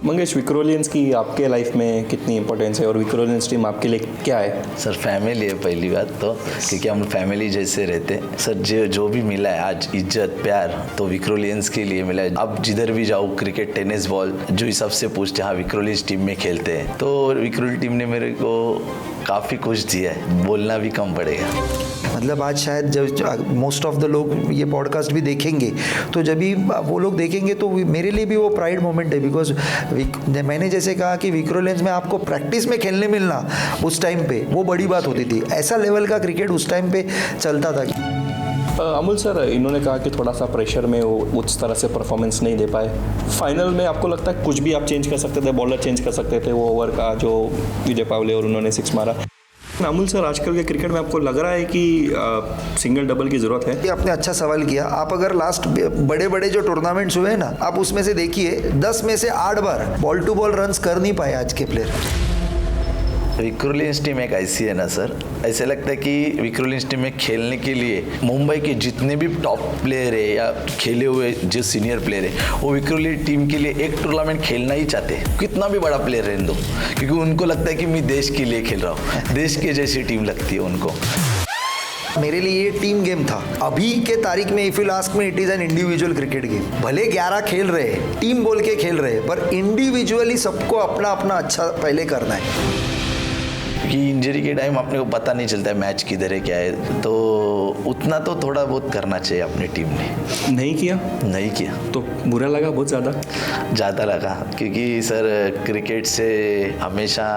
मंगेश, विक्रोलियंस की आपके लाइफ में कितनी इंपॉर्टेंस है और विक्रोलियंस टीम आपके लिए क्या है? सर फैमिली है पहली बात तो, क्योंकि हम फैमिली जैसे रहते हैं सर। जो भी मिला है आज इज्जत प्यार तो विक्रोलियंस के लिए मिला है। अब जिधर भी जाऊँ क्रिकेट टेनिस बॉल जो हिसाब से पूछते हाँ विक्रोलियंस टीम में खेलते हैं, तो विक्रोली टीम ने मेरे को काफ़ी कुछ दिया है, बोलना भी कम पड़ेगा। मतलब आज शायद जब मोस्ट ऑफ द लोग ये पॉडकास्ट भी देखेंगे तो जब भी वो लोग देखेंगे तो मेरे लिए भी वो प्राइड मोमेंट है। बिकॉज मैंने जैसे कहा कि विक्रोलियंस में आपको प्रैक्टिस में खेलने मिलना उस टाइम पे वो बड़ी बात होती थी। ऐसा लेवल का क्रिकेट उस टाइम पे चलता था। अमूल सर, इन्होंने कहा कि थोड़ा सा प्रेशर में वो उस तरह से परफॉर्मेंस नहीं दे पाए। फाइनल में आपको लगता है कुछ भी आप चेंज कर सकते थे, बॉलर चेंज कर सकते थे, वो ओवर का जो विजय पावले और उन्होंने 6 मारा। अमूल सर, आजकल के क्रिकेट में आपको लग रहा है कि सिंगल डबल की ज़रूरत है? आपने अच्छा सवाल किया। आप अगर लास्ट बड़े बड़े जो टूर्नामेंट्स हुए ना, आप उसमें से देखिए 10 में से 8 बार बॉल टू बॉल रन्स कर नहीं पाए आज के प्लेयर। विक्रोलियंस टीम एक ऐसी है ना सर, ऐसे लगता है कि विक्रोलियंस टीम में खेलने के लिए मुंबई के जितने भी टॉप प्लेयर है या खेले हुए जो सीनियर प्लेयर है वो विक्रोलियंस टीम के लिए एक टूर्नामेंट खेलना ही चाहते हैं, कितना भी बड़ा प्लेयर रहने दो, क्योंकि उनको लगता है कि मैं देश के लिए खेल रहा हूँ, देश के जैसी टीम लगती है उनको। मेरे लिए ये टीम गेम था। अभी के तारीख में if you ask me, it is an individual cricket game. भले 11 खेल रहे हैं, टीम बोल के खेल रहे हैं, पर इंडिविजुअली सबको अपना अपना अच्छा पहले करना है। कि इंजरी के टाइम अपने को पता नहीं चलता है मैच किधर है क्या है, तो उतना तो थोड़ा बहुत करना चाहिए अपनी टीम ने। नहीं किया तो बुरा लगा, बहुत ज़्यादा लगा, क्योंकि सर क्रिकेट से हमेशा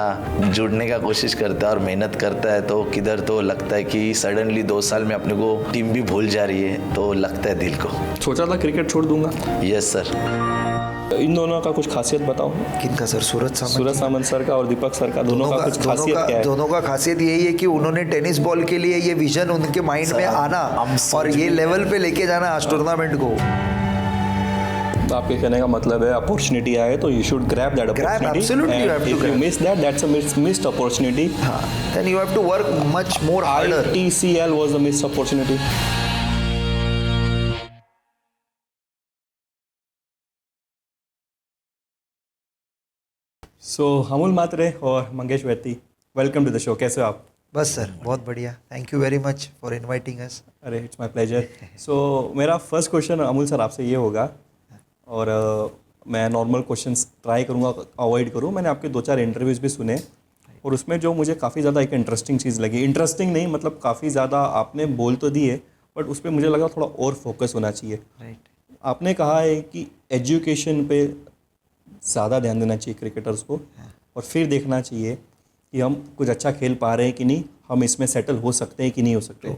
जुड़ने का कोशिश करता है और मेहनत करता है, तो किधर तो लगता है कि सडनली 2 साल में अपने को टीम भी भूल जा रही है, तो लगता है दिल को। सोचा था क्रिकेट छोड़ दूंगा? Yes sir. इन दोनों का कुछ खासियत बताओ। किनका सर? सूरज सामंत सर का और दीपक सर का, दोनों का कुछ खासियत क्या है? दोनों का खासियत यही है कि उन्होंने टेनिस बॉल के लिए ये विजन उनके माइंड में आना और ये लेवल पे लेके जाना आज टूर्नामेंट को। तो आपके कहने का मतलब है अपॉर्चुनिटी आए तो you should grab that opportunity. Absolutely, you have to if you grab. miss that, that's a missed opportunity. Then you have to work much more harder. ITCL was a missed opportunity. सो अमूल मात्रे और मंगेश वैती, welcome to the show. कैसे हो आप? बस sir, बहुत बढ़िया। Thank you very much for inviting us. अरे it's my pleasure. सो मेरा first question Amul sir आपसे ये होगा, और मैं नॉर्मल क्वेश्चंस ट्राई करूँगा अवॉइड करूँ। मैंने आपके 2-4 इंटरव्यूज़ भी सुने और उसमें जो मुझे काफ़ी ज़्यादा एक इंटरेस्टिंग चीज़ लगी, इंटरेस्टिंग नहीं मतलब काफ़ी ज़्यादा आपने बोल तो दिए, बट उस पर मुझे लगा थोड़ा और फोकस होना चाहिए। राइट। आपने कहा है कि एजुकेशन पे ज़्यादा ध्यान देना चाहिए क्रिकेटर्स को, और फिर देखना चाहिए कि हम कुछ अच्छा खेल पा रहे हैं कि नहीं, हम इसमें सेटल हो सकते हैं कि नहीं हो सकते।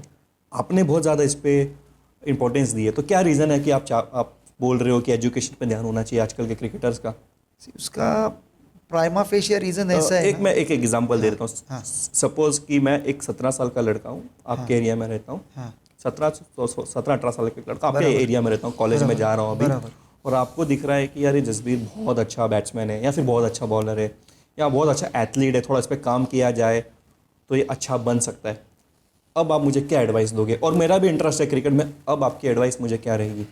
आपने बहुत ज़्यादा इस पर इम्पोर्टेंस दी है, तो क्या रीज़न है कि आप बोल रहे हो कि एजुकेशन पे ध्यान होना चाहिए आजकल के क्रिकेटर्स का? उसका प्राइमा फेशिया रीज़न ऐसा है। मैं एक एग्जांपल दे देता हूँ। सपोज़ कि मैं एक 17 साल का लड़का हूँ, आपके एरिया में रहता हूँ। 17-18 साल का लड़का आपके एरिया में रहता हूँ, कॉलेज में जा रहा हूँ अभी, और आपको दिख रहा है कि यार ये जसबीर बहुत अच्छा बैट्समैन है, या फिर बहुत अच्छा बॉलर है, या बहुत अच्छा एथलीट है, थोड़ा इस पर काम किया जाए तो ये अच्छा बन सकता है। अब आप मुझे क्या एडवाइस दोगे? और मेरा भी इंटरेस्ट है क्रिकेट में, अब आपकी एडवाइस मुझे क्या रहेगी?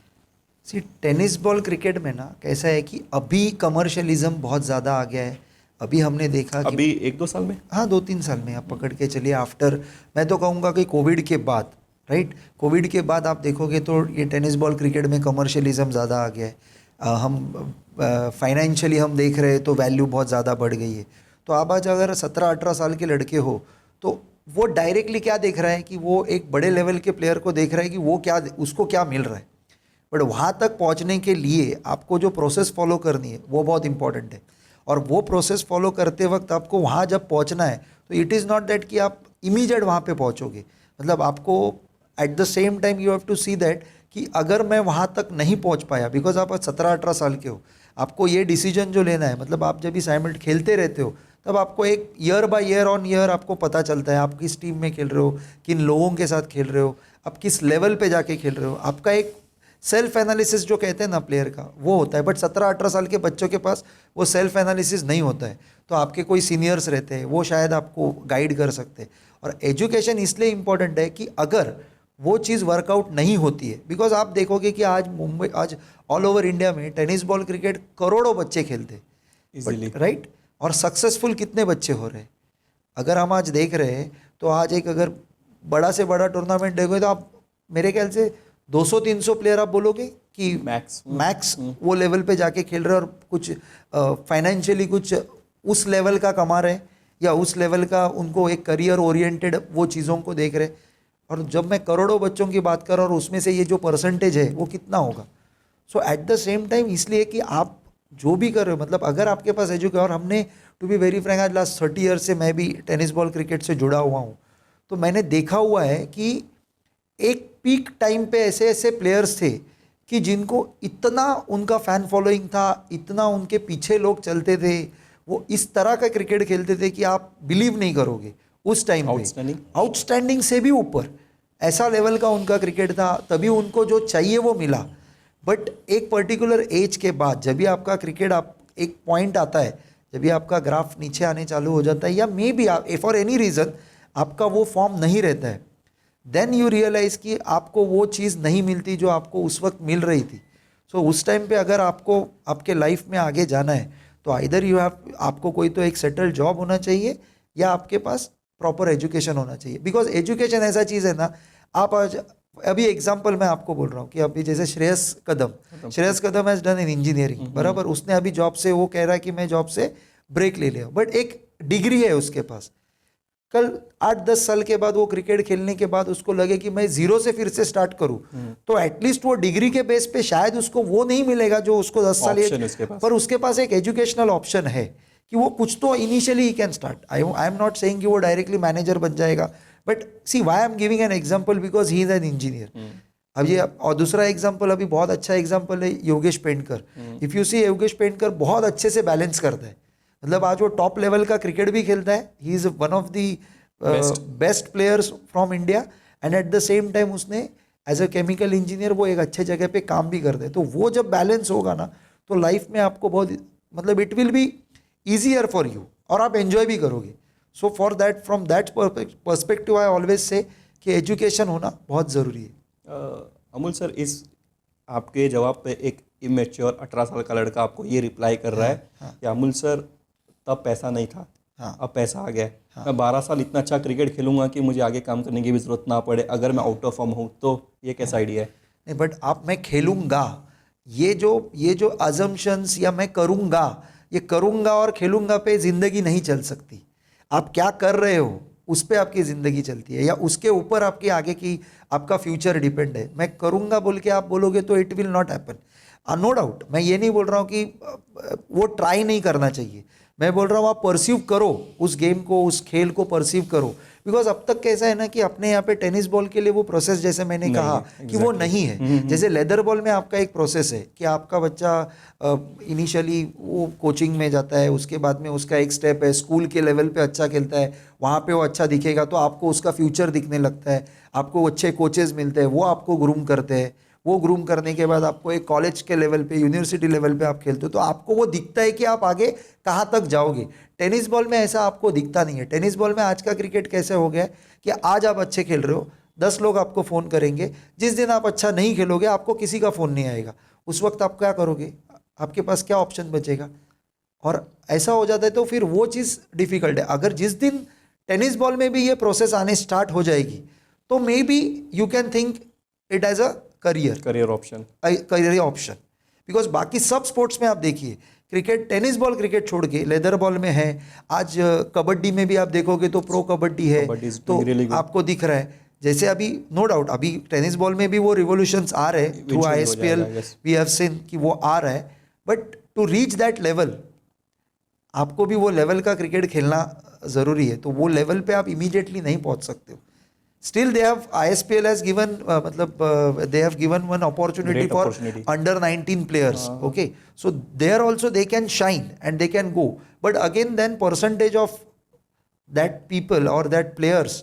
टेनिस बॉल क्रिकेट में ना कैसा है कि अभी कमर्शियलिज्म बहुत ज़्यादा आ गया है। अभी हमने देखा कि अभी 1-2 साल में, हाँ 2-3 साल में आप पकड़ के चलिए। आफ्टर, मैं तो कहूँगा कि कोविड के बाद, राइट, कोविड के बाद आप देखोगे तो ये टेनिस बॉल क्रिकेट में कमर्शियलिज्म ज़्यादा आ गया है। हम फाइनेंशियली हम देख रहे हैं तो वैल्यू बहुत ज़्यादा बढ़ गई है। तो आप आज अगर 17-18 साल के लड़के हो तो वो डायरेक्टली क्या देख रहा है कि वो एक बड़े लेवल के प्लेयर को देख रहा है कि वो क्या, उसको क्या मिल रहा है। बट वहाँ तक पहुँचने के लिए आपको जो प्रोसेस फॉलो करनी है वो बहुत इंपॉर्टेंट है, और वो प्रोसेस फॉलो करते वक्त आपको वहाँ जब पहुँचना है तो इट इज़ नॉट दैट कि आप इमीडिएट वहाँ पे पहुँचोगे। मतलब आपको at the same time you have to see that कि अगर मैं वहाँ तक नहीं पहुँच पाया, बिकॉज आप 17-18 साल के हो, आपको ये डिसीजन जो लेना है, मतलब आप जब भी साइमल्ट खेलते रहते हो तब आपको एक year by year on year आपको पता चलता है आप किस टीम में खेल रहे हो, किन लोगों के साथ खेल रहे हो, आप किस लेवल पे जाके खेल रहे हो। आपका एक सेल्फ एनालिसिस जो कहते हैं ना प्लेयर का, वो होता है। बट 17-18 साल के बच्चों के पास वो सेल्फ एनालिसिस नहीं होता है, तो आपके कोई सीनियर्स रहते हैं, वो शायद आपको गाइड कर सकते हैं। और एजुकेशन इसलिए इम्पॉर्टेंट है कि अगर वो चीज़ वर्कआउट नहीं होती है, बिकॉज आप देखोगे कि आज मुंबई, आज ऑल ओवर इंडिया में टेनिस बॉल क्रिकेट करोड़ों बच्चे खेलते हैं, इजीली। राइट। और सक्सेसफुल कितने बच्चे हो रहे हैं, अगर हम आज देख रहे हैं तो आज एक अगर बड़ा से बड़ा टूर्नामेंट देखोगे तो आप मेरे ख्याल से 200-300 प्लेयर आप बोलोगे कि मैक्स वो लेवल पे जाके खेल रहे हैं और कुछ फाइनेंशियली कुछ उस लेवल का कमा रहे हैं या उस लेवल का उनको एक करियर ओरिएंटेड वो चीज़ों को देख रहे हैं। और जब मैं करोड़ों बच्चों की बात कर रहा हूँ और उसमें से ये जो परसेंटेज है वो कितना होगा। सो एट द सेम टाइम इसलिए कि आप जो भी कर रहे हो, मतलब अगर आपके पास एजुकेशन, और हमने टू बी वेरी फ्रैंक आज लास्ट 30 ईयर से मैं भी टेनिस बॉल क्रिकेट से जुड़ा हुआ हूँ, तो मैंने देखा हुआ है कि एक पीक टाइम पे ऐसे ऐसे प्लेयर्स थे कि जिनको इतना उनका फ़ैन फॉलोइंग था, इतना उनके पीछे लोग चलते थे, वो इस तरह का क्रिकेट खेलते थे कि आप बिलीव नहीं करोगे उस टाइम पे आउटस्टैंडिंग से भी ऊपर ऐसा लेवल का उनका क्रिकेट था। तभी उनको जो चाहिए वो मिला। बट एक पर्टिकुलर एज के बाद जब भी आपका क्रिकेट आप एक पॉइंट आता है, जब भी आपका ग्राफ नीचे आने चालू हो जाता है या may be for any reason आपका वो फॉर्म नहीं रहता है, देन यू रियलाइज़ कि आपको वो चीज़ नहीं मिलती जो आपको उस वक्त मिल रही थी। सो उस टाइम पे अगर आपको आपके लाइफ में आगे जाना है तो आइदर यू हैव, आपको कोई तो एक सेटल जॉब होना चाहिए या आपके पास प्रॉपर एजुकेशन होना चाहिए। बिकॉज एजुकेशन ऐसा चीज़ है ना, आप आज अभी एग्जांपल मैं आपको बोल रहा हूँ कि अभी जैसे श्रेयस कदम हैज़ डन इन इंजीनियरिंग, बराबर, उसने अभी जॉब से, वो कह रहा है कि मैं जॉब से ब्रेक ले लिया, बट एक डिग्री है उसके पास। कल 8-10 साल के बाद वो क्रिकेट खेलने के बाद उसको लगे कि मैं जीरो से फिर से स्टार्ट करूं, तो एटलीस्ट वो डिग्री के बेस पे शायद उसको वो नहीं मिलेगा जो उसको 10 साल, पर उसके पास एक एजुकेशनल ऑप्शन है कि वो कुछ तो initially he can start. I am not saying कि वो डायरेक्टली मैनेजर बन जाएगा, but see why I am giving an example because he is an engineer. अब ये, और दूसरा एग्जांपल अभी बहुत अच्छा एग्जांपल है Yogesh Pentkar. If you see, Yogesh Pentkar बहुत अच्छे से बैलेंस करता है, मतलब आज वो टॉप लेवल का क्रिकेट भी खेलता है, he is one of the best players from India, and eight the same time उसने एज अ केमिकल इंजीनियर वो एक अच्छे जगह पे काम भी करते हैं। तो वो जब बैलेंस होगा ना तो लाइफ में आपको बहुत, मतलब it will be easier for you और आप एंजॉय भी करोगे। So for that, from that perspective I always say कि एजुकेशन होना बहुत ज़रूरी है। अमूल सर, इस आपके जवाब पे एक इमेच्योर 18 साल का लड़का आपको ये रिप्लाई कर रहा है कि अमूल सर तब पैसा नहीं था, अब पैसा आ गया, मैं 12 साल इतना अच्छा क्रिकेट खेलूंगा कि मुझे आगे काम करने की भी जरूरत ना पड़े अगर मैं आउट ऑफ फॉर्म हूँ, तो ये कैसा आइडिया है? नहीं, बट आप मैं खेलूंगा, ये जो अजम्पशंस या मैं करूंगा, ये करूंगा और खेलूंगा पे ज़िंदगी नहीं चल सकती। आप क्या कर रहे हो उस पर आपकी ज़िंदगी चलती है, या उसके ऊपर आपकी आगे की आपका फ्यूचर डिपेंड है। मैं करूंगा बोल के आप बोलोगे तो it will not happen. No doubt, मैं ये नहीं बोल रहा हूँ कि वो ट्राई नहीं करना चाहिए, मैं बोल रहा हूँ आप परसीव करो उस गेम को, उस खेल को परसीव करो। बिकॉज अब तक कैसा है ना कि अपने यहाँ पे टेनिस बॉल के लिए वो प्रोसेस, जैसे मैंने कहा कि वो नहीं है। जैसे लेदर बॉल में आपका एक प्रोसेस है कि आपका बच्चा इनिशियली वो कोचिंग में जाता है, उसके बाद में उसका एक स्टेप है, स्कूल के लेवल पे अच्छा खेलता है, वहाँ पे वो अच्छा दिखेगा तो आपको उसका फ्यूचर दिखने लगता है, आपको अच्छे कोचेज़ मिलते हैं, वो आपको ग्रूम करते हैं, वो ग्रूम करने के बाद आपको एक कॉलेज के लेवल पे, यूनिवर्सिटी लेवल पे आप खेलते हो तो आपको वो दिखता है कि आप आगे कहाँ तक जाओगे। टेनिस बॉल में ऐसा आपको दिखता नहीं है। टेनिस बॉल में आज का क्रिकेट कैसे हो गया है कि आज आप अच्छे खेल रहे हो, 10 लोग आपको फ़ोन करेंगे, जिस दिन आप अच्छा नहीं खेलोगे आपको किसी का फ़ोन नहीं आएगा, उस वक्त आप क्या करोगे, आपके पास क्या ऑप्शन बचेगा? और ऐसा हो जाता है तो फिर वो चीज़ डिफ़िकल्ट है। अगर जिस दिन टेनिस बॉल में भी ये प्रोसेस आने स्टार्ट हो जाएगी तो maybe you can think it as a career option. Because बाकी सब स्पोर्ट्स में आप देखिए, क्रिकेट, टेनिस बॉल क्रिकेट छोड़ के लेदर बॉल में है, आज कबड्डी में भी आप देखोगे तो प्रो कबड्डी है, तो आपको दिख रहा है। जैसे अभी नो डाउट अभी टेनिस बॉल में भी वो रिवोल्यूशंस आ रहे हैं through ISPL, we have seen कि वो आ रहा है, but to reach that level आपको भी वो लेवल का क्रिकेट खेलना ज़रूरी है। तो वो लेवल पे आप इमीडिएटली नहीं पहुंच सकते हो। Still they have, ISPL has given they have given one opportunity for under 19 players. Okay, so there also they can shine and they can go, but again then percentage of that people or that players,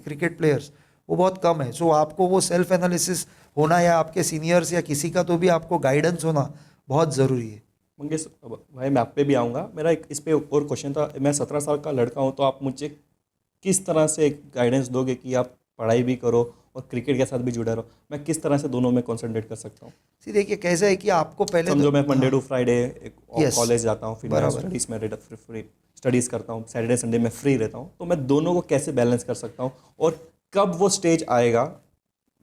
cricket players वो बहुत कम है। So आपको वो self analysis होना या आपके seniors या किसी का तो भी आपको गाइडेंस होना बहुत ज़रूरी है। मंगेश भाई, मैं आप पे भी आऊँगा, मेरा एक इस पे और क्वेश्चन था। मैं 17 साल का लड़का हूँ, तो आप मुझे किस तरह से गाइडेंस दोगे कि आप पढ़ाई भी करो और क्रिकेट के साथ भी जुड़ा रहूँ, मैं किस तरह से दोनों में कॉन्सेंट्रेट कर सकता हूँ? सी देखिए कैसा है कि आपको पहले समझो मैं Monday to Friday Yes. College जाता हूँ, फिर मैं स्टडीज़ में फ्री स्टडीज़ करता हूँ, सैटरडे संडे में फ्री रहता हूँ, तो मैं दोनों को कैसे बैलेंस कर सकता हूँ? और कब वो स्टेज आएगा,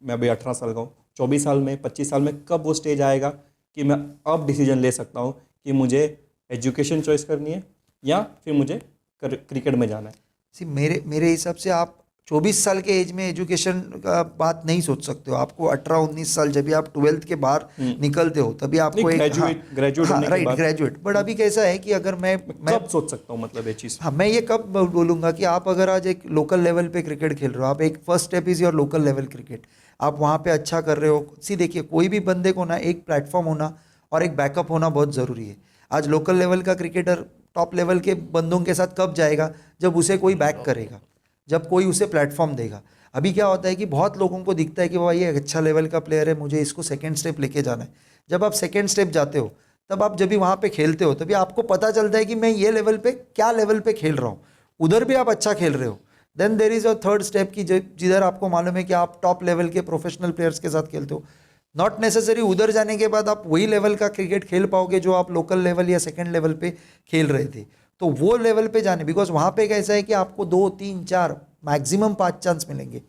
मैं अभी 18 साल का हूँ, 24 साल में 25 साल में कब वो स्टेज आएगा कि मैं अब डिसीजन ले सकता हूँ कि मुझे एजुकेशन चॉइस करनी है या फिर मुझे क्रिकेट में जाना है? सी मेरे हिसाब से आप 24 साल के एज में एजुकेशन का बात नहीं सोच सकते हो। आपको 18-19 साल जब भी आप 12th के बाहर निकलते हो तभी आपको एक ग्रेजुएट होने के राइट बाद ग्रेजुएट। बट अभी कैसा है कि अगर मैं कब सोच सकता हूँ, मतलब ये चीज़? हाँ मैं ये कब बोलूँगा कि आप अगर आज एक लोकल लेवल पे क्रिकेट खेल रहे हो, आप एक first step is your local level cricket, आप वहाँ पे अच्छा कर रहे हो। सी देखिए कोई भी बंदे को ना एक प्लेटफॉर्म होना और एक बैकअप होना बहुत ज़रूरी है। आज लोकल लेवल का क्रिकेटर टॉप लेवल के बंदों के साथ कब जाएगा? जब उसे कोई बैक करेगा, जब कोई उसे प्लेटफॉर्म देगा। अभी क्या होता है कि बहुत लोगों को दिखता है कि भाई ये अच्छा लेवल का प्लेयर है, मुझे इसको सेकंड स्टेप लेके जाना है। जब आप सेकंड स्टेप जाते हो तब आप जब भी वहाँ पे खेलते हो तभी आपको पता चलता है कि मैं ये लेवल पे क्या लेवल पे खेल रहा हूँ। उधर भी आप अच्छा खेल रहे हो, then there is a third step की जिधर आपको मालूम है कि आप टॉप लेवल के प्रोफेशनल प्लेयर्स के साथ खेलते हो। नॉट नेसेसरी उधर जाने के बाद आप वही लेवल का क्रिकेट खेल पाओगे जो आप लोकल लेवल या सेकंड लेवल पे खेल रहे थे। तो वो लेवल पे जाने, बिकॉज वहाँ पे कैसा है कि आपको 2, 3, 4 मैक्सिमम 5 चांस मिलेंगे।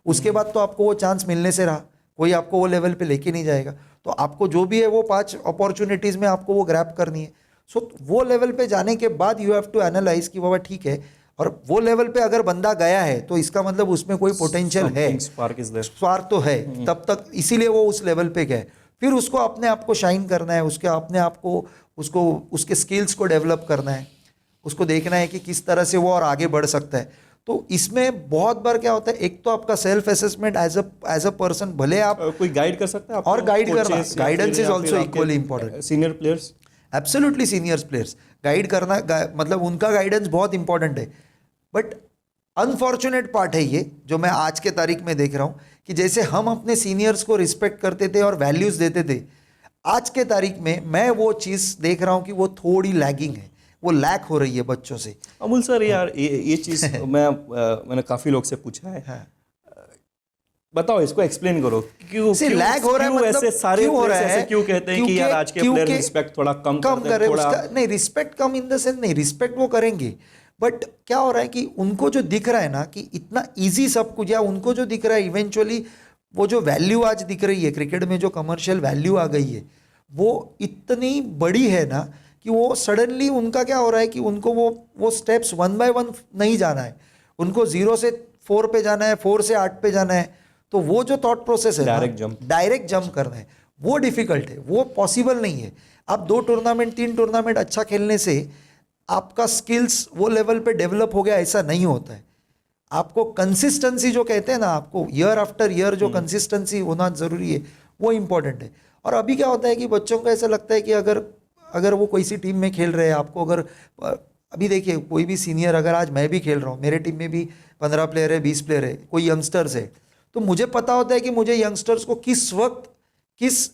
उसके बाद तो आपको वो चांस मिलने से रहा, कोई आपको वो लेवल पे लेके नहीं जाएगा। तो आपको जो भी है वो 5 अपॉर्चुनिटीज़ में आपको वो ग्रैब करनी है। सो वो लेवल पे जाने के बाद यू हैव टू एनालाइज कि बाबा ठीक है, और वो लेवल पे अगर बंदा गया है तो इसका मतलब उसमें कोई पोटेंशियल है, स्पार्क तो है तब तक, इसीलिए वो उस लेवल पे गए। फिर उसको अपने आप को शाइन करना है, उसके अपने आप को उसको उसके स्किल्स को डेवलप करना है, उसको देखना है कि किस तरह से वो और आगे बढ़ सकता है। तो इसमें बहुत बार क्या होता है, एक तो आपका self assessment as a person, भले आप कोई गाइड कर सकता है और गाइड करना, guidance is also equally important. Senior players, absolutely seniors players guide करना, मतलब उनका गाइडेंस बहुत इंपॉर्टेंट है। बट अनफॉर्चुनेट पार्ट है ये जो मैं आज के तारीख में देख रहा हूँ कि जैसे हम अपने सीनियर्स को रिस्पेक्ट करते थे और वैल्यूज देते थे, आज के तारीख में मैं वो चीज़ देख रहा हूँ कि वो थोड़ी लैगिंग है, वो लैक हो रही है बच्चों से। अमूल सर यार ये चीज़ मैंने काफ़ी लोग से पूछा है। हाँ। बताओ, इसको एक्सप्लेन करो, क्यों लैग हो रहा है, मतलब ऐसे सारे क्यों हो रहा है? क्यों कहते हैं कि यार आज के प्लेयर रिस्पेक्ट थोड़ा कम कर रहे, नहीं respect come in the sense, नहीं रिस्पेक्ट वो करेंगे, बट क्या हो रहा है कि उनको जो दिख रहा है ना कि इतना इजी सब कुछ, या उनको जो दिख रहा है इवेंचुअली वो जो वैल्यू आज दिख रही है क्रिकेट में, जो कमर्शियल वैल्यू आ गई है वो इतनी बड़ी है ना कि वो सडनली उनका क्या हो रहा है कि उनको वो स्टेप्स 1 by 1 नहीं जाना है, उनको 0 से 4 पे जाना है, 4 से 8 पे जाना है। तो वो जो थॉट प्रोसेस है डायरेक्ट जंप करना है, वो डिफिकल्ट है, वो पॉसिबल नहीं है। आप 2 टूर्नामेंट 3 टूर्नामेंट अच्छा खेलने से आपका स्किल्स वो लेवल पे डेवलप हो गया, ऐसा नहीं होता है। आपको कंसिस्टेंसी जो कहते हैं ना, आपको ईयर आफ्टर ईयर जो कंसिस्टेंसी होना ज़रूरी है, वो इम्पॉर्टेंट है। और अभी क्या होता है कि बच्चों को ऐसा लगता है कि अगर वो कोई सी टीम में खेल रहे हैं, आपको अगर अभी देखिए कोई भी सीनियर, अगर आज मैं भी खेल रहा हूँ, मेरे टीम में भी 15 प्लेयर है, 20 प्लेयर है, कोई यंगस्टर्स है, तो मुझे पता होता है कि मुझे यंगस्टर्स को किस वक्त किस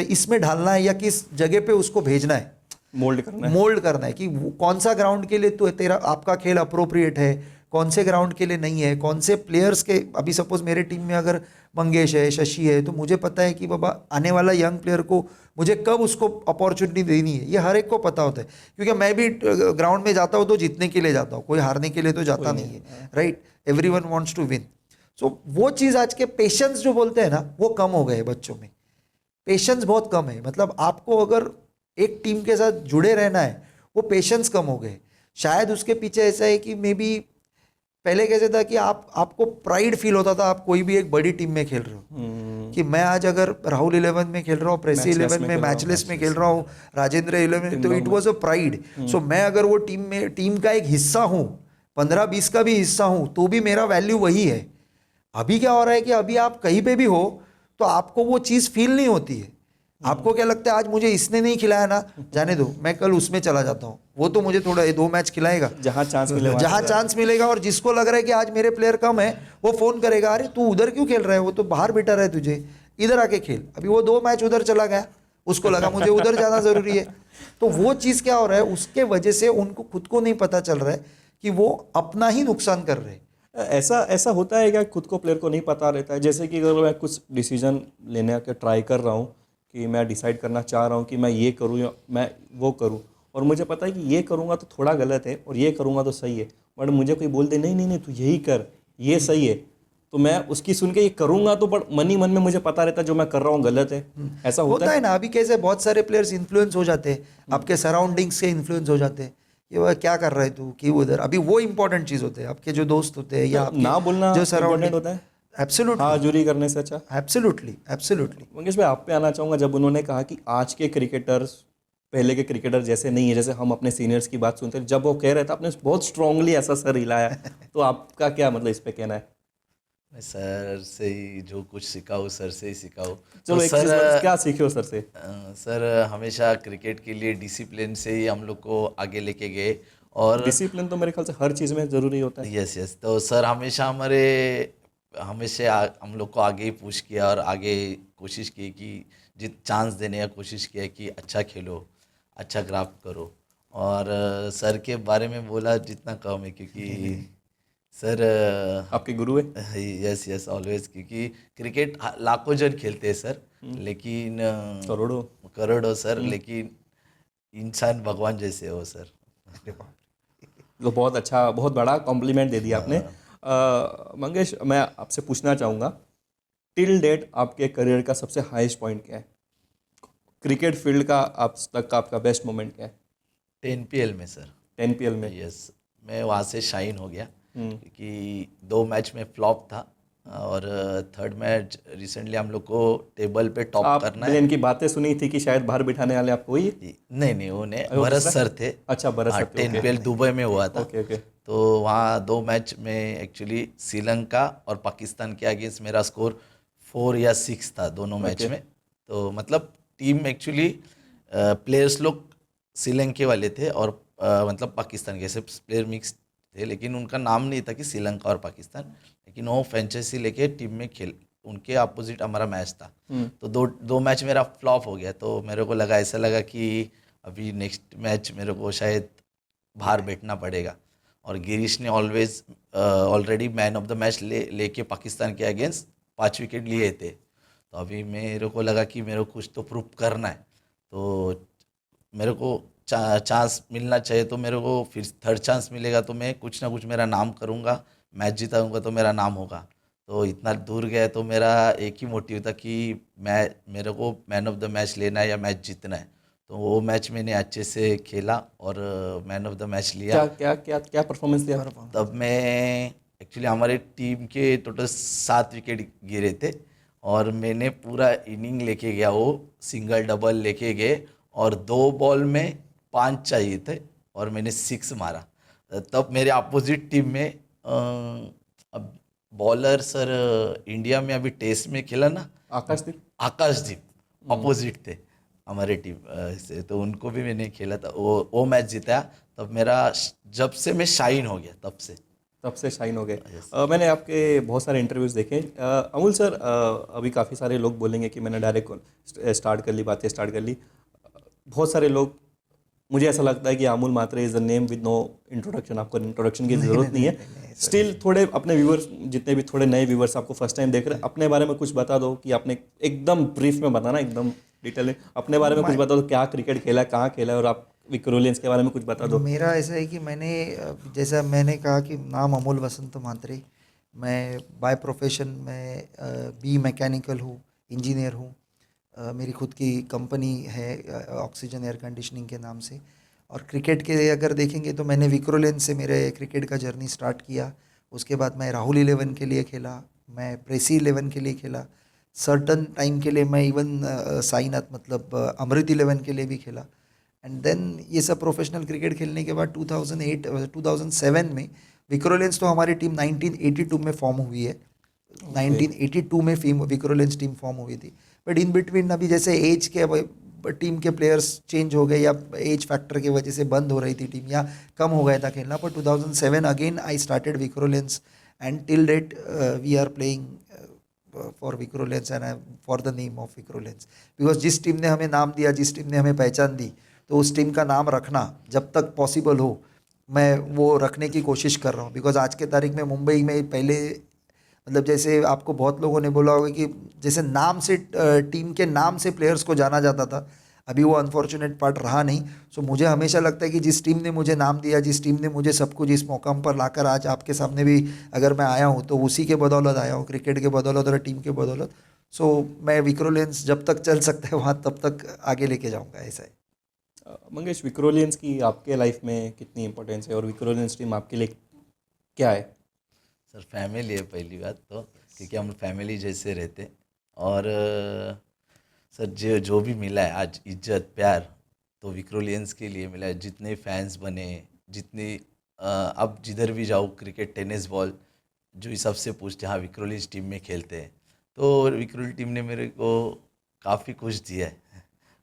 इसमें डालना है या किस जगह पे उसको भेजना है, मोल्ड करना है कि कौन सा ग्राउंड के लिए तो तेरा आपका खेल अप्रोप्रिएट है, कौन से ग्राउंड के लिए नहीं है, कौन से प्लेयर्स के। अभी सपोज मेरे टीम में अगर मंगेश है, शशि है, तो मुझे पता है कि बाबा आने वाला यंग प्लेयर को मुझे कब उसको अपॉर्चुनिटी देनी है, ये हर एक को पता होता है। क्योंकि मैं भी ग्राउंड में जाता हूँ तो जीतने के लिए जाता हूँ, कोई हारने के लिए तो जाता नहीं है, right. Everyone wants to win. So वो चीज़ आज के पेशेंस जो बोलते हैं ना, वो कम हो गए बच्चों में, पेशेंस बहुत कम है। मतलब आपको अगर एक टीम के साथ जुड़े रहना है, वो पेशेंस कम हो गए। शायद उसके पीछे ऐसा है कि मे बी पहले कैसे था कि आपको प्राइड फील होता था, आप कोई भी एक बड़ी टीम में खेल रहे हो, कि मैं आज अगर राहुल 11 में खेल रहा हूँ, प्रेसी 11 में, मैचलेस में खेल रहा हूँ, राजेंद्र 11, तो इट वाज अ प्राइड। सो मैं अगर वो टीम का एक हिस्सा हूँ, 15-20 का भी हिस्सा हूँ, तो भी मेरा वैल्यू वही है। अभी क्या हो रहा है कि अभी आप कहीं पे भी हो तो आपको वो चीज़ फील नहीं होती है। आपको क्या लगता है, आज मुझे इसने नहीं खिलाया ना, जाने दो, मैं कल उसमें चला जाता हूँ, वो तो मुझे थोड़ा 2 मैच खिलाएगा, जहाँ चांस मिलेगा। और जिसको लग रहा है कि आज मेरे प्लेयर कम है, वो फ़ोन करेगा, अरे तू उधर क्यों खेल रहा है, वो तो बाहर बेटर है, तुझे इधर आके खेल। अभी वो 2 मैच उधर चला गया, उसको लगा मुझे उधर जाना ज़रूरी है। तो वो चीज़ क्या हो रहा है, उसके वजह से उनको खुद को नहीं पता चल रहा है कि वो अपना ही नुकसान कर रहे हैं। ऐसा ऐसा होता है क्या खुद को प्लेयर को नहीं पता रहता है, जैसे कि अगर मैं कुछ डिसीजन लेने का ट्राई कर रहा हूँ कि मैं डिसाइड करना चाह रहा हूँ कि मैं ये करूँ या मैं वो करूँ, और मुझे पता है कि ये करूँगा तो थोड़ा गलत है और ये करूँगा तो सही है, बट मुझे कोई बोल दे नहीं नहीं नहीं तू यही कर ये सही है, तो मैं उसकी सुन के ये करूँगा, तो बट मन ही मन में मुझे पता रहता है जो मैं कर रहा हूँ गलत है। ऐसा होता है ना। अभी कैसे बहुत सारे प्लेयर्स इन्फ्लुएंस हो जाते हैं, आपके सराउंडिंग्स से इन्फ्लुएंस हो जाते हैं, ये वह क्या कर रहा है तू कि उधर, अभी वो इंपॉर्टेंट चीज होते हैं, आपके जो दोस्त होते हैं या आपके ना बोलना जो इम्पोर्टेंट सराउंडिंग होता है, एब्सोल्युटली हाजुरी करने से अच्छा। Absolutely absolutely. मंगेश भाई आप पे आना चाहूँगा, जब उन्होंने कहा कि आज के क्रिकेटर्स पहले के क्रिकेटर जैसे नहीं है, जैसे हम अपने सीनियर्स की बात सुनते हैं, जब वो कह रहे थे आपने बहुत स्ट्रांगली ऐसा सर हिलाया, तो आपका क्या मतलब इस पे कहना है? मैं सर से ही जो कुछ सीखा सर से ही सीखा हूँ। चलो तो एक चीज सर क्या सीखे हो सर से? सर हमेशा क्रिकेट के लिए डिसिप्लिन से ही हम लोग को आगे लेके गए। और डिसिप्लिन तो मेरे ख्याल से हर चीज़ में ज़रूरी होता है। यस यस, तो सर हमेशा हम लोग को आगे ही पुश किया और आगे कोशिश की कि जित चांस देने का कोशिश किया कि अच्छा खेलो, अच्छा क्राफ्ट करो। और सर के बारे में बोला जितना कम है, क्योंकि सर आपके गुरु है? यस यस ऑलवेज, क्योंकि क्रिकेट लाखों जन खेलते हैं सर, लेकिन करोड़ों। करोड़ों सर, लेकिन इंसान भगवान जैसे हो सर। तो बहुत अच्छा, बहुत बड़ा कॉम्प्लीमेंट दे दिया आपने। मंगेश मैं आपसे पूछना चाहूँगा, टिल डेट आपके करियर का सबसे हाईएस्ट पॉइंट क्या है? क्रिकेट फील्ड का आप तक का आपका बेस्ट मोमेंट क्या है? 10 PL में सर। 10 PL में? यस, मैं वहाँ से शाइन हो गया, क्योंकि 2 मैच में फ्लॉप था और थर्ड मैच रिसेंटली हम लोग को टेबल पे टॉप करना मैंने है। इनकी बातें सुनी थी कि शायद बाहर बिठाने वाले आपको ही? नहीं वो ने वो भरत दूसरा? सर थे। अच्छा भरत सर थे, 10 PL दुबई में हुआ था। Okay okay. तो वहाँ 2 मैच में एक्चुअली श्रीलंका और पाकिस्तान के अगेंस्ट मेरा स्कोर 4 या 6 था दोनों मैच में। तो मतलब टीम एक्चुअली प्लेयर्स लोग श्रीलंके वाले थे और मतलब पाकिस्तान के ऐसे प्लेयर मिक्स थे, लेकिन उनका नाम नहीं था कि श्रीलंका और पाकिस्तान, लेकिन वो फ्रेंचाइजी लेके टीम में खेल, उनके अपोजिट हमारा मैच था। तो दो मैच मेरा फ्लॉप हो गया, तो मेरे को ऐसा लगा कि अभी नेक्स्ट मैच मेरे को शायद बाहर बैठना पड़ेगा। और गिरीश ने already man of the match लेके पाकिस्तान के अगेंस्ट 5 विकेट लिए थे। तो अभी मेरे को लगा कि मेरे को कुछ तो प्रूव करना है, तो मेरे को चांस मिलना चाहिए, तो मेरे को फिर थर्ड चांस मिलेगा तो मैं कुछ ना कुछ मेरा नाम करूँगा, मैच जिताऊँगा तो मेरा नाम होगा। तो इतना दूर गया तो मेरा एक ही मोटिव था कि मेरे को मैन ऑफ द मैच लेना है या मैच जीतना है। तो वो मैच मैंने अच्छे से खेला और मैन ऑफ द मैच लिया। क्या क्या क्या परफॉर्मेंस दिया? तब मैं एक्चुअली हमारे टीम के टोटल 7 विकेट गिरे थे और मैंने पूरा इनिंग लेके गया, वो सिंगल डबल लेके गए और 2 बॉल में 5 चाहिए थे और मैंने 6 मारा। तब मेरे अपोजिट टीम में अब बॉलर सर इंडिया में अभी टेस्ट में खेला ना, आकाशदीप अपोजिट थे हमारे टीम से, तो उनको भी मैंने खेला था, वो मैच जीता। तब मेरा जब से मैं शाइन हो गया, तब से शाइन हो गए। मैंने आपके बहुत सारे इंटरव्यूज़ देखे। अमूल सर, अभी काफ़ी सारे लोग बोलेंगे कि मैंने डायरेक्ट स्टार्ट कर ली, बातें स्टार्ट कर ली। बहुत सारे लोग, मुझे ऐसा लगता है कि Amul Matre is a name with no introduction, आपको इंट्रोडक्शन की ज़रूरत नहीं है। स्टिल थोड़े अपने व्यूवर्स, जितने भी थोड़े नए व्यूवर्स आपको फर्स्ट टाइम देख रहे हैं, अपने बारे में कुछ बता दो कि आपने एकदम ब्रीफ में बताना, एकदम डिटेल में अपने बारे में कुछ बता दो, क्या क्रिकेट खेला है, कहाँ खेला है, और आप विक्रोलियंस के बारे में कुछ बता दो। मेरा ऐसा है कि मैंने, जैसा मैंने कहा कि नाम अमूल वसंत मात्रे, मैं बाय प्रोफेशन में बी मैकेनिकल हूँ, इंजीनियर हूँ। मेरी खुद की कंपनी है ऑक्सीजन एयर कंडीशनिंग के नाम से। और क्रिकेट के अगर देखेंगे तो मैंने विक्रोलियंस से मेरे क्रिकेट का जर्नी स्टार्ट किया। उसके बाद मैं राहुल 11 के लिए खेला, मैं प्रेसी 11 के लिए खेला, सर्टन टाइम के लिए मैं इवन साइनाथ मतलब अमृत 11 के लिए भी खेला। एंड देन ये सब प्रोफेशनल क्रिकेट खेलने के बाद 2007 में विक्रोलियंस, तो हमारी टीम 1982 में फॉर्म हुई है। 1982 में विक्रोलियंस टीम फॉर्म हुई थी। बट इन बिटवीन अभी जैसे एज के टीम के प्लेयर्स चेंज हो गए या एज फैक्टर की वजह से बंद हो रही थी टीम या कम हो गया था खेलना। पर 2007 again I started Vikhrolians and till date we are playing for Vikhrolians and for the name of Vikhrolians. Because जिस टीम ने हमें नाम दिया, जिस टीम ने हमें पहचान दी, तो उस टीम का नाम रखना जब तक पॉसिबल हो मैं वो रखने की कोशिश कर रहा हूँ, बिकॉज आज के तारीख में मुंबई में पहले मतलब जैसे आपको बहुत लोगों ने बोला होगा कि जैसे नाम से टीम के नाम से प्लेयर्स को जाना जाता था, अभी वो अनफॉर्चुनेट पार्ट रहा नहीं। सो मुझे हमेशा लगता है कि जिस टीम ने मुझे नाम दिया, जिस टीम ने मुझे सब कुछ इस मौकाम पर लाकर आज आपके सामने भी अगर मैं आया हूँ तो उसी के बदौलत आया हूँ, क्रिकेट के बदौलत और टीम के बदौलत। सो मैं विक्रोलियंस जब तक चल सकता है वहाँ तब तक आगे लेके जाऊँगा, ऐसा है। मंगेश, विक्रोलियंस की आपके लाइफ में कितनी इंपॉर्टेंस है और विक्रोलियंस टीम आपके लिए क्या है? सर फैमिली है पहली बात तो, क्योंकि हम फैमिली जैसे रहते। और सर जो भी मिला है आज इज्जत प्यार तो विक्रोलियंस के लिए मिला है। जितने फैंस बने, जितने अब जिधर भी जाओ क्रिकेट टेनिस बॉल जो इस सबसे पूछते हाँ विक्रोलियंस टीम में खेलते हैं, तो विक्रोली टीम ने मेरे को काफ़ी कुछ दिया है,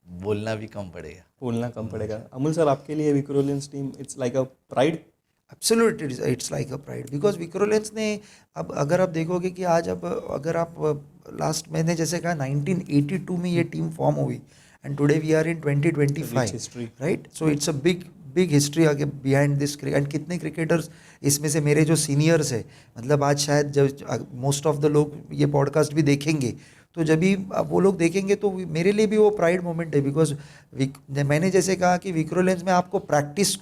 बोलना भी कम पड़ेगा। बोलना कम पड़ेगा। अमूल सर, आपके लिए Vikhrolians team it's like a pride? Absolutely it's like a pride, because Vikhrolians ने अब अगर आप देखोगे कि आज अब अगर आप लास्ट मैंने जैसे कहा 1982 में ये टीम फॉर्म हुई and today we are in 2025, history. Right. So it's a big history आगे बिहाइंड दिस क्रिकेट। एंड कितने क्रिकेटर्स इसमें से मेरे जो सीनियर्स है, मतलब आज शायद जब मोस्ट ऑफ द लोग ये पॉडकास्ट भी देखेंगे तो जब भी वो लोग देखेंगे तो मेरे लिए भी वो प्राइड मोमेंट है। बिकॉज मैंने जैसे कहा कि विक्रोलियंस में आपको प्रैक्टिस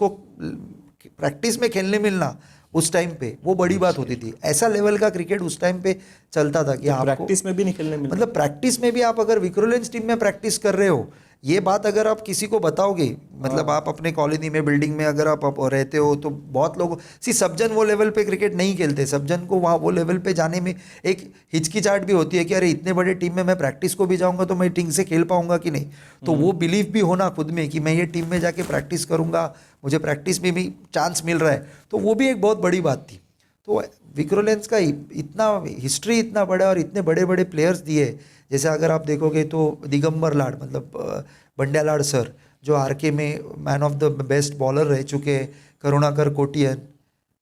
में खेलने मिलना उस टाइम पे वो बड़ी बात होती थी। ऐसा लेवल का क्रिकेट उस टाइम पे चलता था कि आपको प्रैक्टिस में भी नहीं खेलने मिलता। मतलब प्रैक्टिस में भी आप अगर विक्रोलियंस टीम में प्रैक्टिस कर रहे हो, ये बात अगर आप किसी को बताओगे, मतलब आप अपने कॉलोनी में बिल्डिंग में अगर आप रहते हो तो बहुत लोग सब जन वो लेवल पे क्रिकेट नहीं खेलते। सब जन को वहाँ वो लेवल पे जाने में एक हिचकिचाहट भी होती है कि अरे इतने बड़े टीम में मैं प्रैक्टिस को भी जाऊँगा तो मैं टीम से खेल पाऊँगा कि नहीं। तो वो बिलीव भी होना खुद में कि मैं ये टीम में जाके प्रैक्टिस करूँगा, मुझे प्रैक्टिस में भी चांस मिल रहा है, तो वो भी एक बहुत बड़ी बात थी। तो विक्रोलियंस का इतना हिस्ट्री इतना बड़ा और इतने बड़े बड़े प्लेयर्स दिए, जैसे अगर आप देखोगे तो दिगंबर लाड मतलब बंड्या लाड सर जो आरके में man of the best bowler रह चुके, करुणाकर कोटियन,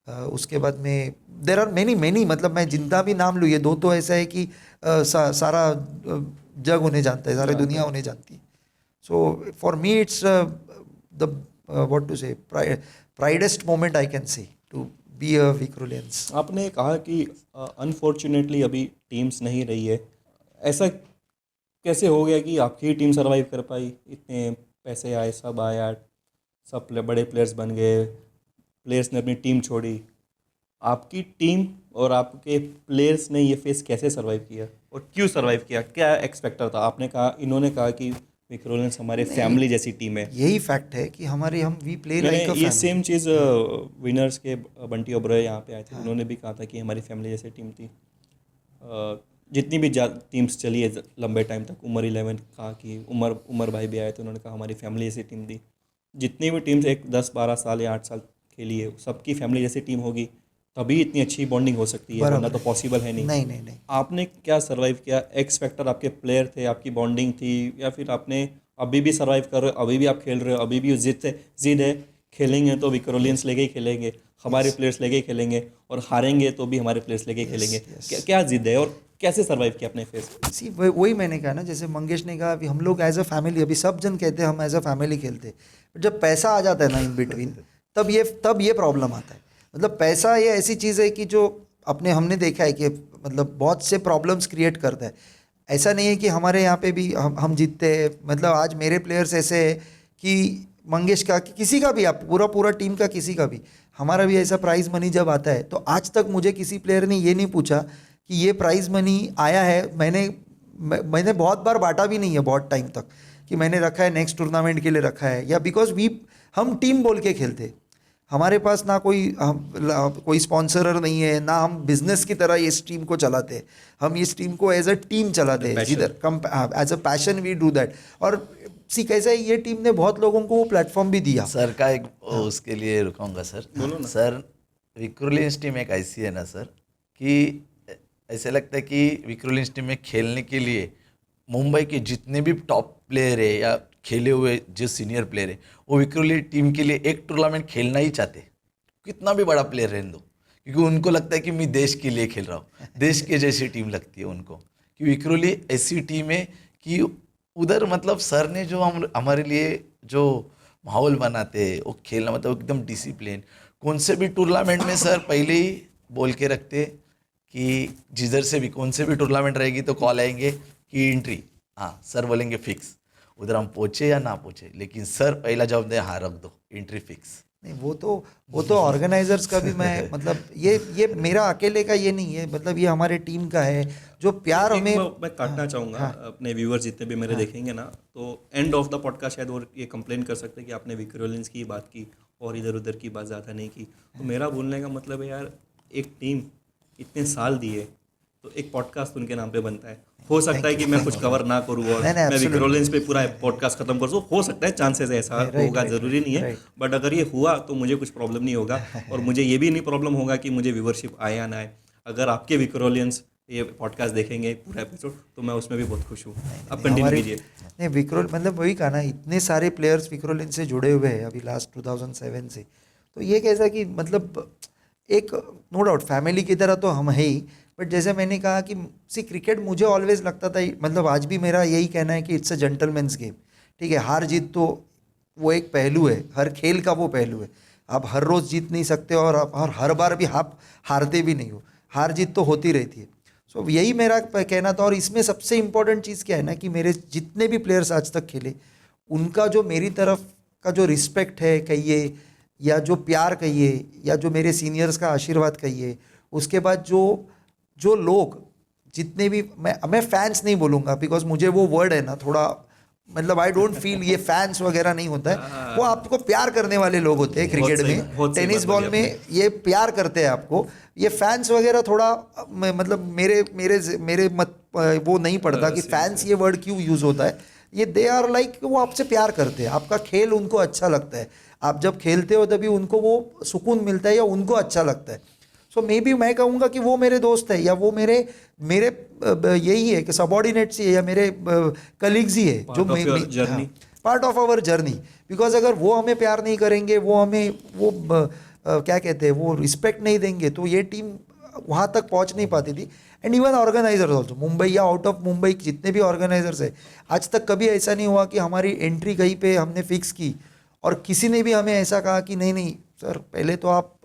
उसके बाद में देर आर मैनी मतलब मैं जितना भी नाम लूँ ये दो तो ऐसा है कि सारा जग उन्हें जानता है, सारी दुनिया उन्हें जानती है। So for me it's the what to say proudest moment I can say to be a Vikhrolians. आपने कहा कि अनफॉर्चुनेटली अभी टीम्स नहीं रही है, ऐसा कैसे हो गया कि आपकी ही टीम सर्वाइव कर पाई? इतने पैसे आए, सब आया, सब बड़े प्लेयर्स बन गए, प्लेयर्स ने अपनी टीम छोड़ी, आपकी टीम और आपके प्लेयर्स ने ये फेस कैसे सर्वाइव किया और क्यों सर्वाइव किया? क्या एक्सपेक्टर था? आपने कहा, इन्होंने कहा कि विक्रोलियंस हमारे फैमिली जैसी टीम है। यही फैक्ट है कि हमारे हम वी प्ले लाइक अ ये फैमिली। सेम चीज़ विनर्स के बंटी ओब्रॉय यहाँ पे आए थे, उन्होंने भी कहा था कि हमारी फैमिली जैसी टीम थी। जितनी भी टीम्स चली है लंबे टाइम तक, उमर 11 कहा कि उमर भाई भी आए थे, उन्होंने कहा हमारी फैमिली जैसी टीम थी। जितनी भी टीम्स एक 10-12 साल या 8 साल खेली है, सबकी फैमिली जैसी टीम होगी तभी इतनी अच्छी बॉन्डिंग हो सकती है, वरना तो पॉसिबल है नहीं। नहीं। आपने क्या सर्वाइव किया? एक्स फैक्टर आपके प्लेयर थे, आपकी बॉन्डिंग थी, या फिर आपने अभी भी सर्वाइव कर रहे हो, अभी भी आप खेल रहे हो, अभी भी जिद है खेलेंगे तो विक्रोलियंस लेके ही खेलेंगे, हमारे प्लेयर्स लेके ही खेलेंगे, और हारेंगे तो भी हमारे प्लेयर्स लेके ही खेलेंगे। क्या जिद है और कैसे सर्वाइव किया अपने फेस? सी वही मैंने कहा ना, जैसे मंगेश ने कहा अभी हम लोग एज अ फैमिली, अभी सब जन कहते हैं हम एज अ फैमिली खेलते, बट जब पैसा आ जाता है ना इन बिटवीन, तब ये प्रॉब्लम आता है। मतलब पैसा ये ऐसी चीज़ है कि जो अपने हमने देखा है कि मतलब बहुत से प्रॉब्लम्स क्रिएट करता है। ऐसा नहीं है कि हमारे यहाँ पे भी हम जीतते हैं, मतलब आज मेरे प्लेयर्स ऐसे है कि मंगेश का कि किसी का भी, आप पूरा टीम का किसी का भी, हमारा भी ऐसा प्राइज़ मनी जब आता है तो आज तक मुझे किसी प्लेयर ने ये नहीं पूछा कि ये प्राइज़ मनी आया है, मैंने बहुत बार बांटा भी नहीं है बहुत टाइम तक कि मैंने रखा है नेक्स्ट टूर्नामेंट के लिए रखा है, या बिकॉज हम टीम बोल के खेलते, हमारे पास ना कोई स्पॉन्सरर नहीं है, ना हम बिजनेस की तरह इस टीम को चलाते, हम इस टीम को एज अ टीम चलाते हैं, जिधर as a passion we do that. और सी कैसा है, ये टीम ने बहुत लोगों को वो प्लेटफॉर्म भी दिया। सर का एक उसके लिए रुकाऊंगा सर। बोलो ना। सर विक्रोलियंस टीम एक ऐसी है ना सर कि ऐसे लगता है कि विक्रोलियंस टीम में खेलने के लिए मुंबई के जितने भी टॉप प्लेयर है या खेले हुए जो सीनियर प्लेयर है वो विक्रोली टीम के लिए एक टूर्नामेंट खेलना ही चाहते, कितना भी बड़ा प्लेयर रहने दो, क्योंकि उनको लगता है कि मैं देश के लिए खेल रहा हूँ, देश के जैसी टीम लगती है उनको। कि विक्रोली ऐसी टीम है कि उधर मतलब सर ने जो हमारे लिए जो माहौल बनाते, वो खेलना मतलब एकदम डिसिप्लिन। कौन से भी टूर्नामेंट में सर पहले ही बोल के रखते कि जिधर से भी कौन से भी टूर्नामेंट रहेगी तो कॉल आएंगे कि एंट्री, हाँ सर बोलेंगे फिक्स, उधर हम पहुँचे या ना पहुँचे, लेकिन सर पहला जवाब दे हाँ रख दो, एंट्री फिक्स। नहीं, वो तो ऑर्गेनाइजर्स का भी मैं मतलब ये मेरा अकेले का ये नहीं है, मतलब ये हमारे टीम का है जो प्यार हमें। मैं काटना चाहूँगा अपने व्यूअर्स जितने भी मेरे देखेंगे ना, तो एंड ऑफ द पॉडकास्ट शायद वो ये कंप्लेन कर सकते हैं कि आपने विकी रोलिंस की बात की और इधर उधर की बात ज़्यादा नहीं की। तो मेरा बोलने का मतलब है यार, एक टीम इतने साल दिए तो एक पॉडकास्ट उनके नाम पे बनता है। हो सकता है कि मैं कुछ कवर ना करूँ और मैं विकी रोलिंस पे पूरा पॉडकास्ट खत्म कर दूँ, हो सकता है, चांसेस ऐसा होगा, ज़रूरी नहीं है, बट अगर ये हुआ तो मुझे कुछ प्रॉब्लम नहीं होगा और मुझे ये भी नहीं प्रॉब्लम होगा कि मुझे व्यूवरशिप आए या ना आए। अगर आपके विकी रोलिंस ये पॉडकास्ट देखेंगे पूरा एपिसोड तो मैं उसमें भी बहुत खुश हूँ। अब कंटिन्यू कीजिए। नहीं, विक्रोल मतलब वही कहा ना, इतने सारे प्लेयर्स विक्रोलिन से जुड़े हुए हैं अभी लास्ट 2007 से, तो ये कैसा कि मतलब एक नो डाउट फैमिली की तरह तो हम है ही, बट जैसे मैंने कहा कि सी क्रिकेट मुझे ऑलवेज लगता था, मतलब आज भी मेरा यही कहना है कि इट्स अ जेंटलमैन्स गेम। ठीक है, हार जीत तो वो एक पहलू है, हर खेल का वो पहलू है। आप हर रोज़ जीत नहीं सकते और आप हर बार भी आप हारते भी नहीं हो, हार जीत तो होती रहती है। सो यही मेरा कहना था। और इसमें सबसे इम्पोर्टेंट चीज़ क्या है ना कि मेरे जितने भी प्लेयर्स आज तक खेले, उनका जो मेरी तरफ का जो रिस्पेक्ट है कहिए, या जो प्यार कहिए, या जो मेरे सीनियर्स का आशीर्वाद कहिए, उसके बाद जो लोग जितने भी, मैं फैंस नहीं बोलूँगा बिकॉज मुझे वो वर्ड है ना थोड़ा, मतलब आई डोंट फील ये फैंस वगैरह नहीं होता है, वो आपको प्यार करने वाले लोग होते हैं क्रिकेट में, टेनिस बॉल में ये प्यार करते हैं आपको। ये फैंस वगैरह थोड़ा मतलब मेरे मत वो नहीं पड़ता कि फैंस ये वर्ड क्यों यूज़ होता है। ये दे आर लाइक, वो आपसे प्यार करते हैं, आपका खेल उनको अच्छा लगता है, आप जब खेलते हो तभी उनको वो सुकून मिलता है या उनको अच्छा लगता है। सो मे बी मैं कहूँगा कि वो मेरे दोस्त है, या वो मेरे यही है कि सबॉर्डिनेट्स ही है, या मेरे कलीग्स ही है, जो part of our journey. Because अगर वो हमें प्यार नहीं करेंगे, वो हमें क्या कहते हैं, वो रिस्पेक्ट नहीं देंगे, तो ये टीम वहाँ तक पहुँच नहीं पाती थी। And even organizers also, Mumbai या आउट ऑफ मुंबई जितने भी ऑर्गेनाइजर्स है, आज तक कभी ऐसा नहीं हुआ कि हमारी एंट्री कहीं पे हमने फिक्स की और किसी ने भी हमें ऐसा कहा कि नहीं नहीं सर, पहले तो आप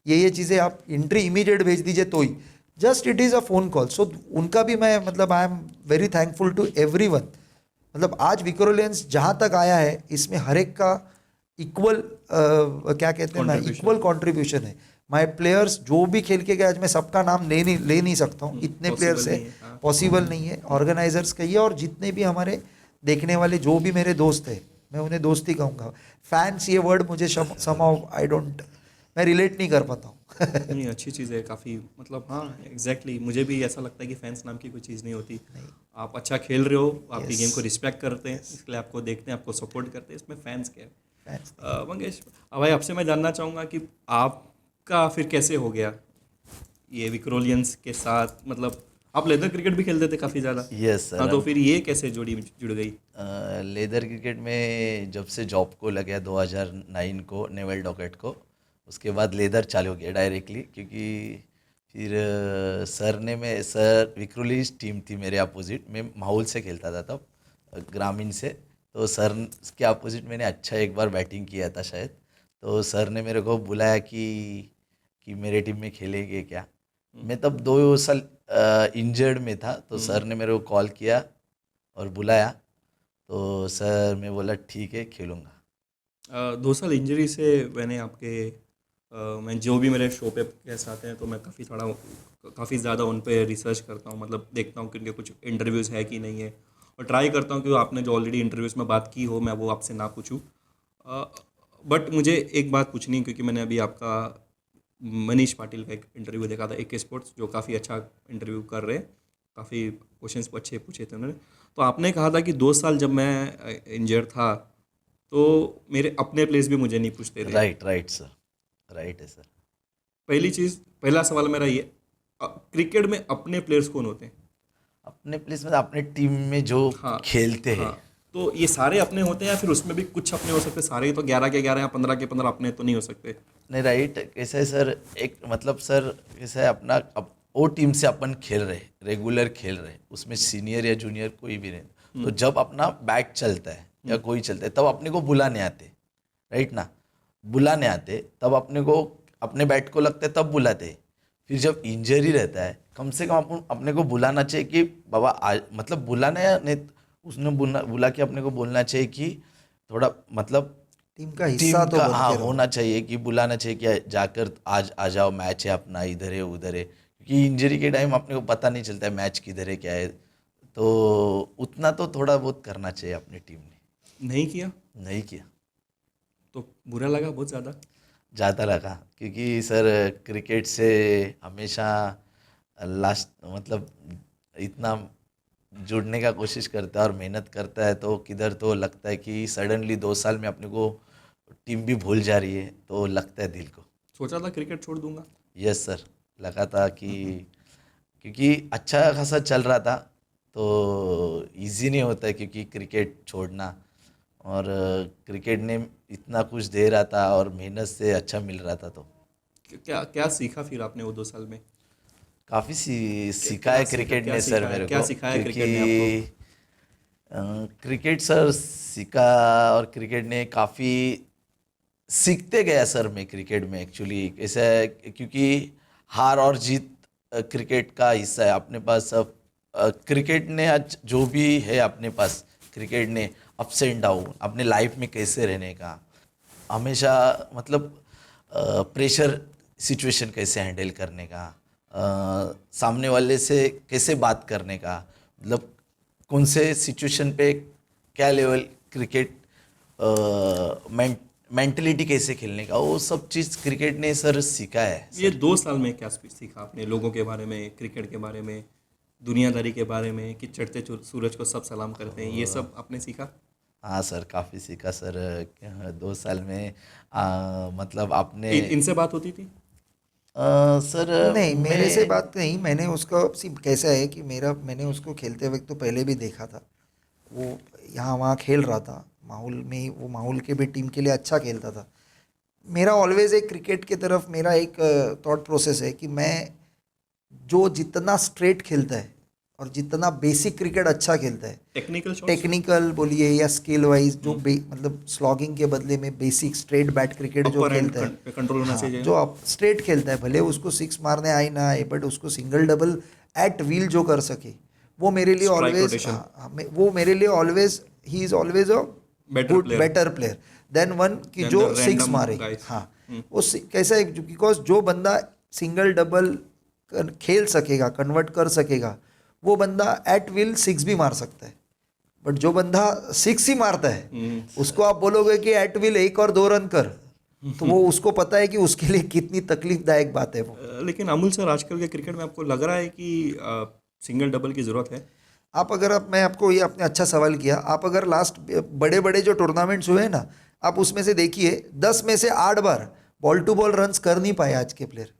ये चीज़ें आप एंट्री इमीडिएट भेज दीजिए तो ही, just it is a phone call. So उनका भी मैं मतलब I am very thankful to everyone. मतलब आज विकी रोलिंस जहाँ तक आया है, इसमें हर एक का इक्वल क्या कहते हैं ना, इक्वल कंट्रीब्यूशन है। माय प्लेयर्स जो भी खेल के गए, आज मैं सबका नाम ले नहीं सकता हूँ, इतने प्लेयर्स है, पॉसिबल नहीं है। ऑर्गेनाइजर्स कहिए और जितने भी हमारे देखने वाले जो भी मेरे दोस्त हैं, मैं उन्हें दोस्ती कहूँगा। फैंस ये वर्ड मुझे समहाउ आई डोंट, मैं रिलेट नहीं कर पाता हूँ। नहीं, अच्छी चीज़ है काफ़ी, मतलब हाँ एग्जैक्टली मुझे भी ऐसा लगता है कि फैंस नाम की कोई चीज़ नहीं होती। आप अच्छा खेल रहे हो, आपकी गेम को रिस्पेक्ट करते हैं, इसके लिए आपको देखते हैं, आपको सपोर्ट करते हैं, इसमें फैंस क्या है। मंगेश भाई, आपसे मैं जानना चाहूँगा कि आपका फिर कैसे हो गया ये विकी रोलिंस के साथ, मतलब आप लेदर क्रिकेट भी खेलते थे काफ़ी ज़्यादा। Yes sir. हाँ, तो फिर ये कैसे जुड़ गई? लेदर क्रिकेट में जब से जॉब को लग गया 2009 को नेवल डॉकेट को, उसके बाद लेदर चालू हो गया डायरेक्टली, क्योंकि फिर सर विकी रोलिंस टीम थी मेरे अपोजिट, मैं माहौल से खेलता था तब, ग्रामीण से, तो सर के अपोजिट मैंने अच्छा एक बार बैटिंग किया था शायद, तो सर ने मेरे को बुलाया कि मेरे टीम में खेलेंगे क्या। मैं तब 2 साल इंजर्ड में था, तो सर ने मेरे को कॉल किया और बुलाया, तो सर मैं बोला ठीक है खेलूँगा। 2 साल इंजरी से मैंने मैं जो भी मेरे शो पे गेस्ट आते हैं तो मैं काफ़ी ज़्यादा उन पे रिसर्च करता हूँ, मतलब देखता हूँ कि उनके कुछ इंटरव्यूज़ है कि नहीं है, और ट्राई करता हूँ कि आपने जो ऑलरेडी इंटरव्यूज़ में बात की हो मैं वो आपसे ना पूछूँ। बट मुझे एक बात पूछनी, क्योंकि मैंने अभी आपका मनीष पाटिल का एक इंटरव्यू देखा था AK स्पोर्ट्स, जो काफ़ी अच्छा इंटरव्यू कर रहे हैं, काफ़ी क्वेश्चंस अच्छे पूछे थे उन्होंने। तो आपने कहा था कि 2 साल जब मैं इंजर्ड था तो मेरे अपने प्लेयर्स भी मुझे नहीं पूछते थे। राइट सर, राइट है सर। पहला सवाल मेरा ये, क्रिकेट में अपने प्लेयर्स कौन होते हैं? अपने प्लेस में अपने टीम में जो खेलते हैं, तो ये सारे अपने होते हैं या फिर उसमें भी कुछ अपने हो सकते हैं? सारे तो 11 के 11 या 15 के 15 अपने तो नहीं हो सकते। नहीं, राइट कैसा है सर, एक मतलब सर कैसा है, अपना वो टीम से अपन खेल रहे, रेगुलर खेल रहे, उसमें सीनियर या जूनियर कोई भी नहीं, तो जब अपना बैट चलता है या कोई चलता है तब अपने को बुलाने आते, राइट ना, बुलाने आते तब अपने को अपने बैट को लगता है तब बुलाते, फिर जब इंजरी रहता है कम से कम अपन अपने को बुलाना चाहिए कि बाबा आज, मतलब बुलाना या नहीं, उसने बुला के अपने को बोलना चाहिए कि थोड़ा मतलब टीम का हिस्सा तो बन हाँ के रहो। होना चाहिए, कि बुलाना चाहिए कि जाकर आज आ जाओ, मैच है अपना, इधर है उधर है, क्योंकि इंजरी के टाइम अपने को पता नहीं चलता है मैच किधर है क्या है, तो उतना तो थोड़ा बहुत करना चाहिए अपनी टीम ने। नहीं किया नहीं किया तो बुरा लगा बहुत ज़्यादा। ज़्यादा लगा, क्योंकि सर क्रिकेट से हमेशा लास्ट मतलब इतना जुड़ने का कोशिश करता है और मेहनत करता है, तो किधर तो लगता है कि सडनली 2 साल में अपने को टीम भी भूल जा रही है, तो लगता है दिल को। सोचा था क्रिकेट छोड़ दूंगा। यस सर, लगा था कि क्योंकि अच्छा खासा चल रहा था, तो इजी नहीं होता है क्योंकि क्रिकेट छोड़ना, और क्रिकेट ने इतना कुछ दे रहा था और मेहनत से अच्छा मिल रहा था, तो क्या क्या सीखा फिर आपने वो 2 साल में? काफ़ी सीखा है क्रिकेट ने सर मेरे को। क्या सिखाया क्रिकेट ने आपको? क्योंकि क्रिकेट सर सीखा, और क्रिकेट ने काफ़ी सीखते गया सर मैं क्रिकेट में एक्चुअली ऐसा है, क्योंकि हार और जीत क्रिकेट का हिस्सा है अपने पास। अब क्रिकेट ने आज जो भी है अपने पास, क्रिकेट ने अप्स एंड डाउन अपने लाइफ में कैसे रहने का, हमेशा मतलब प्रेशर सिचुएशन कैसे हैंडल करने का, सामने वाले से कैसे बात करने का, मतलब कौन से सिचुएशन पे क्या लेवल क्रिकेट मेंटलिटी कैसे खेलने का, वो सब चीज़ क्रिकेट ने सर सीखा है। ये 2 साल में क्या सीखा आपने लोगों के बारे में, क्रिकेट के बारे में, दुनियादारी के बारे में, कि चढ़ते सूरज को सब सलाम करते हैं, ये सब आपने सीखा? हाँ सर, काफ़ी सीखा सर 2 साल में। मतलब आपने इनसे बात होती थी? सर नहीं, मेरे से बात नहीं, मैंने उसका कैसा है कि मैंने उसको खेलते वक्त तो पहले भी देखा था, वो यहाँ वहाँ खेल रहा था माहौल में, वो माहौल के भी टीम के लिए अच्छा खेलता था। मेरा ऑलवेज एक क्रिकेट की तरफ मेरा एक थॉट प्रोसेस है कि मैं जो जितना स्ट्रेट खेलता है और जितना बेसिक क्रिकेट अच्छा खेलता है, टेक्निकल बोलिए या स्किल वाइज, जो मतलब स्लॉगिंग के बदले में बेसिक स्ट्रेट बैट क्रिकेट जो खेलता है, कंट्रोल होना चाहिए, जो आप स्ट्रेट खेलता है, भले उसको 6 मारने आए ना आए, बट उसको सिंगल डबल एट व्हील जो कर सके, वो मेरे लिए ऑलवेज, वो मेरे लिए always, he is always a better player than one कि जो 6 मारे। हाँ, वो कैसा है, बिकॉज जो बंदा सिंगल डबल खेल सकेगा, कन्वर्ट कर सकेगा, वो बंदा एट विल 6 भी मार सकता है। बट जो बंदा 6 ही मारता है, उसको आप बोलोगे कि एट विल 1 और 2 रन कर, तो वो उसको पता है कि उसके लिए कितनी तकलीफदायक बात है वो। लेकिन अमूल सर, आजकल के क्रिकेट में आपको लग रहा है कि सिंगल डबल की ज़रूरत है? मैं आपको ये आपने अच्छा सवाल किया। आप अगर लास्ट बड़े बड़े जो टूर्नामेंट्स हुए हैं ना, आप उसमें से देखिए 10 में से 8 बार बॉल टू बॉल रन्स कर नहीं पाए आज के प्लेयर।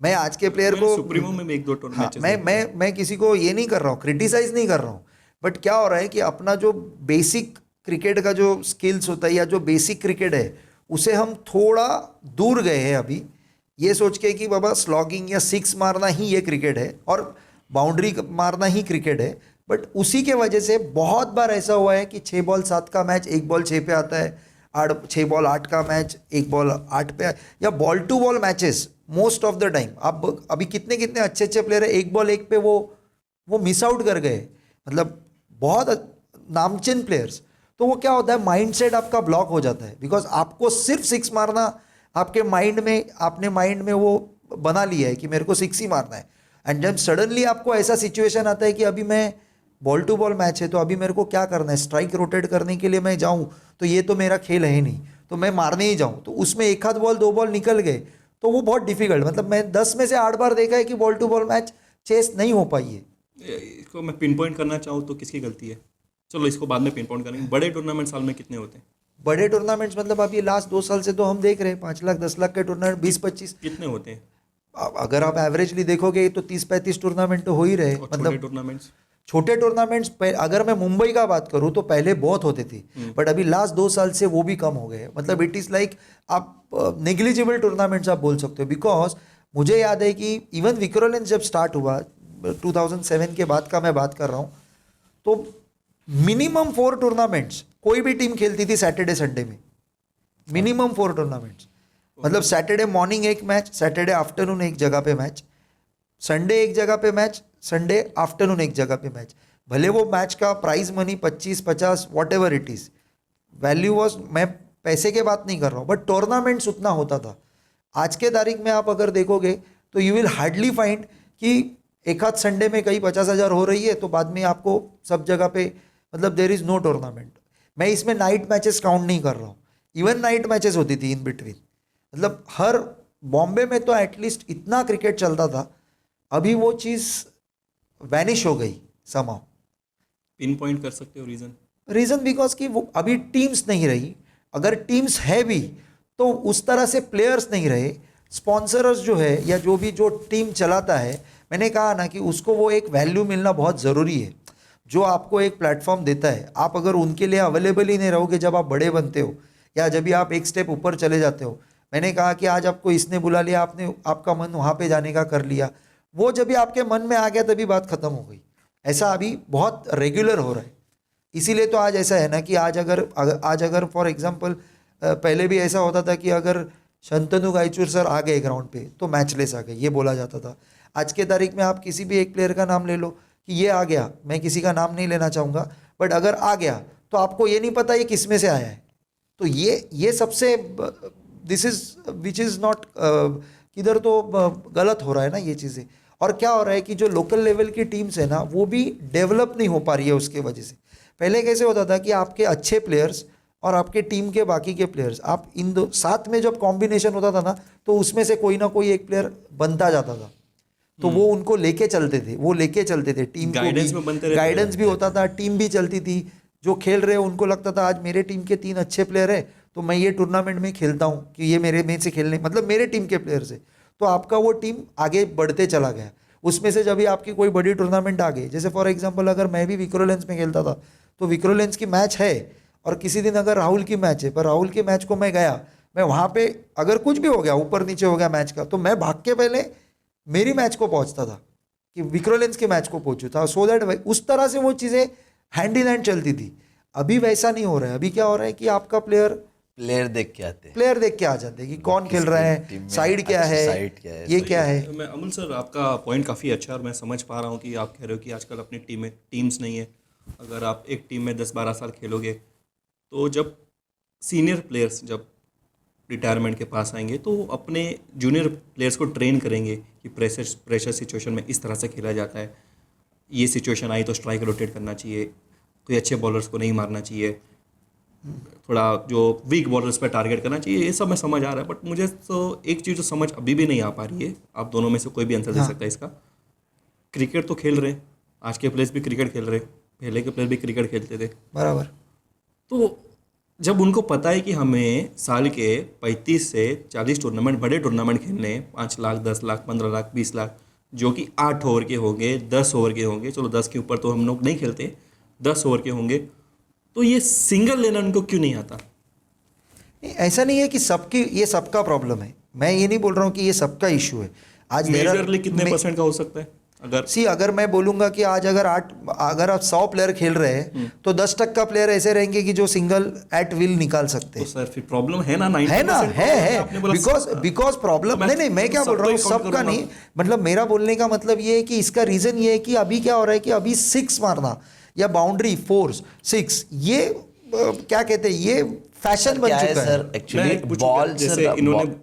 मैं आज के प्लेयर को सुप्रीमो में 1-2 टूर्नामेंट, मैं किसी को ये नहीं कर रहा हूँ, क्रिटिसाइज नहीं कर रहा हूँ, बट क्या हो रहा है कि अपना जो बेसिक क्रिकेट का जो स्किल्स होता है या जो बेसिक क्रिकेट है, उसे हम थोड़ा दूर गए हैं अभी, ये सोच के कि बाबा स्लॉगिंग या 6 मारना ही ये क्रिकेट है और बाउंड्री मारना ही क्रिकेट है। बट उसी के वजह से बहुत बार ऐसा हुआ है कि 6 बॉल 7 का मैच 1 बॉल 6 पे आता है, 6 बॉल 8 का मैच 1 बॉल 8 पे, या ball to ball matches most of the time. आप अभी कितने कितने अच्छे अच्छे प्लेयर है 1 बॉल 1 पे वो मिस आउट कर गए, मतलब बहुत नामचीन प्लेयर्स। तो वो क्या होता है, माइंडसेट आपका ब्लॉक हो जाता है, बिकॉज आपको सिर्फ 6 मारना आपके माइंड में, आपने माइंड में वो बना लिया है कि मेरे को 6 ही मारना है। एंड जब सडनली आपको ऐसा सिचुएशन आता है कि अभी मैं बॉल टू बॉल मैच है, तो अभी मेरे को क्या करना है, स्ट्राइक रोटेट करने के लिए मैं जाऊं, तो ये तो मेरा खेल है नहीं, तो मैं मारने ही जाऊं, तो उसमें 1 आध बॉल 2 बॉल निकल गए, तो वो बहुत डिफिकल्ट, मतलब मैं 10 में से 8 बार देखा है कि ball to ball match chase नहीं हो पाई है। इसको मैं पिन पॉइंट करना चाहूँ तो किसकी गलती है? चलो इसको बाद में पिन पॉइंट करेंगे। बड़े टूर्नामेंट साल में कितने होते हैं? बड़े टूर्नामेंट्स मतलब अभी लास्ट 2 साल से तो हम देख रहे हैं 5 लाख 10 लाख के टूर्नामेंट 20-25 कितने होते हैं? अगर आप एवरेजली देखोगे तो 30-35 टूर्नामेंट तो हो ही रहे। मतलब छोटे टूर्नामेंट्स अगर मैं मुंबई का बात करूं तो पहले बहुत होते थे, बट अभी लास्ट 2 साल से वो भी कम हो गए। मतलब इट इज़ लाइक आप नेग्लिजिबल टूर्नामेंट्स आप बोल सकते हो, बिकॉज मुझे याद है कि इवन विक्रोलेंस जब स्टार्ट हुआ 2007 के बाद का मैं बात कर रहा हूँ, तो मिनिमम 4 टूर्नामेंट्स कोई भी टीम खेलती थी सैटरडे संडे में, मिनिमम 4 टूर्नामेंट्स। मतलब सैटरडे मॉर्निंग एक मैच, सैटरडे आफ्टरनून एक जगह पे मैच, संडे एक जगह पे मैच, संडे आफ्टरनून एक जगह पे मैच। भले वो मैच का prize money 25-50 whatever it is, value was, मैं पैसे के बात नहीं कर रहा हूँ, बट टूर्नामेंट्स उतना होता था। आज के तारीख में आप अगर देखोगे तो यू विल हार्डली फाइंड कि एक आध संडे में कहीं 50,000 हो रही है तो बाद में आपको सब जगह पे, मतलब देर इज़ नो टूर्नामेंट। मैं इसमें नाइट मैचेस काउंट नहीं कर रहा हूँ, इवन नाइट मैचेस होती थी इन बिटवीन। मतलब हर बॉम्बे में तो एटलीस्ट इतना क्रिकेट चलता था, अभी वो चीज़ वैनिश हो गई समाउ। पिन पॉइंट कर सकते हो रीज़न बिकॉज कि वो अभी टीम्स नहीं रही, अगर टीम्स है भी तो उस तरह से प्लेयर्स नहीं रहे। स्पॉन्सर्स जो है या जो टीम चलाता है, मैंने कहा ना कि उसको वो एक वैल्यू मिलना बहुत ज़रूरी है, जो आपको एक प्लेटफॉर्म देता है। आप अगर उनके लिए अवेलेबल ही नहीं रहोगे जब आप बड़े बनते हो या जब भी आप एक स्टेप ऊपर चले जाते हो। मैंने कहा कि आज आपको इसने बुला लिया, आपने आपका मन वहाँ पे जाने का कर लिया, वो जब भी आपके मन में आ गया तभी बात ख़त्म हो गई। ऐसा अभी बहुत रेगुलर हो रहा है। इसीलिए तो आज ऐसा है ना कि आज अगर फॉर एग्जांपल पहले भी ऐसा होता था कि अगर शंतनु गायचूर सर आ गए ग्राउंड पे तो मैचलेस आ गए, ये बोला जाता था। आज के तारीख में आप किसी भी एक प्लेयर का नाम ले लो कि ये आ गया, मैं किसी का नाम नहीं लेना चाहूँगा, बट अगर आ गया तो आपको ये नहीं पता ये किस में से आया है। तो ये सबसे this is which is not, किधर तो गलत हो रहा है ना ये चीज़ें। और क्या हो रहा है कि जो लोकल लेवल की टीम्स है ना वो भी डेवलप नहीं हो पा रही है उसके वजह से। पहले कैसे होता था कि आपके अच्छे प्लेयर्स और आपके टीम के बाकी के प्लेयर्स, आप इन दो साथ में जब कॉम्बिनेशन होता था ना तो उसमें से कोई ना कोई एक प्लेयर बनता जाता था, तो वो उनको लेके चलते थे टीम को, गाइडेंस भी होता था, टीम भी चलती थी। जो खेल रहे हैं उनको लगता था आज मेरे टीम के 3 अच्छे प्लेयर है तो मैं ये टूर्नामेंट में खेलता हूँ कि ये मेरे में से खेलने, मतलब मेरे टीम के प्लेयर से, तो आपका वो टीम आगे बढ़ते चला गया। उसमें से जब भी आपकी कोई बड़ी टूर्नामेंट आ गई, जैसे फॉर एग्जांपल अगर मैं भी विक्रोलेंस में खेलता था तो विक्रोलेंस की मैच है और किसी दिन अगर राहुल की मैच है, पर राहुल के मैच को मैं गया, मैं वहाँ पे अगर कुछ भी हो गया, ऊपर नीचे हो गया मैच का, तो मैं भाग के पहले मेरी मैच को पहुँचता था कि विक्रोलेंस के मैच को पहुँचू था, सो दैट उस तरह से वो चीज़ें हैंड इन हैंड चलती थी। अभी वैसा नहीं हो रहा है। अभी क्या हो रहा है कि आपका प्लेयर देख के आ जाते हैं कि कौन खेल रहा है, साइड क्या है, ये क्या है। मैं अमल सर, आपका पॉइंट काफ़ी अच्छा है और मैं समझ पा रहा हूँ कि आप कह रहे हो कि आजकल अपनी टीम्स नहीं है। अगर आप एक टीम में 10-12 साल खेलोगे तो जब सीनियर प्लेयर्स जब रिटायरमेंट के पास आएंगे तो अपने जूनियर प्लेयर्स को ट्रेन करेंगे कि प्रेशर सिचुएशन में इस तरह से खेला जाता है, ये सिचुएशन आई तो स्ट्राइक रोटेट करना चाहिए, कोई अच्छे बॉलर्स को नहीं मारना चाहिए, थोड़ा जो वीक बॉलर्स पे टारगेट करना चाहिए। ये सब मैं समझ आ रहा है, बट मुझे तो एक चीज़ जो समझ अभी भी नहीं आ पा रही है, आप दोनों में से कोई भी आंसर दे सकता है इसका। क्रिकेट तो खेल रहे हैं, आज के प्लेयर्स भी क्रिकेट खेल रहे हैं, पहले के प्लेयर भी क्रिकेट खेलते थे बराबर। तो जब उनको पता है कि हमें साल के 35 से 40 टूर्नामेंट, बड़े टूर्नामेंट खेलने हैं, 5 लाख, 10 लाख, 15 लाख, 20 लाख, जो कि 8 ओवर के होंगे, 10 ओवर के होंगे, चलो 10 के ऊपर तो हम लोग नहीं खेलते, 10 ओवर के होंगे, तो ये सिंगल लेना उनको क्यों नहीं आता? ऐसा नहीं है कि ये सबका प्रॉब्लम है, मैं ये नहीं बोल रहा हूँ कि ये सबका इशू है। आज मेजरली कितने परसेंट का हो सकता है? अगर मैं बोलूंगा कि आज अगर आप 100 प्लेयर खेल रहे हैं तो 10% प्लेयर ऐसे रहेंगे कि जो सिंगल एट विल निकाल सकते हैं। तो सर फिर प्रॉब्लम है ना, 90% है ना, बिकॉज प्रॉब्लम नहीं, मैं क्या बोल रहा हूँ सबका नहीं, मतलब मेरा बोलने का मतलब ये है कि इसका रीजन ये है कि अभी क्या हो रहा है कि अभी 6 मारना या बाउंड्री 4-6, ये क्या कहते हैं, ये फैशन बन चुका है सर। एक्चुअली बॉल जैसे इन्होंने,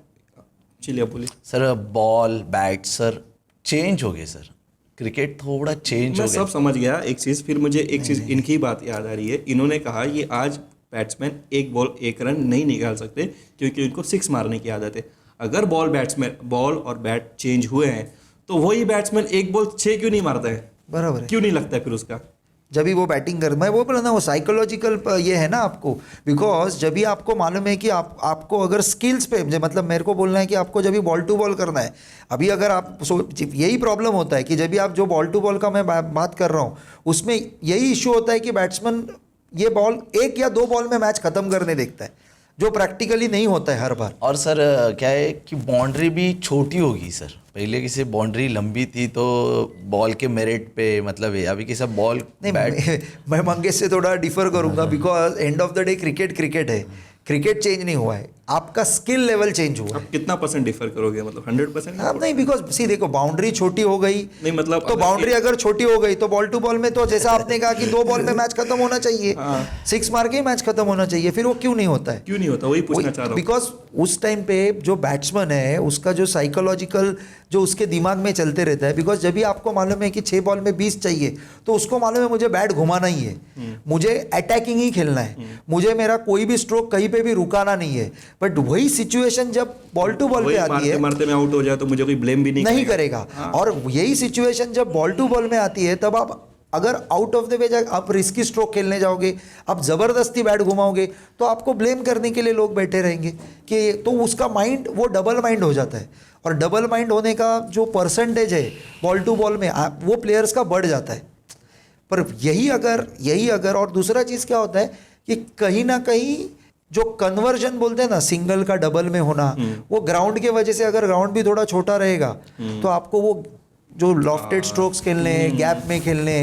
चलिए बोलिए sir, ball bat sir change हो गए सर, क्रिकेट थोड़ा चेंज हो गया। मैं सब समझ गया। एक चीज़ फिर मुझे एक चीज़ इनकी बात याद आ रही है, इन्होंने कहा ये आज बैट्समैन 1 बॉल 1 रन नहीं निकाल सकते क्योंकि उनको 6 मारने की आदत है। अगर बॉल और बैट चेंज हुए हैं तो वही बैट्समैन 1 बॉल 6 क्यों नहीं मारता है? बराबर है, क्यों नहीं लगता है फिर उसका? जब भी वो बैटिंग कर, मैं वो बोला ना, वो साइकोलॉजिकल ये है ना आपको, बिकॉज जब भी आपको मालूम है कि आपको अगर स्किल्स पे, मतलब मेरे को बोलना है कि आपको जब भी बॉल टू बॉल करना है, अभी अगर आप यही प्रॉब्लम होता है कि जब भी आप जो बॉल टू बॉल का मैं बात कर रहा हूँ उसमें यही इशू होता है कि बैट्समैन ये बॉल 1 या 2 बॉल में मैच खत्म करने देखता है, जो प्रैक्टिकली नहीं होता है हर बार। और सर क्या है कि बाउंड्री भी छोटी होगी सर, पहले किसी बाउंड्री लंबी थी तो बॉल के मेरिट पे मतलब है, अभी किसी बॉल नहीं, मैं मंगेश से थोड़ा डिफर करूंगा, because end of the day cricket है, क्रिकेट चेंज नहीं हुआ है। आपका स्किल लेवल चेंज हुआ है। आप कितना परसेंट डिफर करोगे, मतलब 100%? अब नहीं, बिकॉज सी देखो बाउंड्री छोटी हो गई, नहीं मतलब तो बाउंड्री अगर छोटी हो गई तो बॉल टू बॉल में तो जैसा आपने कहा कि 2 बॉल में मैच खत्म होना चाहिए, 6 मार के ही मैच खत्म होना चाहिए, फिर वो क्यों नहीं होता है? क्यों नहीं होता, वही पूछना चाह रहा हूँ। बिकॉज उस टाइम पे जो बैट्समैन है उसका जो साइकोलॉजिकल जो उसके दिमाग में चलते रहता है, बिकॉज जब भी आपको मालूम है कि 6 बॉल में 20 चाहिए तो उसको मालूम है मुझे बैट घुमाना ही है, मुझे अटैकिंग ही खेलना है, मुझे मेरा कोई भी स्ट्रोक कहीं पे भी रुकाना नहीं है। बट वही सिचुएशन जब बॉल टू बॉल पे आती है, मारते में आउट हो जाए तो मुझे कोई ब्लेम भी नहीं करेगा। और यही सिचुएशन जब बॉल टू बॉल में आती है तब आप अगर आउट ऑफ द वे आप रिस्की स्ट्रोक खेलने जाओगे, आप जबरदस्ती बैट घुमाओगे तो आपको ब्लेम करने के लिए लोग बैठे रहेंगे कि, तो उसका माइंड वो डबल माइंड हो जाता है, और डबल माइंड होने का जो परसेंटेज है बॉल टू बॉल में वो प्लेयर्स का बढ़ जाता है। पर यही अगर और दूसरा चीज़ क्या होता है कि कहीं ना कहीं जो कन्वर्जन बोलते हैं ना, सिंगल का डबल में होना, वो ग्राउंड के वजह से, अगर ग्राउंड भी थोड़ा छोटा रहेगा तो आपको वो जो लॉफ्टेड स्ट्रोक्स खेलने, गैप में खेलने,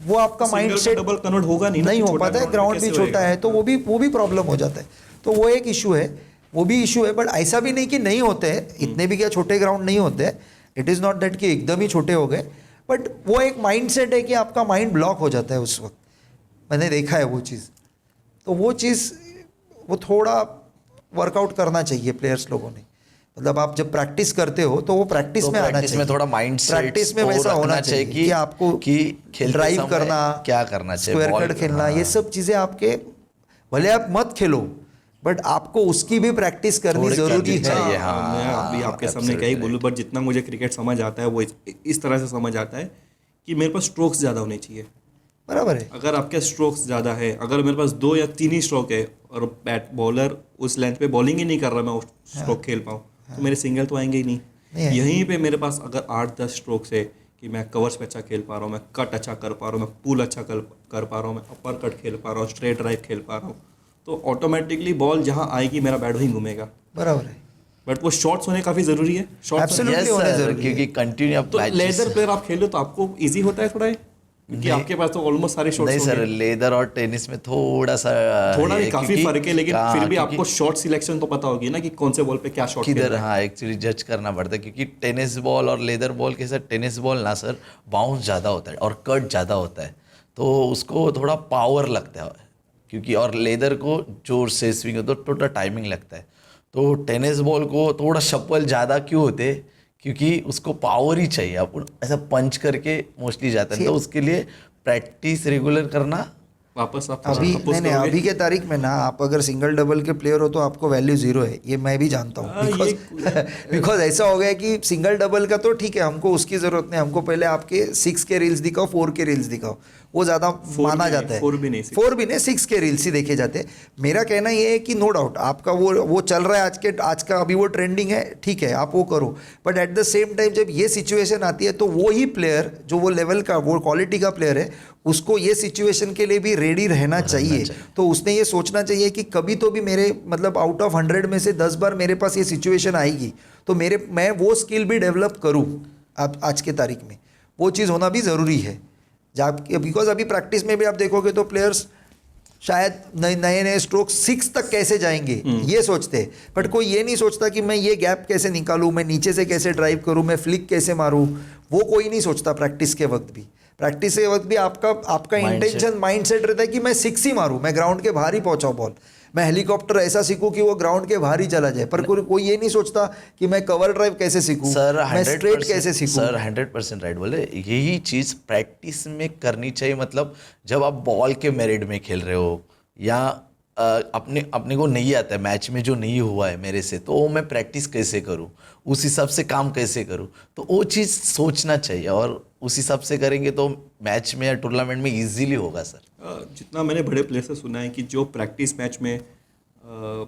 वो आपका माइंड सेट डबल कन्वर्ट होगा नहीं हो पाता है, ग्राउंड भी छोटा है तो वो भी प्रॉब्लम हो जाता है। तो वो एक इशू है, वो भी इशू है। बट ऐसा भी नहीं कि नहीं होते हैं, इतने भी क्या छोटे ग्राउंड नहीं होते हैं, इट इज़ नॉट दैट कि एकदम ही छोटे हो गए, बट वो एक माइंड सेट है कि आपका माइंड ब्लॉक हो जाता है उस वक्त, मैंने देखा है वो चीज़। तो वो चीज़ वो थोड़ा वर्कआउट करना चाहिए प्लेयर्स लोगों ने, मतलब आप जब प्रैक्टिस करते हो तो वो प्रैक्टिस तो में आना प्रैक्टिस चाहिए, में थोड़ा माइंड प्रैक्टिस में वैसा होना चाहिए कि आपको खेलते ड्राइव समय करना, क्या करना चाहिए, स्क्वायर बॉल कट खेलना, ये सब चीज़ें आपके, भले आप मत खेलो बट आपको उसकी भी प्रैक्टिस करनी थोड़ी जरूरी करनी है। चाहिए, मैं अभी आपके सामने क्या ही बोलूँ, बट जितना मुझे क्रिकेट समझ आता है वो इस तरह से समझ आता है कि मेरे पास स्ट्रोक्स ज़्यादा होने चाहिए। बराबर है। अगर आपके स्ट्रोक्स ज़्यादा है, अगर मेरे पास 2 या 3 ही स्ट्रोक है और बैट बॉलर उस लेंथ पे बॉलिंग ही नहीं कर रहा, मैं स्ट्रोक खेल पाऊँ तो मेरे सिंगल तो आएंगे ही नहीं। यहीं पे मेरे पास अगर 8-10 स्ट्रोक्स है कि मैं कवर्स पे अच्छा खेल पा रहा हूँ, मैं कट अच्छा कर पा रहा हूँ, मैं पुल अच्छा कर पा रहा हूँ, मैं अपर कट खेल पा रहा हूँ, स्ट्रेट ड्राइव खेल पा रहा हूँ, तो ऑटोमेटिकली बॉल जहाँ आएगी मेरा बैट वहीं घूमेगा। बराबर है। बट वो शॉट्स होने काफ़ी ज़रूरी है, शॉट्स Absolutely होने जरूरी है। क्योंकि कंटिन्यू तो लेदर प्लेयर आप खेलो तो आपको इजी होता है थोड़ा, क्योंकि आपके पास तो ऑलमोस्ट सारे शॉट्स नहीं सर, लेदर और टेनिस में थोड़ा सा थोड़ा है, नहीं, काफी क्योंकि- फर्क है, लेकिन फिर भी क्योंकि आपको शॉट सिलेक्शन तो पता होगी ना कि कौन से बॉल पे क्या शॉट किधर, हाँ एक्चुअली जज करना पड़ता है, क्योंकि टेनिस बॉल और लेदर बॉल के साथ टेनिस बॉल ना सर बाउंस ज़्यादा होता है और कट ज़्यादा होता है, तो उसको थोड़ा पावर लगता है, क्योंकि और लेदर को जोर से स्विंग हो तो थोड़ा टाइमिंग लगता है। तो टेनिस बॉल को थोड़ा शफल ज़्यादा क्यों होते, क्योंकि उसको पावर ही चाहिए, आप ऐसा पंच करके मोस्टली जाता है, तो उसके लिए प्रैक्टिस रेगुलर करना। वापस आप अभी suppose नहीं, करोगे- अभी के तारीख में ना आप अगर सिंगल डबल के प्लेयर हो तो आपको वैल्यू 0 है, ये मैं भी जानता हूँ। बिकॉज ऐसा हो गया कि सिंगल डबल का तो ठीक है, हमको उसकी ज़रूरत नहीं, हमको पहले आपके 6 के रील्स दिखाओ, 4 के रील्स दिखाओ, वो ज़्यादा माना जाता है। 4 भी नहीं, 4 भी नहीं, 6 के रील्स ही देखे जाते हैं। मेरा कहना ये है कि नो डाउट आपका वो चल रहा है आज का अभी वो ट्रेंडिंग है, ठीक है आप वो करो, but at the same time जब ये सिचुएशन आती है तो वो ही प्लेयर जो वो लेवल का, वो क्वालिटी का प्लेयर है, उसको ये सिचुएशन के लिए भी रेडी रहना चाहिए। तो उसने ये सोचना चाहिए कि कभी तो भी मेरे मतलब आउट ऑफ 100 में से 10 बार मेरे पास ये सिचुएशन आएगी, तो मैं वो स्किल भी डेवलप करूँ। आज के तारीख में वो चीज़ होना भी ज़रूरी है, बिकॉज अभी प्रैक्टिस में भी आप देखोगे तो प्लेयर्स शायद नए स्ट्रोक 6 तक कैसे जाएंगे ये सोचते हैं, बट कोई ये नहीं सोचता कि मैं ये गैप कैसे निकालूं, मैं नीचे से कैसे ड्राइव करूं, मैं फ्लिक कैसे मारूं, वो कोई नहीं सोचता। प्रैक्टिस के वक्त भी आपका इंटेंशन माइंडसेट रहता है कि मैं 6 ही मारूं, मैं ग्राउंड के बाहर ही पहुंचाऊं बॉल, मैं हेलीकॉप्टर ऐसा सीखूं कि वो ग्राउंड के बाहर ही चला जाए। पर कोई ये नहीं सोचता कि मैं कवर ड्राइव कैसे सीखूं, मैं स्ट्रेट कैसे सीखूं। सर 100% राइट बोले, यही चीज़ प्रैक्टिस में करनी चाहिए। मतलब जब आप बॉल के मेरिट में खेल रहे हो या अपने को नहीं आता है, मैच में जो नहीं हुआ है मेरे से, तो वो मैं प्रैक्टिस कैसे करूं, उस हिसाब से काम कैसे करूं, तो वो चीज़ सोचना चाहिए, और उस हिसाब से करेंगे तो मैच में या टूर्नामेंट में इजीली होगा सर। जितना मैंने बड़े प्लेयर से सुना है कि जो प्रैक्टिस मैच में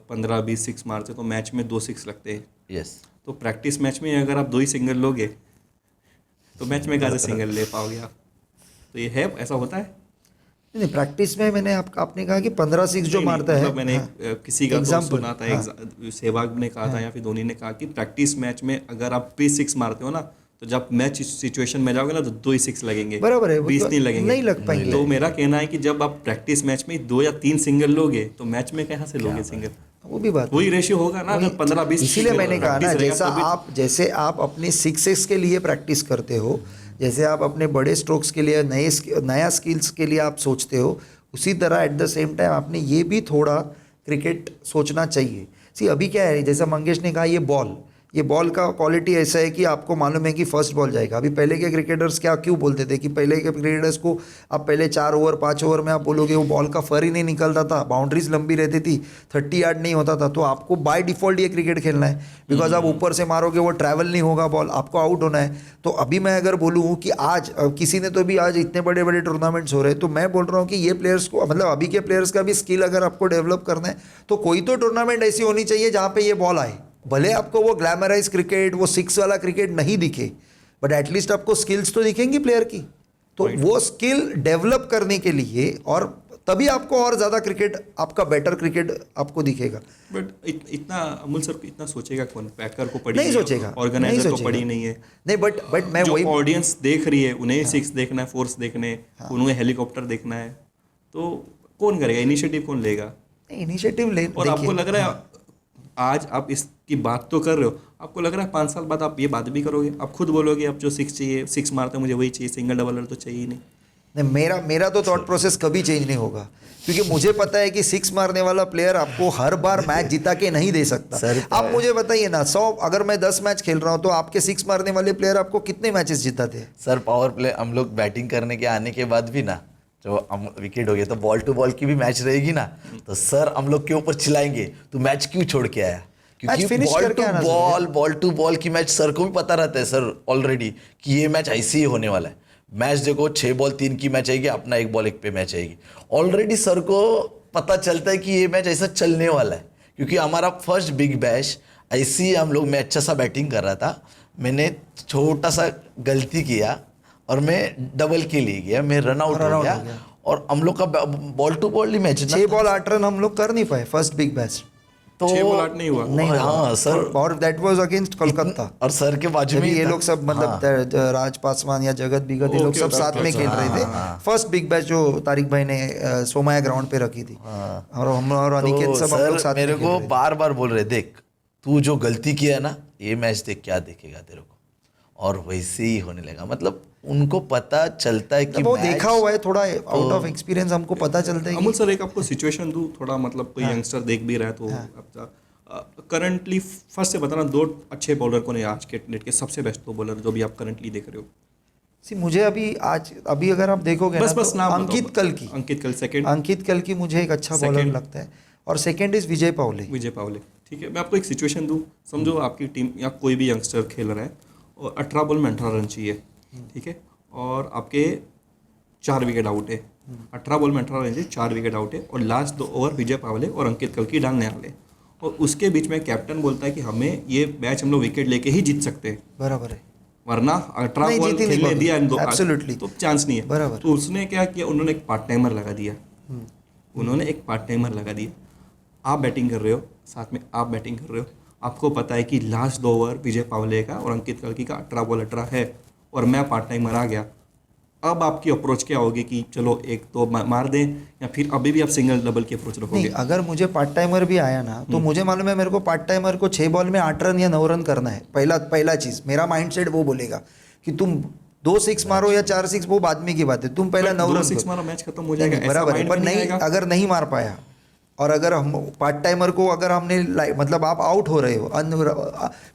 15-20 6 मारते तो मैच में 2 6 लगते हैं। यस, तो प्रैक्टिस मैच में अगर आप 2 ही सिंगल लोगे तो मैच में कहाँ से सिंगल ले पाओगे आप? तो ये है, ऐसा होता है। नहीं, प्रैक्टिस में मैंने आपने कहा कि 15 6 जो मारता है, मतलब मैंने किसी का तो Example, सुना था, सहवाग ने कहा था या फिर धोनी ने कहा कि प्रैक्टिस मैच में अगर आप 6 मारते हो ना तो जब मैच सिचुएशन में जाओगे ना तो 2 ही 6 लगेंगे, बराबर है, वो 20 तो नहीं लगेंगे, नहीं लग पाएंगे। तो मेरा कहना है कि जब आप प्रैक्टिस मैच में 2 या 3 सिंगल लोगे तो मैच में कहाँ से लोगे सिंगल? वो भी बात वही रेशियो होगा ना, अगर 15-20 इसीलिए मैंने कहा ना, जैसे आप अपने 6 के लिए प्रैक्टिस करते हो, जैसे आप अपने बड़े स्ट्रोक्स के लिए नया स्किल्स के लिए आप सोचते हो, उसी तरह एट द सेम टाइम आपने ये भी थोड़ा क्रिकेट सोचना चाहिए। सी अभी क्या है, जैसा मंगेश ने कहा, ये बॉल का क्वालिटी ऐसा है कि आपको मालूम है कि फर्स्ट बॉल जाएगा। अभी पहले के क्रिकेटर्स क्यों बोलते थे कि पहले के क्रिकेटर्स को आप पहले 4 ओवर 5 ओवर में आप बोलोगे वो बॉल का फर ही नहीं निकलता था, बाउंड्रीज लंबी रहती थी, 30 यार्ड नहीं होता था, तो आपको बाय डिफ़ॉल्ट ये क्रिकेट खेलना है, बिकॉज आप ऊपर से मारोगे वो ट्रैवल नहीं होगा बॉल, आपको आउट होना है। तो अभी मैं अगर बोलूँ कि आज किसी ने तो भी आज इतने बड़े बड़े टूर्नामेंट्स हो रहे हैं, तो मैं बोल रहा हूँ कि ये प्लेयर्स को, मतलब अभी के प्लेयर्स का भी स्किल अगर आपको डेवलप करना है तो कोई तो टूर्नामेंट ऐसी होनी चाहिए जहाँ पे ये बॉल आए। भले आपको वो ग्लैमराइज क्रिकेट, वो 6 वाला क्रिकेट नहीं दिखे, बट एटलीस्ट आपको स्किल्स तो दिखेंगी प्लेयर की। तो वो स्किल डेवलप करने के लिए, और तभी आपको और ज़्यादा क्रिकेट, आपका बेटर क्रिकेट आपको दिखेगा। बट इतना अमूल सर इतना सोचेगा कौन? पैकर को पड़ी नहीं सोचेगा, ऑर्गेनाइजर को पड़ी नहीं है। नहीं, बट मैं जो वही ऑडियंस देख रही है उन्हें 6 देखना है, 4 देखने, उन्हें हेलीकॉप्टर देखना है, तो कौन करेगा? इनिशिएटिव कौन लेगा? इनिशिएटिव ले। और आपको लग रहा है आज आप इसकी बात तो कर रहे हो, आपको लग रहा है 5 साल बाद आप ये बात भी करोगे? आप खुद बोलोगे अब जो 6 चाहिए, 6 मारते हैं मुझे वही चाहिए, सिंगल डबलर तो चाहिए ही नहीं। नहीं, मेरा तो थॉट प्रोसेस कभी चेंज नहीं होगा, क्योंकि मुझे पता है कि 6 मारने वाला प्लेयर आपको हर बार मैच जिता के नहीं दे सकता। आप मुझे बताइए ना, 100 अगर मैं 10 मैच खेल रहा हूँ तो आपके 6 मारने वाले प्लेयर आपको कितने मैचेस जिताते हैं? सर पावर प्ले हम लोग बैटिंग करने के आने के बाद भी ना, जो हम विकेट हो गया तो बॉल टू बॉल की भी मैच रहेगी ना, तो सर हम लोग के ऊपर चिल्लाएंगे तू मैच क्यों छोड़ के आया, क्योंकि बॉल टू बॉल की मैच सर को भी पता रहता है सर ऑलरेडी कि ये मैच ऐसे ही होने वाला है। मैच देखो 6 बॉल 3 की मैच आएगी, अपना 1 बॉल 1 पे मैच आएगी, ऑलरेडी सर को पता चलता है कि ये मैच ऐसा चलने वाला है। क्योंकि हमारा फर्स्ट बिग बैश ऐसे ही हम लोग, मैं अच्छा सा बैटिंग कर रहा था, मैंने छोटा सा गलती किया और मैं डबल के लिए गया, मैं रन आउट हो गया, और हम लोग का बॉल टू बॉल ही मैच 6 बॉल 8 रन हम लोग कर नहीं पाए फर्स्ट बिग बैच, तो 6 बॉल 8 नहीं हुआ। नहीं, हाँ सर, और दैट वाज अगेंस्ट कोलकाता, और सर के बाजू में ये लोग सब, मतलब राज पासवान या जगत बिगत, ये लोग सब साथ में खेल रहे थे। फर्स्ट बिग बैच जो तारिक भाई ने सोमाया ग्राउंड पे रखी थी, और हम और अनिकेत सब हम लोग साथ में मेरे को बार बार बोल रहे, देख तू जो गलती किया ना, ये मैच देख क्या देखेगा तेरे को, और वैसे ही होने लगा। मतलब उनको पता चलता है कि वो देखा हुआ है, थोड़ा आउट ऑफ एक्सपीरियंस हमको पता चलता है। अमूल सर एक आपको सिचुएशन दूं थोड़ा, मतलब कोई यंगस्टर देख भी रहा है तो करंटली फर्स्ट से बताना 2 अच्छे बॉलर कौन है आज के नेट के सबसे बेस्ट 2 बॉलर जो भी आप करंटली देख रहे हो? मुझे अभी अगर आप देखोगे बस ना, नाम अंकित कल सेकंड, अंकित कल की मुझे एक अच्छा बॉलर लगता है, और सेकंड इज विजय पावले। ठीक है, मैं आपको एक सिचुएशन दूं, समझो आपकी टीम या कोई भी यंगस्टर खेल रहा है और 18 बॉल में 18 रन चाहिए, ठीक है, और आपके 4 विकेट आउट है, 18 बॉल में 18 रन चाहिए, 4 विकेट आउट है, और लास्ट 2 ओवर विजय पावले और अंकित कल की डालने वाले, और उसके बीच में कैप्टन बोलता है कि हमें ये मैच हम लोग विकेट लेके ही जीत सकते हैं। बराबर है, वरना 18 बॉल खेलने दिया एब्सोल्युटली तो चांस नहीं है। बराबर। तो उसने क्या किया, उन्होंने एक पार्ट टाइमर लगा दिया, आप बैटिंग कर रहे हो, साथ में आप बैटिंग कर रहे हो, आपको पता है कि लास्ट 2 ओवर विजय पावले का और अंकित कल्की का 18 बॉल 18 है, और मैं पार्ट टाइमर आ गया। अब आपकी अप्रोच क्या होगी कि चलो 1-2 मार दें, या फिर अभी भी आप सिंगल डबल की अप्रोच रखोगे? नहीं, अगर मुझे पार्ट टाइमर भी आया ना, तो मुझे मालूम है मेरे को पार्ट टाइमर को 6 बॉल में 8 रन या 9 रन करना है। पहला चीज़ मेरा माइंडसेट वो बोलेगा कि तुम 2 6 मारो या 4 6, वो बाद में की बात है, तुम पहला 9 रन 6 मारो, मैच खत्म हो जाएगा। बराबर है, पर नहीं, अगर नहीं मार पाया, और अगर हम पार्ट टाइमर को अगर हमने मतलब आप आउट हो रहे हो,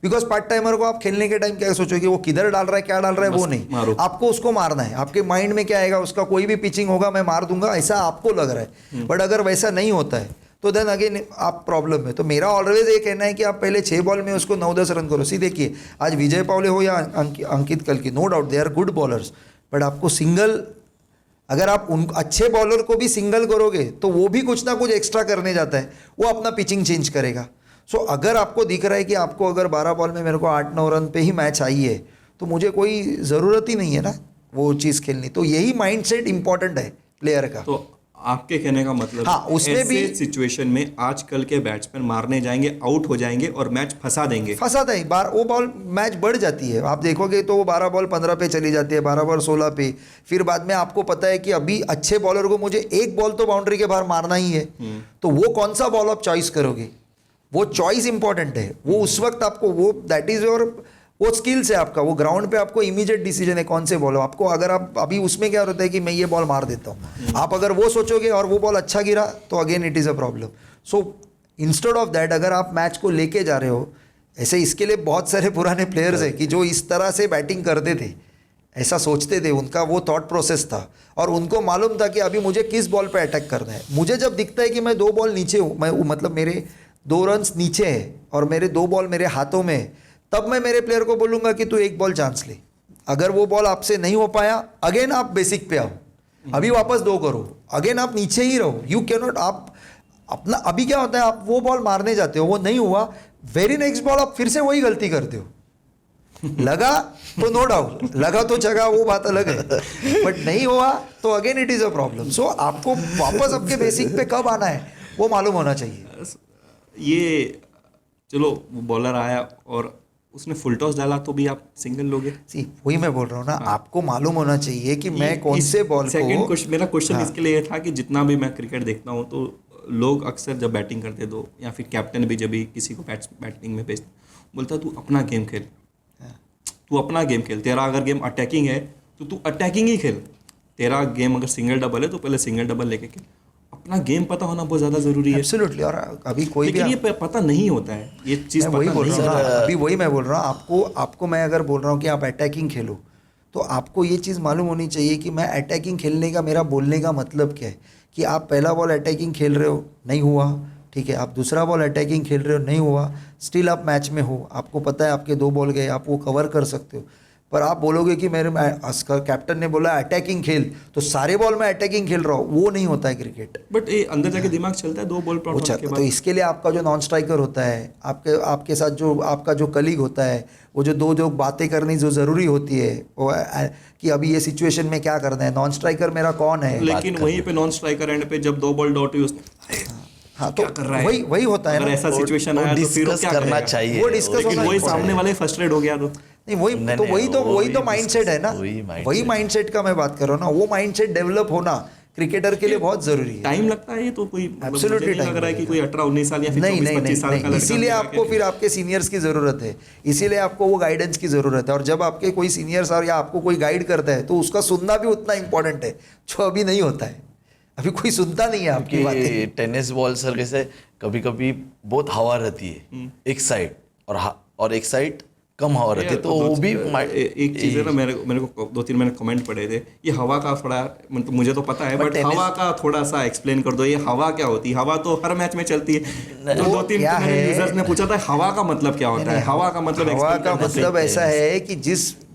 बिकॉज पार्ट टाइमर को आप खेलने के टाइम क्या सोचोगे, वो किधर डाल रहा है क्या डाल रहा है, वो नहीं, आपको उसको मारना है। आपके माइंड में क्या आएगा, उसका कोई भी पिचिंग होगा मैं मार दूंगा, ऐसा आपको लग रहा है। बट अगर वैसा नहीं होता है तो देन अगेन आप प्रॉब्लम में। तो मेरा ऑलवेज ये कहना है कि आप पहले 6 बॉल में उसको 9-10 रन करो। सी देखिए, आज विजय पावले हो या अंकित कल्की, no doubt they are good bowlers, but आपको सिंगल, अगर आप उन अच्छे बॉलर को भी सिंगल करोगे तो वो भी कुछ ना कुछ एक्स्ट्रा करने जाता है, वो अपना पिचिंग चेंज करेगा। सो अगर आपको दिख रहा है कि आपको अगर 12 बॉल में मेरे को 8-9 रन पे ही मैच आई है, तो मुझे कोई ज़रूरत ही नहीं है ना वो चीज़ खेलनी। तो यही माइंडसेट इंपॉर्टेंट है प्लेयर का। तो आपके कहने का मतलब हाँ, उसमें ऐसे भी सिचुएशन में आजकल के बैट्समैन मारने जाएंगे, आउट हो जाएंगे और मैच फंसा देंगे। फंसाता है बार, वो बॉल मैच बढ़ जाती है, आप देखोगे तो वो 12 बॉल 15 पे चली जाती है, 12 बॉल 16 पे, फिर बाद में आपको पता है कि अभी अच्छे बॉलर को मुझे एक बॉल तो बाउंड्री के बाहर मारना ही है, तो वो कौन सा बॉल आप चॉइस करोगे, वो चॉइस इंपॉर्टेंट है, वो उस वक्त आपको वो दैट इज योर, वो स्किल्स है आपका, वो ग्राउंड पे आपको इमीडिएट डिसीजन है कौन से बॉल आपको, अगर आप अभी उसमें क्या होता है कि मैं ये बॉल मार देता हूँ, आप अगर वो सोचोगे और वो बॉल अच्छा गिरा तो again it is a problem. So instead of that अगर आप मैच को लेके जा रहे हो, ऐसे इसके लिए बहुत सारे पुराने प्लेयर्स हैं कि जो इस तरह से बैटिंग करते थे, ऐसा सोचते थे, उनका वो थॉट प्रोसेस था और उनको मालूम था कि अभी मुझे किस बॉल पे अटैक करना है। मुझे जब दिखता है कि मैं 2 बॉल नीचे हूँ, मैं मतलब मेरे 2 रन्स नीचे है और मेरे 2 बॉल मेरे हाथों में है, तब मैं मेरे प्लेयर को बोलूँगा कि तू एक बॉल चांस ले, अगर वो बॉल आपसे नहीं हो पाया अगेन आप बेसिक पे आओ, अभी वापस 2 करो, अगेन आप नीचे ही रहो, यू कैन नॉट, आप अपना, अभी क्या होता है आप वो बॉल मारने जाते हो, वो नहीं हुआ, वेरी नेक्स्ट बॉल आप फिर से वही गलती करते हो, लगा तो नो डाउट, लगा तो जगह वो बात अलग है, बट नहीं हुआ तो again it is a problem. So आपको वापस आपके बेसिक पे कब आना है वो मालूम होना चाहिए। ये चलो बॉलर आया और उसने फुल टॉस डाला तो भी आप सिंगल लोगे। सी वही मैं बोल रहा हूँ ना, आपको मालूम होना चाहिए कि मैं कौन से बॉल को। मेरा क्वेश्चन इसके लिए था कि जितना भी मैं क्रिकेट देखता हूँ तो लोग अक्सर जब बैटिंग करते दो या फिर कैप्टन भी जब भी किसी को बैटिंग में भेजता बोलता तू अपना गेम खेल, तू अपना गेम खेल, तेरा अगर गेम अटैकिंग है तो तू अटैकिंग ही खेल, तेरा गेम अगर सिंगल डबल है तो पहले सिंगल डबल लेके खेल, अपना गेम पता होना बहुत ज़्यादा ज़रूरी है। एब्सोल्युटली। और अभी कोई लेकिन भी ये पता नहीं होता है, ये चीज़ वही पता बोल नहीं रहा हूँ होता ना, है। अभी वही मैं बोल रहा हूँ आपको मैं अगर बोल रहा हूँ कि आप अटैकिंग खेलो तो आपको ये चीज़ मालूम होनी चाहिए कि मैं अटैकिंग खेलने का मेरा बोलने का मतलब क्या है, कि आप पहला बॉल अटैकिंग खेल रहे हो नहीं हुआ, ठीक है, आप दूसरा बॉल अटैकिंग खेल रहे हो नहीं हुआ, स्टिल आप मैच में हो, आपको पता है आपके 2 बॉल गए, आप वो कवर कर सकते हो, पर आप बोलोगे कि मेरे कैप्टन ने बोला अटैकिंग खेल तो सारे बॉल में अटैकिंग खेल रहा हूँ, वो नहीं होता है क्रिकेट। बट ये अंदर जाके दिमाग चलता है 2 बॉल वो के तो बाद। इसके लिए आपका जो नॉन स्ट्राइकर होता है, आपके साथ जो आपका जो कलीग होता है, वो जो बातें करनी जो ज़रूरी होती है, वो कि अभी ये सिचुएशन में क्या करना है, नॉन स्ट्राइकर मेरा कौन है। लेकिन वहीं पे नॉन स्ट्राइकर एंड पे जब 2 बॉल डॉट हुई उसने हाँ तो क्या कर रहा है? वही होता है अगर ना, ऐसा सिचुएशन आया तो फिर वो डिस्कस क्या करना करेगा? चाहिए, वो डिस्कस लेकिन होना वही important सामने है। वाले फ्रस्ट्रेट हो गया तो नहीं वही नहीं, तो नहीं, वही तो वही माइंडसेट है ना, वही माइंडसेट का मैं बात कर रहा हूँ ना, वो माइंडसेट डेवलप होना क्रिकेटर के लिए बहुत जरूरी है। टाइम लगता है ये तो कोई मतलब Absolutely मुझे नहीं time लग रहा है कि लगेगा। कोई 18-19 साल या फिर नहीं 24-25 साल का लड़का इसीलिए मिलेगा आपको कि- फिर आपके सीनियर्स की ज़रूरत है, इसीलिए आपको वो गाइडेंस की ज़रूरत है, और जब आपके कोई सीनियर्स और या आपको कोई गाइड करता है तो उसका सुनना भी उतना इंपॉर्टेंट है, जो अभी नहीं होता है, अभी कोई सुनता नहीं है आपकी बातें। कि टेनिस बॉल सर कैसे कभी कभी बहुत हवा रहती है एक साइड और एक साइड कम हवा रहती है, तो वो भी एक चीज़ है ना, मेरे को 2-3 मैंने कमेंट पढ़े थे, ये हवा का थोड़ा मतलब मुझे तो पता है बट हवा का थोड़ा सा एक्सप्लेन कर दो, ये हवा क्या होती है? हवा तो हर मैच में चलती है, तो 2-3 क्या मैंने है? यूजर्स ने पूछा था हवा का मतलब क्या होता है, हवा का मतलब हवा explain का करना मतलब चाहिए। ऐसा है कि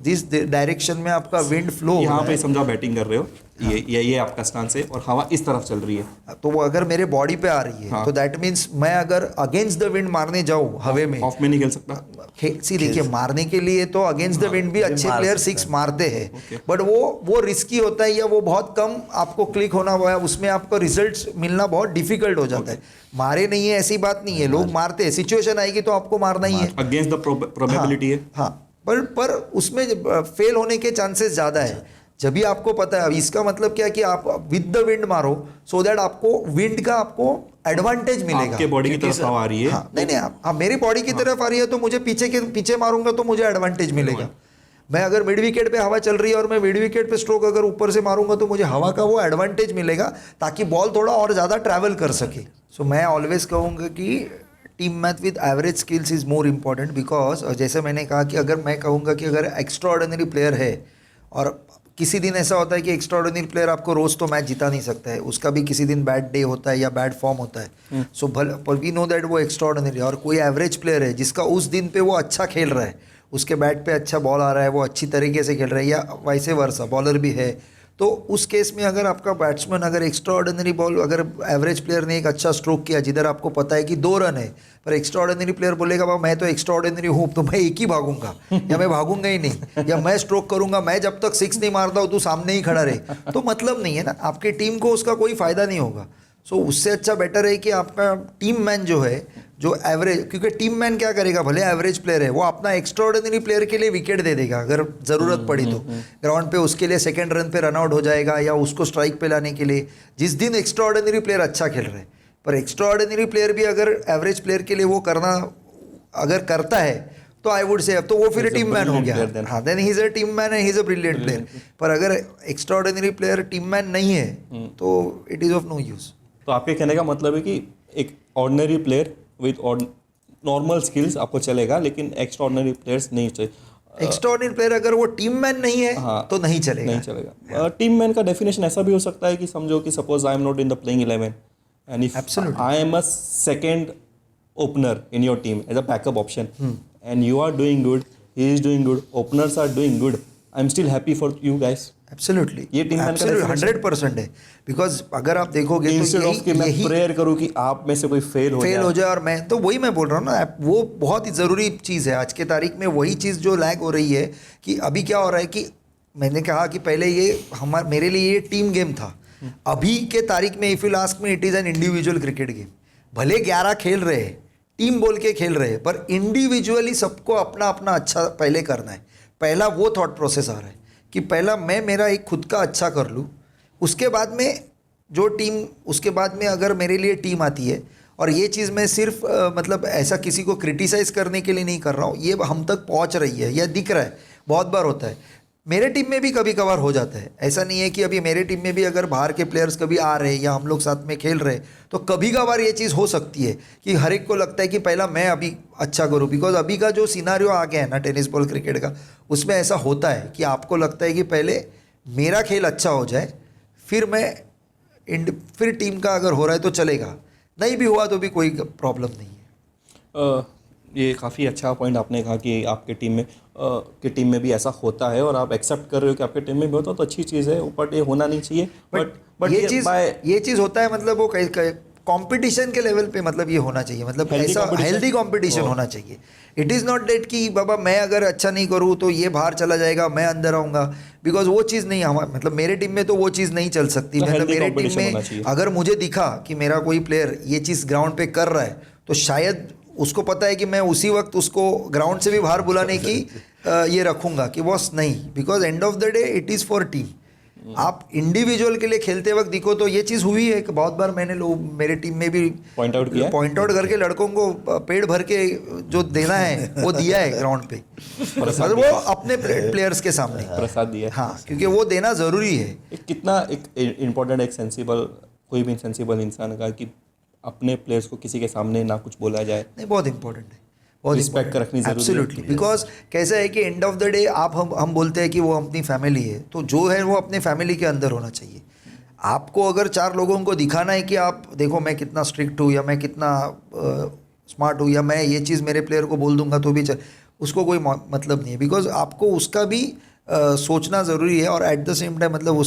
जिस डायरेक्शन में आपका विंड फ्लो हो यहाँ रहा पे है, समझा बैटिंग कर रहे हो, ये आपका स्टांस है और हवा इस तरफ चल रही है, तो वो अगर मेरे बॉडी पे आ रही है हाँ। तो दैट मीन्स मैं अगर अगेंस्ट द विंड मारने जाऊँ हवे में, ऑफ में नहीं खेल सकता। सी देखिए मारने के लिए तो अगेंस्ट द विंड भी अच्छे प्लेयर 6 मारते हैं, बट वो रिस्की होता है या वो बहुत कम आपको क्लिक होना हुआ है, उसमें आपको रिजल्ट्स मिलना बहुत डिफिकल्ट हो जाता है। मारे नहीं है ऐसी बात नहीं है, लोग मारते हैं, सिचुएशन आएगी तो आपको मारना ही है, अगेंस्ट द प्रोबेबिलिटी है। हाँ पर उसमें फेल होने के चांसेस ज़्यादा है जब भी आपको पता है। अब इसका मतलब क्या है कि आप विद द विंड मारो सो दैट आपको विंड का आपको एडवांटेज मिलेगा। आपके बॉडी की तरफ हवा आ रही है, हाँ, नहीं आप मेरी बॉडी की तरफ आ रही है तो मुझे पीछे मारूंगा तो मुझे एडवांटेज मिलेगा। मैं अगर मिड विकेट पे हवा चल रही है और मैं मिड विकेट पे स्ट्रोक अगर ऊपर से मारूंगा तो मुझे हवा का वो एडवांटेज मिलेगा ताकि बॉल थोड़ा और ज़्यादा ट्रैवल कर सके। सो मैं ऑलवेज कहूँगा कि team math with average skills is more important, because जैसे मैंने कहा कि अगर मैं कहूँगा कि अगर एक्स्ट्राऑर्डिनरी प्लेयर है, और किसी दिन ऐसा होता है कि एक्स्ट्राऑर्डिनरी प्लेयर आपको रोज़ तो मैच जिता नहीं सकता है, उसका भी किसी दिन बैड डे होता है या बैड फॉर्म होता है, सो पर वी नो दैट वो एक्स्ट्राऑर्डिनरी। और कोई एवरेज प्लेयर है जिसका उस दिन पे वो अच्छा खेल रहा है, उसके बैट पे अच्छा बॉल आ रहा है, वो अच्छी तरीके से खेल रहा है, या वैसे वर्सा बॉलर भी है, तो उस केस में अगर आपका बैट्समैन अगर एक्स्ट्रा ऑर्डिनरी बॉल, अगर एवरेज प्लेयर ने एक अच्छा स्ट्रोक किया जिधर आपको पता है कि 2 रन है, पर एक्स्ट्रा ऑर्डिनरी प्लेयर बोलेगा बाबा मैं तो एक्स्ट्रा ऑर्डिनरी हूँ तो मैं एक ही भागूंगा या मैं भागूंगा ही नहीं या मैं स्ट्रोक करूंगा, मैं जब तक 6 नहीं मारता हूँ तू सामने ही खड़ा रहे, तो मतलब नहीं है ना, आपकी टीम को उसका कोई फायदा नहीं होगा। सो उससे अच्छा बेटर है कि आपका टीम मैन जो है, जो एवरेज, क्योंकि टीम मैन क्या करेगा, भले एवरेज प्लेयर है, वो अपना एक्स्ट्रा ऑर्डिनरी प्लेयर के लिए विकेट दे देगा अगर ज़रूरत पड़ी तो, ग्राउंड पे उसके लिए सेकंड रन पे रन आउट हो जाएगा या उसको स्ट्राइक पे लाने के लिए, जिस दिन एक्स्ट्रा ऑर्डिनरी प्लेयर अच्छा खेल रहे हैं। पर एक्स्ट्रा ऑर्डिनरी प्लेयर भी अगर एवरेज प्लेयर के लिए वो करना अगर करता है तो आई वुड से अब तो वो फिर टीम मैन हो गया। हाँ, then he is a team man and he is a brilliant player. पर अगर extraordinary player team man नहीं है तो it is of no use. तो आपके कहने का मतलब है कि एक ordinary player with normal skills आपको चलेगा, लेकिन एक्स्ट्रा ऑर्डिनरी प्लेयर्स नहीं चाहिए। एक्स्ट्रा ऑर्डिनरी प्लेयर अगर वो टीम मैन नहीं है हाँ, तो नहीं चलेगा। नहीं चलेगा। टीम मैन का डेफिनेशन ऐसा भी हो सकता है कि समझो कि suppose I am not in the playing 11 and if I am a second opener in your team as a backup option and you are doing good, he is doing good, openers are doing good, I am still happy for you guys. Absolutely, ये team man का 100% है। Because अगर आप देखोगे instead of कि मैं prayer करूं कि आप में से कोई फेल हो जाए और मैं तो वही मैं बोल रहा हूँ ना, वो बहुत ही ज़रूरी चीज़ है आज के तारीख में। वही चीज़ जो लैग हो रही है कि अभी क्या हो रहा है कि मैंने कहा कि पहले ये मेरे लिए ये टीम गेम था, अभी के तारीख में if you ask me it is an individual cricket game. भले 11 खेल रहे हैं, टीम बोल के खेल रहे हैं, पर इंडिविजुअली सबको अपना अपना अच्छा पहले करना है। पहला वो थॉट प्रोसेस आ रहा है कि पहला मैं मेरा एक खुद का अच्छा कर लूँ, उसके बाद में जो टीम, उसके बाद में अगर मेरे लिए टीम आती है। और ये चीज़ मैं सिर्फ मतलब ऐसा किसी को क्रिटिसाइज़ करने के लिए नहीं कर रहा हूँ, ये हम तक पहुँच रही है या दिख रहा है, बहुत बार होता है। मेरे टीम में भी कभी कभार हो जाता है, ऐसा नहीं है कि अभी मेरे टीम में भी अगर बाहर के प्लेयर्स कभी आ रहे हैं या हम लोग साथ में खेल रहे तो कभी कभार ये चीज़ हो सकती है कि हर एक को लगता है कि पहला मैं अभी अच्छा करूं। बिकॉज अभी का जो सिनारियो आ गया है ना टेनिस बॉल क्रिकेट का, उसमें ऐसा होता है कि आपको लगता है कि पहले मेरा खेल अच्छा हो जाए, फिर टीम का अगर हो रहा है तो चलेगा, नहीं भी हुआ तो भी कोई प्रॉब्लम नहीं है। ये काफ़ी अच्छा पॉइंट आपने कहा कि आपके टीम में भी ऐसा होता है और आप एक्सेप्ट कर रहे हो कि आपके टीम में भी होता है, तो अच्छी चीज़ है। बट ये होना नहीं चाहिए। बट ये चीज़ होता है, मतलब वो कंपटीशन के लेवल पे मतलब ये होना चाहिए, मतलब ऐसा हेल्दी कंपटीशन होना चाहिए। इट इज़ नॉट डेट कि बाबा मैं अगर अच्छा नहीं करूँ तो ये बाहर चला जाएगा, मैं अंदर आऊँगा, बिकॉज वो चीज़ नहीं, मतलब मेरे टीम में तो वो चीज़ नहीं चल सकती। मतलब मेरे टीम में अगर मुझे दिखा कि मेरा कोई प्लेयर ये चीज़ ग्राउंड पे कर रहा है तो शायद उसको पता है कि मैं उसी वक्त उसको ग्राउंड से भी बाहर बुलाने की ये रखूँगा कि बॉस नहीं, because end of the day it is for team. आप इंडिविजुअल के लिए खेलते वक्त दिखो तो ये चीज़ हुई है कि बहुत बार मैंने मेरे टीम में भी पॉइंट आउट करके लड़कों को पेड़ भर के जो देना है वो दिया है ग्राउंड पे, मतलब वो अपने प्लेयर्स के सामने प्रसाद दिया। हाँ, क्योंकि वो देना ज़रूरी है। कितना एक इम्पोर्टेंट, एक सेंसिबल, कोई भी सेंसिबल इंसान का कि अपने प्लेयर्स को किसी के सामने ना कुछ बोला जाए, नहीं, बहुत इंपॉर्टेंट है, बहुत रिस्पेक्ट रखनी जरूरी है। एब्सोल्युटली, बिकॉज कैसा है कि एंड ऑफ द डे आप हम बोलते हैं कि वो अपनी फैमिली है, तो जो है वो अपने फैमिली के अंदर होना चाहिए। आपको अगर 4 लोगों को दिखाना है कि आप देखो मैं कितना स्ट्रिक्ट हूँ या मैं कितना स्मार्ट हूँ या मैं ये चीज़ मेरे प्लेयर को बोल दूंगा तो भी उसको कोई मतलब नहीं है। बिकॉज आपको उसका भी सोचना ज़रूरी है और एट द सेम टाइम मतलब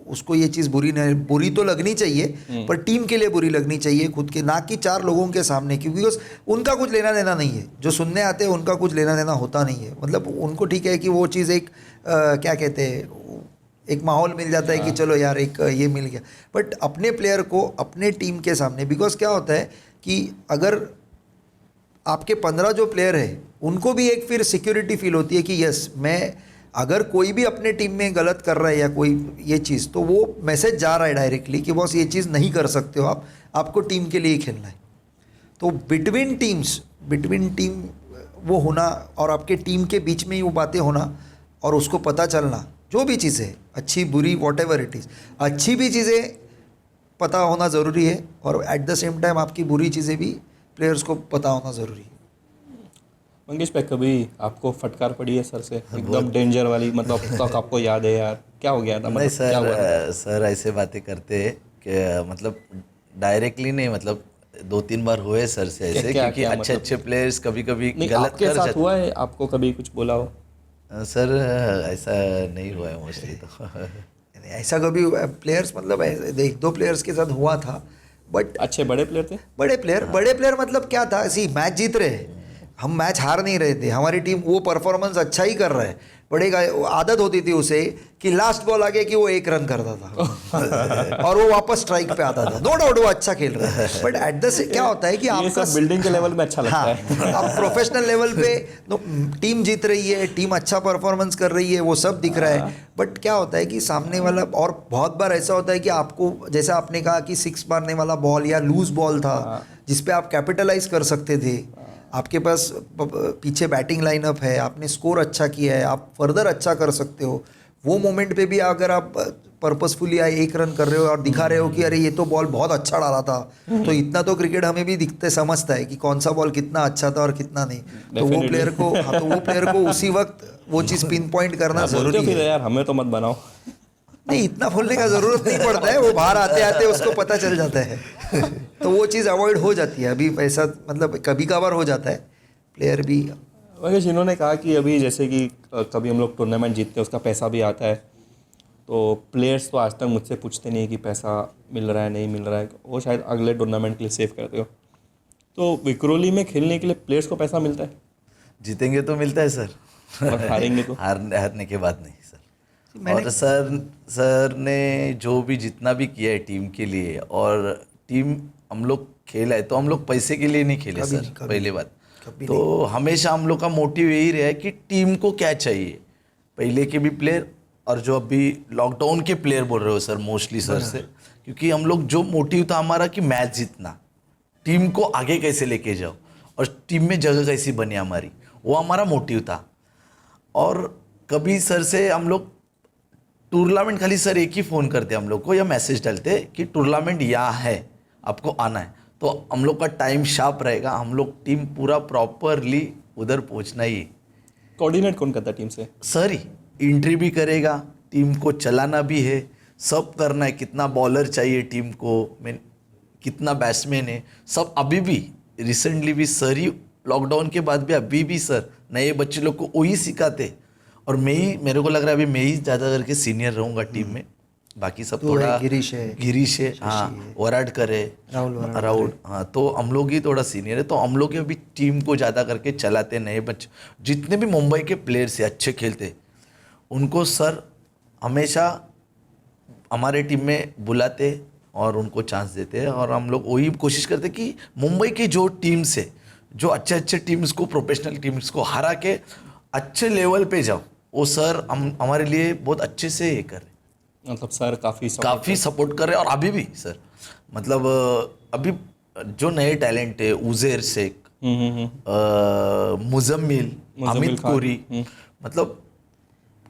उसको ये चीज़ बुरी तो लगनी चाहिए, पर टीम के लिए बुरी लगनी चाहिए, खुद के ना कि 4 लोगों के सामने, क्योंकि उनका कुछ लेना देना नहीं है। जो सुनने आते हैं उनका कुछ लेना देना होता नहीं है। मतलब उनको ठीक है कि वो चीज़ एक क्या कहते हैं, एक माहौल मिल जाता है कि चलो यार एक ये मिल गया। बट अपने प्लेयर को अपने टीम के सामने, बिकॉज क्या होता है कि अगर आपके 15 जो प्लेयर है उनको भी एक फिर सिक्योरिटी फील होती है कि यस, मैं अगर कोई भी अपने टीम में गलत कर रहा है या कोई ये चीज़, तो वो मैसेज जा रहा है डायरेक्टली कि बॉस ये चीज़ नहीं कर सकते हो, आपको टीम के लिए खेलना है। तो बिटवीन टीम वो होना और आपके टीम के बीच में ही वो बातें होना और उसको पता चलना, जो भी चीज़ें अच्छी बुरी वॉट एवर इट इज़, अच्छी भी चीज़ें पता होना ज़रूरी है और एट द सेम टाइम आपकी बुरी चीज़ें भी प्लेयर्स को पता होना ज़रूरी है। मंगेश भाई, कभी आपको फटकार पड़ी है सर से एकदम डेंजर वाली, मतलब तक आपको याद है यार क्या हो गया था? नहीं सर ऐसे बातें करते हैं कि मतलब डायरेक्टली नहीं, मतलब 2-3 बार हुए सर से ऐसे, क्योंकि अच्छे प्लेयर्स कभी गलत कर जाते। हुआ है आपको कभी कुछ बोला हो? सर ऐसा नहीं हुआ है मोस्टली तो। ऐसा कभी प्लेयर्स मतलब एक दो प्लेयर्स के साथ हुआ था, बट अच्छे बड़े प्लेयर थे। बड़े प्लेयर मतलब क्या था, ऐसी मैच जीत रहे हैं, हम मैच हार नहीं रहे थे, हमारी टीम वो परफॉर्मेंस अच्छा ही कर रहा है, बड़े आदत होती थी उसे कि लास्ट बॉल आगे कि वो 1 रन करता था और वो वापस स्ट्राइक पे आता था। नो डाउट वो अच्छा खेल रहा है, बट एट द क्या होता है कि ये आपका सब बिल्डिंग के लेवल में अच्छा लगता है। आप प्रोफेशनल लेवल पे टीम जीत रही है, टीम अच्छा परफॉर्मेंस कर रही है, वो सब दिख रहा है, बट क्या होता है कि सामने वाला, और बहुत बार ऐसा होता है कि आपको, जैसा आपने कहा कि 6 मारने वाला बॉल या लूज बॉल था जिसपे आप कैपिटलाइज कर सकते थे, आपके पास पीछे बैटिंग लाइनअप है, आपने स्कोर अच्छा किया है, आप फर्दर अच्छा कर सकते हो, वो मोमेंट पे भी अगर आप पर्पसफुली 1 रन कर रहे हो और दिखा रहे हो कि अरे ये तो बॉल बहुत अच्छा डाला था, तो इतना तो क्रिकेट हमें भी दिखते समझता है कि कौन सा बॉल कितना अच्छा था और कितना नहीं। तो वो प्लेयर को उसी वक्त वो चीज़ पिन पॉइंट करना जरूरी है। यार हमें तो मत बनाओ। नहीं, इतना बोलने का जरूरत नहीं पड़ता है, वो बाहर आते आते उसको पता चल जाता है तो वो चीज़ अवॉइड हो जाती है। अभी ऐसा मतलब कभी कभार हो जाता है, प्लेयर भी। महेश, इन्होंने कहा कि अभी जैसे कि कभी हम लोग टूर्नामेंट जीतते हैं, उसका पैसा भी आता है, तो प्लेयर्स तो आज तक मुझसे पूछते नहीं कि पैसा मिल रहा है नहीं मिल रहा है, वो शायद अगले टूर्नामेंट के लिए सेव करते हो। तो विक्रोली में खेलने के लिए प्लेयर्स को पैसा मिलता है? जीतेंगे तो मिलता है सर, और हारेंगे तो? हारने के बाद नहीं सर। और सर ने जो भी जितना भी किया है टीम के लिए, और टीम हम लोग खेला है तो हम लोग पैसे के लिए नहीं खेले सर, पहले बात तो हमेशा हम लोग का मोटिव यही रहा है कि टीम को क्या चाहिए, पहले के भी प्लेयर और जो अभी लॉकडाउन के प्लेयर बोल रहे हो सर, मोस्टली सर से, क्योंकि हम लोग जो मोटिव था हमारा कि मैच जीतना, टीम को आगे कैसे लेके जाओ और टीम में जगह कैसी बने हमारी, वो हमारा मोटिव था। और कभी सर से हम लोग टूर्नामेंट, खाली सर एक ही फ़ोन करते हम लोग को या मैसेज डालते कि टूर्नामेंट यहाँ है, आपको आना है, तो हम लोग का टाइम शार्प रहेगा, हम लोग टीम पूरा प्रॉपरली उधर पहुँचना ही। कोऑर्डिनेट कौन करता है टीम से? सर ही एंट्री भी करेगा, टीम को चलाना भी है, सब करना है, कितना बॉलर चाहिए टीम को, कितना बैट्समैन है, सब। अभी भी रिसेंटली भी सर ही, लॉकडाउन के बाद भी अभी भी सर नए बच्चे लोग को वही सिखाते, और मेरे को लग रहा है अभी मैं ही ज़्यादा करके सीनियर रहूँगा टीम में, बाकी सब थोड़ा गिरीश है, हाँ, वराडकर है, राहुल, हाँ, तो हम लोग ही थोड़ा सीनियर है, तो हम लोग ही अभी टीम को ज़्यादा करके चलाते। नए बच्चे जितने भी मुंबई के प्लेयर्स है अच्छे खेलते, उनको सर हमेशा हमारे टीम में बुलाते और उनको चांस देते हैं, और हम लोग वही कोशिश करते कि मुंबई की जो टीम्स है, जो अच्छे टीम्स को, प्रोफेशनल टीम्स को हरा के अच्छे लेवल पे जाओ, वो सर हमारे लिए बहुत अच्छे से ये कर रहे। मतलब सर काफ़ी सपोर्ट कर रहे हैं। और अभी भी सर मतलब अभी जो नए टैलेंट है, उज़ैर शेख, मुजम्मिल, अमित कोरी, मतलब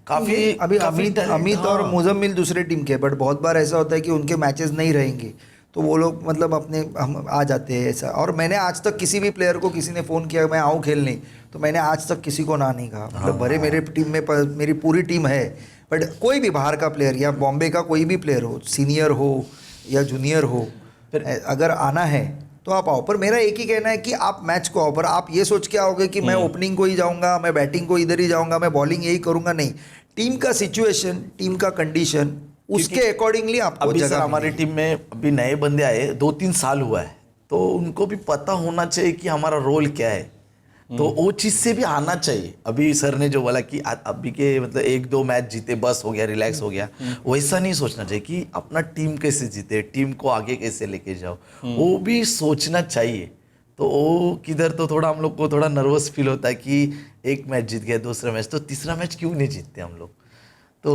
काफ़ी अभी अमित और मुजम्मिल दूसरे टीम के, बट बहुत बार ऐसा होता है कि उनके मैचेस नहीं रहेंगे तो वो लोग मतलब हम आ जाते हैं ऐसा। और मैंने आज तक किसी भी प्लेयर को, किसी ने फ़ोन किया मैं आऊँ खेलने, तो मैंने आज तक किसी को ना नहीं कहा। मतलब भरे मेरे टीम में मेरी पूरी टीम है, बट कोई भी बाहर का प्लेयर या बॉम्बे का कोई भी प्लेयर हो, सीनियर हो या जूनियर हो, अगर आना है तो आप आओ। पर मेरा एक ही कहना है कि आप मैच को आओ, पर आप ये सोच के आओगे कि मैं ओपनिंग को ही जाऊँगा, मैं बैटिंग को इधर ही जाऊँगा, मैं बॉलिंग यही करूँगा, नहीं। टीम का सिचुएशन, टीम का कंडीशन, उसके अकॉर्डिंगली आपको अभी जगह सर हमारी टीम में अभी नए बंदे आए, 2-3 साल हुआ है, तो उनको भी पता होना चाहिए कि हमारा रोल क्या है, तो वो चीज़ से भी आना चाहिए। अभी सर ने जो बोला कि अभी के मतलब 1-2 मैच जीते बस हो गया, रिलैक्स हो गया, वैसा नहीं सोचना चाहिए कि अपना टीम कैसे जीते, टीम को आगे कैसे लेके जाओ, वो भी सोचना चाहिए। तो वो किधर तो थोड़ा हम लोग को थोड़ा नर्वस फील होता है कि एक मैच जीत गया, दूसरा मैच, तो तीसरा मैच क्यों नहीं जीतते हम लोग। तो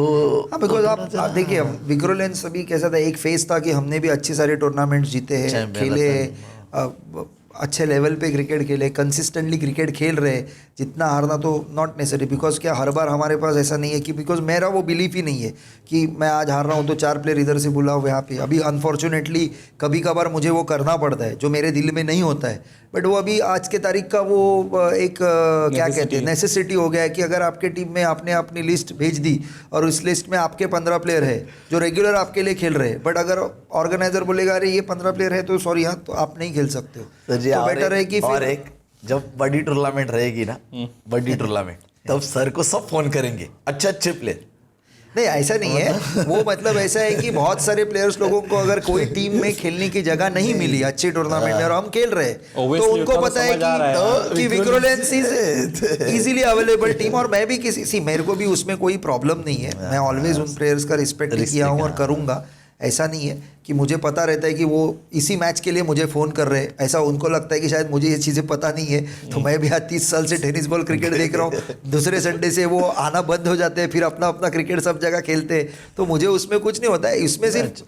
हाँ, बिकॉज आप देखिए विक्रोलेंस अभी कैसा था, एक फेज था कि हमने भी अच्छे सारे टूर्नामेंट जीते हैं, खेले, अच्छे लेवल पे क्रिकेट खेले, कंसिस्टेंटली क्रिकेट खेल रहे, जितना हारना तो नॉट नेसेसरी, बिकॉज क्या हर बार हमारे पास ऐसा नहीं है कि, बिकॉज मेरा वो बिलीफ ही नहीं है कि मैं आज हार रहा हूँ तो 4 प्लेयर इधर से बुलाओ यहाँ पे। अभी अनफॉर्चुनेटली कभी कभार मुझे वो करना पड़ता है जो मेरे दिल में नहीं होता है, बट वो अभी आज के तारीख का वो एक क्या कहते हैं, नेसेसिटी हो गया है कि अगर आपके टीम में आपने अपनी लिस्ट भेज दी और उस लिस्ट में आपके 15 प्लेयर है जो रेगुलर आपके लिए खेल रहे हैं, बट अगर ऑर्गेनाइजर बोलेगा अरे ये 15 प्लेयर है तो सॉरी, हाँ तो आप नहीं खेल सकते हो, तो बेटर है कि और एक जब बड़ी टूर्नामेंट रहेगी ना, बड़ी टूर्नामेंट, तब सर को सब फोन करेंगे अच्छे प्लेयर। नहीं ऐसा नहीं है वो, मतलब ऐसा है कि बहुत सारे प्लेयर्स लोगों को अगर कोई टीम में खेलने की जगह नहीं मिली अच्छी टूर्नामेंट में और हम खेल रहे हैं तो Obviously, उनको उतना पता है समझ आ रहा है। कि विक्रोलेंस इज इजीली अवेलेबल टीम, और मैं भी किसी मेरे को भी उसमें कोई प्रॉब्लम नहीं है, मैं ऑलवेज उन प्लेयर्स का रिस्पेक्ट किया हूँ और करूँगा। ऐसा नहीं है कि मुझे पता रहता है कि वो इसी मैच के लिए मुझे फ़ोन कर रहे हैं, ऐसा उनको लगता है कि शायद मुझे ये चीज़ें पता नहीं है। तो मैं भी आज 30 साल से टेनिस बॉल क्रिकेट देख रहा हूँ, दूसरे संडे से वो आना बंद हो जाते हैं, फिर अपना अपना क्रिकेट सब जगह खेलते हैं, तो मुझे उसमें कुछ नहीं होता है। इसमें सिर्फ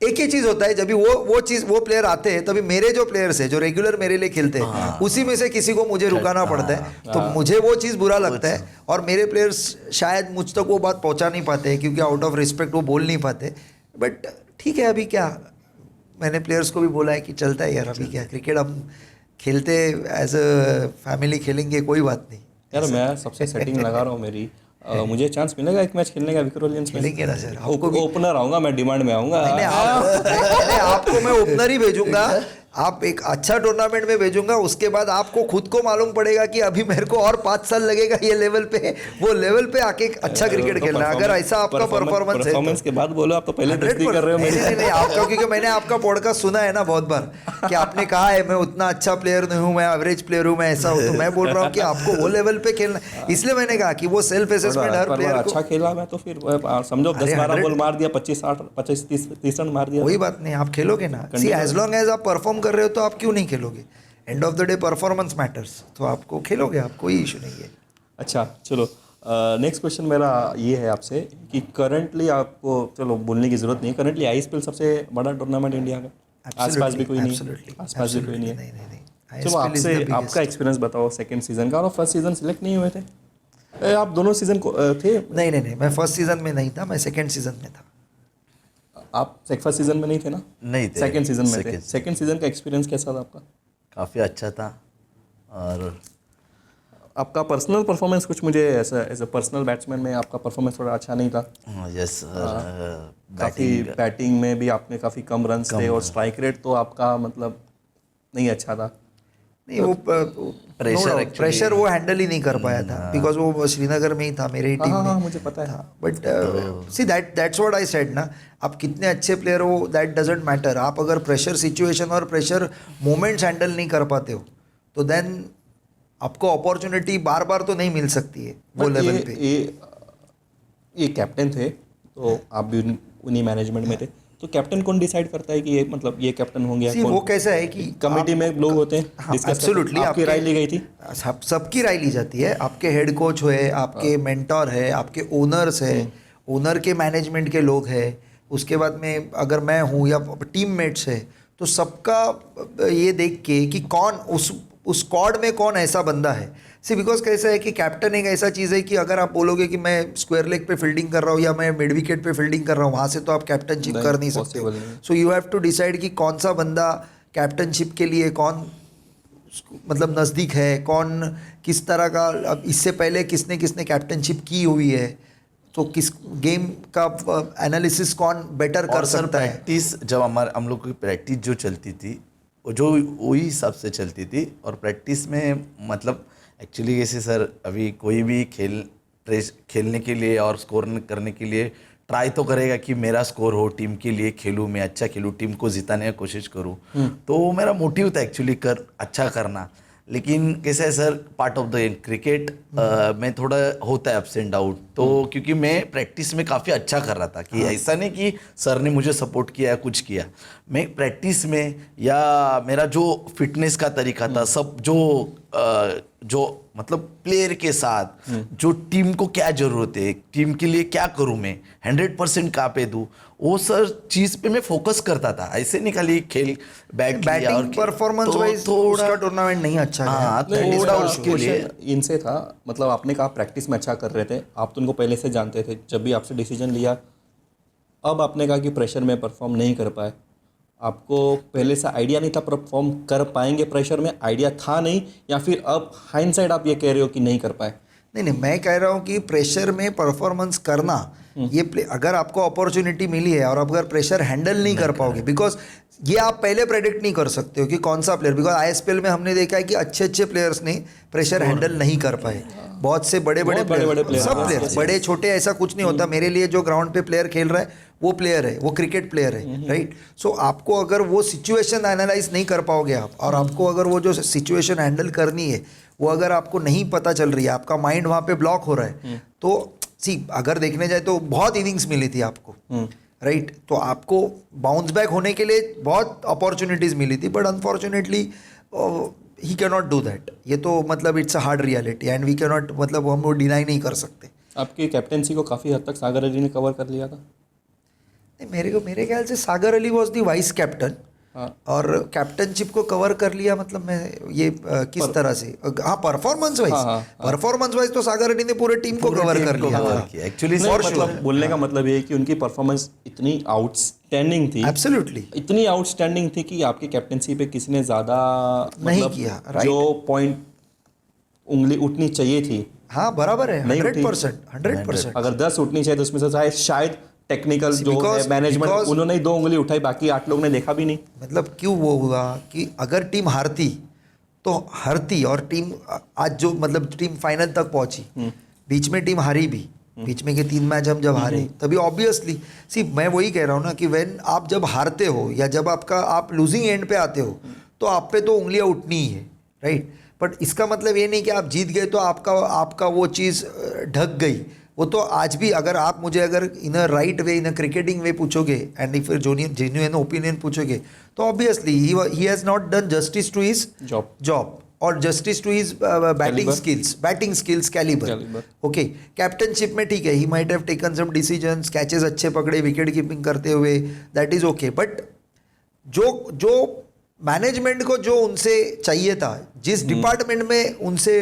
एक ही चीज़ होता है, जब भी वो प्लेयर आते हैं तभी मेरे जो प्लेयर्स हैं जो रेगुलर मेरे लिए खेलते हैं उसी में से किसी को मुझे रुकाना पड़ता है, तो मुझे वो चीज़ बुरा लगता है। और मेरे प्लेयर्स शायद मुझ तक वो बात पहुँचा नहीं पाते हैं क्योंकि आउट ऑफ रिस्पेक्ट वो बोल नहीं पाते। बट ठीक है, अभी क्या, मैंने प्लेयर्स को भी बोला है कि चलता है यार, अभी क्या क्रिकेट हम खेलते एज अ फैमिली खेलेंगे, कोई बात नहीं यार। मैं सबसे सेटिंग लगा रहा हूँ मेरी, मुझे चांस मिलेगा एक मैच खेलने का विक्रोलियंस में? खेलेंगे ना सर, आपको भी ओपनर आऊंगा मैं, डिमांड में आऊंगा। आपको मैं ओपनर ही भेजूंगा, आप एक अच्छा टूर्नामेंट में भेजूंगा, उसके बाद आपको खुद को मालूम पड़ेगा कि अभी मेरे को और 5 साल लगेगा ये लेवल पे, वो लेवल पे आके अच्छा क्रिकेट खेलना है। अगर ऐसा आपका परफॉर्मेंस है परफॉर्मेंस के बाद बोलो, आप तो पहले टेस्ट कर रहे हो मेरी। नहीं आपका, क्योंकि मैंने आपका पॉडकास्ट सुना है ना बहुत बार कि आपने कहा है मैं उतना अच्छा प्लेयर नहीं हूँ, मैं एवरेज प्लेयर हूँ, मैं ऐसा हूँ, तो मैं बोल रहा हूँ कि आपको वो लेवल पे खेलना, इसलिए मैंने कहा कि वो सेल्फ असेसमेंट हर प्लेयर को। अच्छा खेला मैं तो फिर समझो 10-12 बॉल मार दिया, 25-30 रन मार दिया, कोई बात नहीं, आप खेलोगे ना। सी एज लॉन्ग एज आप परफॉर्म कर रहे हो तो आप क्यों नहीं खेलोगे? End of the day performance matters, तो आपको खेलोगे, आप कोई इशू नहीं है। अच्छा चलो, नेक्स्ट क्वेश्चन मेरा ये है आपसे कि करंटली आपको, चलो बोलने की जरूरत नहीं, करंटली आईएसपीएल सबसे बड़ा टूर्नामेंट इंडिया का, आसपास भी कोई नहीं है, आसपास भी कोई नहीं है। चलो आपसे आपका एक्सपीरियंस बताओ सेकंड सीजन का, और फर्स्ट सीजन सिलेक्ट नहीं हुए थे आप? दोनों सीजन को थे? नहीं, मैं फर्स्ट सीजन में नहीं था, मैं सेकंड सीजन में था। आप फर्स्ट सीजन में नहीं थे ना? नहीं थे, सेकंड सीजन में थे। सेकंड सीजन का एक्सपीरियंस कैसा था आपका? काफ़ी अच्छा था। और आपका पर्सनल परफॉर्मेंस कुछ, मुझे ऐसा एज अ पर्सनल बैट्समैन में आपका परफॉर्मेंस थोड़ा अच्छा नहीं था। यस, काफ़ी बैटिंग में भी आपने काफ़ी कम रन्स थे, और स्ट्राइक रेट तो आपका मतलब नहीं अच्छा था। नहीं, वो प्रेशर वो हैंडल ही नहीं कर पाया था, बिकॉज वो श्रीनगर में ही था, मेरे ही टीम में। मुझे पता है। But see that's what I said ना, आप कितने अच्छे प्लेयर हो दैट डजंट मैटर। आप अगर प्रेशर सिचुएशन और प्रेशर मोमेंट्स हैंडल नहीं कर पाते हो तो देन आपको अपॉर्चुनिटी बार बार तो नहीं मिल सकती है वो लेवल पे। ये कैप्टन थे तो आप भी उन्हीं मैनेजमेंट में थे, तो कैप्टन कौन डिसाइड करता है कि ये मतलब ये कैप्टन होंगे? वो कैसा है कि कमेटी में लोग होते हैं, एब्सोल्युटली आपकी राय ली गई थी? सबकी राय ली जाती है। आपके हेड कोच है, आपके मेंटोर है, आपके ओनर्स है, ओनर के मैनेजमेंट के लोग हैं, उसके बाद में अगर मैं हूँ या टीममेट्स है, तो सबका ये देख के कि कौन उस स्क्वाड में कौन ऐसा बंदा है। सी बिकॉज कैसा है कि कैप्टन एक ऐसा चीज़ है कि अगर आप बोलोगे कि मैं स्क्वायर लेग पे फील्डिंग कर रहा हूँ या मैं मिड विकेट पे फील्डिंग कर रहा हूँ, वहाँ से तो आप कैप्टनशिप कर नहीं सकते। So you have to decide कि कौन सा बंदा कैप्टनशिप के लिए कौन मतलब नज़दीक है, कौन किस तरह का, अब इससे पहले किसने किसने कैप्टनशिप की हुई है, तो किस गेम का एनालिसिस कौन बेटर कर सकता है। प्रैक्टिस जब हम लोग की प्रैक्टिस जो चलती थी वो जो वही हिसाब से चलती थी। और प्रैक्टिस में मतलब एक्चुअली कैसे सर, अभी कोई भी खेलने के लिए और स्कोर करने के लिए ट्राई तो करेगा कि मेरा स्कोर हो, टीम के लिए खेलूँ, मैं अच्छा खेलूँ, टीम को जिताने की कोशिश करूँ। तो वो मेरा मोटिव था एक्चुअली अच्छा करना। लेकिन कैसा है sir, part of the cricket में थोड़ा होता है अप्स एंड डाउन। तो क्योंकि मैं प्रैक्टिस में काफ़ी अच्छा कर रहा था कि ऐसा नहीं कि सर ने मुझे सपोर्ट किया या कुछ किया, मैं प्रैक्टिस में या मेरा जो फिटनेस का तरीका था सब जो मतलब प्लेयर के साथ जो टीम को क्या ज़रूरत है, टीम के लिए क्या करूँ मैं, 100% कहाँ पे दूँ, वो सर चीज़ पे मैं फोकस करता था। ऐसे नहीं खाली बैटिंग परफॉर्मेंस वाइज थोड़ा टूर्नामेंट नहीं अच्छा गया। थोड़ा उसके लिए इनसे था, मतलब आपने कहा प्रैक्टिस में अच्छा कर रहे थे, आप तो उनको पहले से जानते थे, जब भी आपसे डिसीजन लिया, अब आपने कहा कि प्रेशर में परफॉर्म नहीं कर पाए, आपको पहले से आइडिया नहीं था परफॉर्म कर पाएंगे प्रेशर में, आइडिया था नहीं, या फिर अब हाइंडसाइड आप ये कह रहे हो कि नहीं कर पाए? नहीं, मैं कह रहा हूँ कि प्रेशर में परफॉर्मेंस करना, ये अगर आपको अपॉर्चुनिटी मिली है और अगर प्रेशर हैंडल नहीं कर पाओगे, बिकॉज ये आप पहले प्रेडिक्ट नहीं कर सकते हो कि कौन सा प्लेयर, बिकॉज आईएसपीएल में हमने देखा है कि अच्छे अच्छे प्लेयर्स ने प्रेशर हैंडल नहीं कर पाए, बहुत से बड़े प्लेयर, सब प्लेयर बड़े छोटे ऐसा कुछ नहीं होता। मेरे लिए जो ग्राउंड पे प्लेयर खेल रहा है वो प्लेयर है, वो क्रिकेट प्लेयर है, राइट। सो आपको अगर वो सिचुएशन एनालाइज नहीं कर पाओगे आप, और आपको अगर वो जो सिचुएशन हैंडल करनी है वो अगर आपको नहीं पता चल रही है, आपका माइंड वहाँ पे ब्लॉक हो रहा है, तो अगर देखने जाए तो बहुत इनिंग्स मिली थी आपको, राइट। तो आपको बाउंस बैक होने के लिए बहुत अपॉर्चुनिटीज़ मिली थी, but unfortunately he can not do that. ये तो मतलब it's a hard reality and we can not, मतलब हम वो डिनाई नहीं कर सकते। आपकी कैप्टेंसी को काफ़ी हद तक सागर अली ने कवर कर लिया था। नहीं, मेरे ख्याल से Sagar Ali was the vice captain, और कैप्टनशिप को कवर कर लिया, मतलब मैं ये किस तरह से, हाँ परफॉर्मेंस वाइज तो सागर अली ने पूरे टीम को कवर कर लिया एक्चुअली। मतलब बोलने का मतलब ये है कि उनकी परफॉर्मेंस इतनी आउटस्टैंडिंग थी, एब्सोल्युटली इतनी आउटस्टैंडिंग थी कि आपकी कैप्टनसी पे किसी ने ज़्यादा नहीं मतलब किया, जो पॉइंट उंगली उठनी चाहिए थी, हाँ बराबर है, नहीं उठी। 100%। अगर 10 उठनी चाहिए तो उसमें से शायद टेक्निकल जो मैनेजमेंट उन्होंने ही 2 उंगली उठाई, बाकी 8 लोग ने देखा भी नहीं। मतलब क्यों वो हुआ कि अगर टीम हारती तो हारती, और टीम आज जो मतलब टीम फाइनल तक पहुंची, बीच में टीम हारी भी, बीच में के 3 मैच हम जब हारे, तभी ऑब्वियसली मैं वही कह रहा हूँ ना कि व्हेन आप जब हारते हो या जब आप लूजिंग एंड पे आते हो तो आप पे तो उंगलियां उठनी ही है, राइट। बट इसका मतलब ये नहीं कि आप जीत गए तो आपका वो चीज़ ढक गई। वो तो आज भी अगर आप मुझे अगर इन a right way, in a cricketing वे पूछोगे एंड इफ जेन्युइन ओपिनियन पूछोगे, तो obviously he has not done justice to his job और justice to his batting skills calibre. Okay, captaincy में ठीक है, he might have taken some decisions, catches अच्छे पकड़े wicket keeping करते हुए, दैट इज ओके, बट जो मैनेजमेंट को जो उनसे चाहिए था, जिस डिपार्टमेंट में उनसे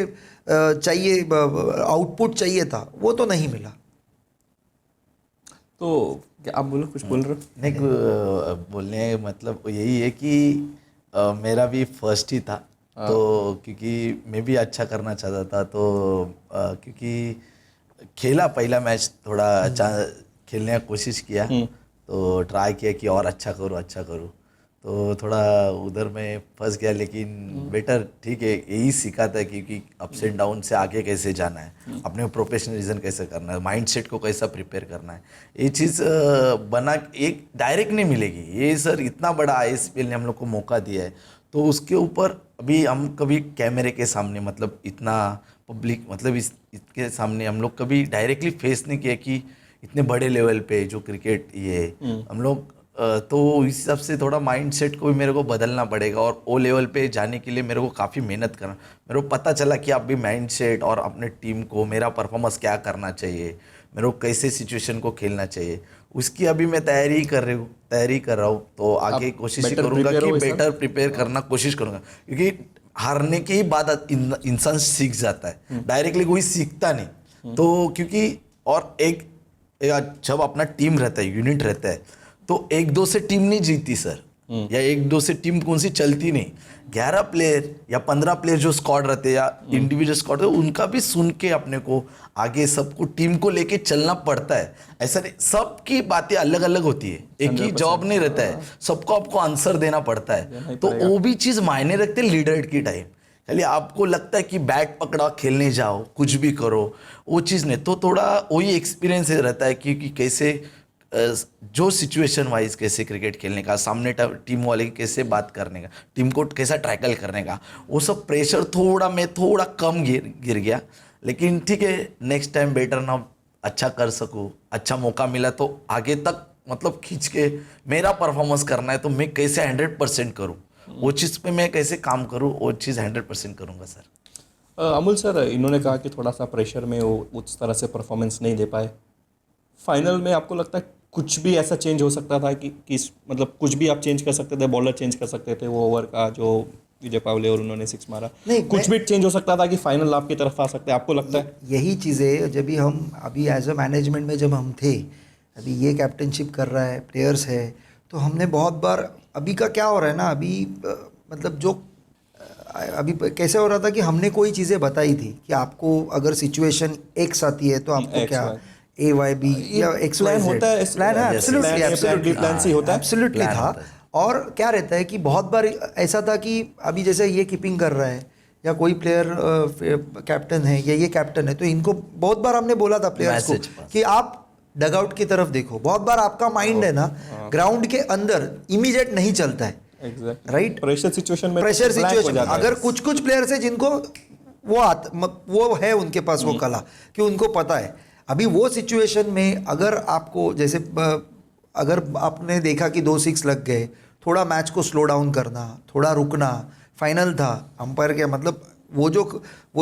चाहिए आउटपुट चाहिए था, वो तो नहीं मिला। तो क्या आप बोलो, कुछ बोल रहे हो? नहीं, बोलने मतलब यही है कि मेरा भी फर्स्ट ही था, तो क्योंकि मैं भी अच्छा करना चाहता था, तो क्योंकि खेला पहला मैच थोड़ा अच्छा खेलने का कोशिश किया, तो ट्राई किया कि और अच्छा करूँ, तो थोड़ा उधर में फंस गया। लेकिन बेटर ठीक है, यही सीखा था क्योंकि अप्स एंड डाउन से आगे कैसे जाना है, अपने प्रोफेशनलिज्म कैसे करना है, माइंडसेट को कैसा प्रिपेयर करना है, ये चीज़ बना एक डायरेक्ट नहीं मिलेगी। ये सर इतना बड़ा आईएसपीएल ने हम लोग को मौका दिया है, तो उसके ऊपर अभी हम कभी कैमरे के सामने, मतलब इतना पब्लिक, मतलब इसके सामने हम लोग कभी डायरेक्टली फेस नहीं किया कि इतने बड़े लेवल पे जो क्रिकेट ये हम लोग, तो इस हिसाब से थोड़ा माइंडसेट को भी मेरे को बदलना पड़ेगा, और वो लेवल पे जाने के लिए मेरे को काफ़ी मेहनत करना। मेरे को पता चला कि आप भी माइंडसेट और अपने टीम को मेरा परफॉर्मेंस क्या करना चाहिए, मेरे को कैसे सिचुएशन को खेलना चाहिए, उसकी अभी मैं तैयारी कर रहा हूँ। तो आगे कोशिश करूँगा कि बेटर प्रिपेयर करना कोशिश करूँगा, क्योंकि हारने के ही बाद इंसान सीख जाता है, डायरेक्टली कोई सीखता नहीं। तो क्योंकि और एक जब अपना टीम रहता है, यूनिट रहता है, तो 1-2 से टीम नहीं जीती सर, या 1-2 से टीम कौन सी चलती नहीं। 11 प्लेयर या 15 प्लेयर जो स्क्वाड रहते हैं या इंडिविजुअल स्क्वाड रहते हैं, उनका भी सुन के अपने को आगे सबको टीम को लेके चलना पड़ता है। ऐसा नहीं, सबकी बातें अलग अलग होती है, एक ही जॉब नहीं रहता है, सबको आपको आंसर देना पड़ता है। तो वो भी चीज़ मायने रखते हैं लीडर की टाइम। खाली आपको लगता है कि बैट पकड़ा खेलने जाओ, कुछ भी करो, वो चीज़ नहीं। तो थोड़ा वही एक्सपीरियंस रहता है कि कैसे जो सिचुएशन वाइज कैसे क्रिकेट खेलने का, सामने टीम वाले की कैसे बात करने का, टीम को कैसा टैकल करने का, वो सब प्रेशर थोड़ा कम गिर गया। लेकिन ठीक है, नेक्स्ट टाइम बेटर ना अच्छा कर सकूँ, अच्छा मौका मिला तो आगे तक मतलब खींच के मेरा परफॉर्मेंस करना है, तो मैं कैसे 100% करूँ, वो चीज़ पे मैं कैसे काम करूँ, वो चीज़ 100% करूँगा सर। अमूल सर, इन्होंने कहा कि थोड़ा सा प्रेशर में वो उस तरह से परफॉर्मेंस नहीं दे पाए। फाइनल में आपको लगता है कुछ भी ऐसा चेंज हो सकता था कि मतलब कुछ भी आप चेंज कर सकते थे, बॉलर चेंज कर सकते थे, वो ओवर का जो विजय पावले और उन्होंने 6 मारा, नहीं कुछ भी चेंज हो सकता था कि फाइनल आपकी तरफ आ सकता है, आपको लगता है? यही चीज़ें जब भी हम अभी एज अ मैनेजमेंट में जब हम थे, अभी ये कैप्टनशिप कर रहा है, प्लेयर्स है, तो हमने बहुत बार, अभी का क्या हो रहा है ना, अभी मतलब जो अभी कैसे हो रहा था कि हमने कोई चीज़ें बताई थी कि आपको अगर सिचुएशन एक्स आती है तो आपको X, क्या Y. ए वाई बी या एक्स plan होता है, प्लान है, plan absolutely plan से होता है. एब्सोल्युटली Plan था। होता है। और क्या रहता है कि बहुत बार ऐसा था कि अभी जैसे ये कीपिंग कर रहा है या कोई प्लेयर कैप्टन है या ये कैप्टन है, तो इनको बहुत बार हमने बोला था प्लेयर्स को Message pass. कि आप डगआउट की तरफ देखो। बहुत बार आपका माइंड है ना ग्राउंड के अंदर इमीडिएट नहीं चलता है, Exactly. राइट? प्रेशर सिचुएशन में प्रेशर blank हो सिचुएशन, जाता है. अगर कुछ कुछ प्लेयर्स है जिनको वो है उनके पास वो कला कि उनको पता है। अभी वो सिचुएशन में अगर आपको जैसे अगर आपने देखा कि 2 6 लग गए, थोड़ा मैच को स्लो डाउन करना, थोड़ा रुकना, फाइनल था, अंपायर के मतलब वो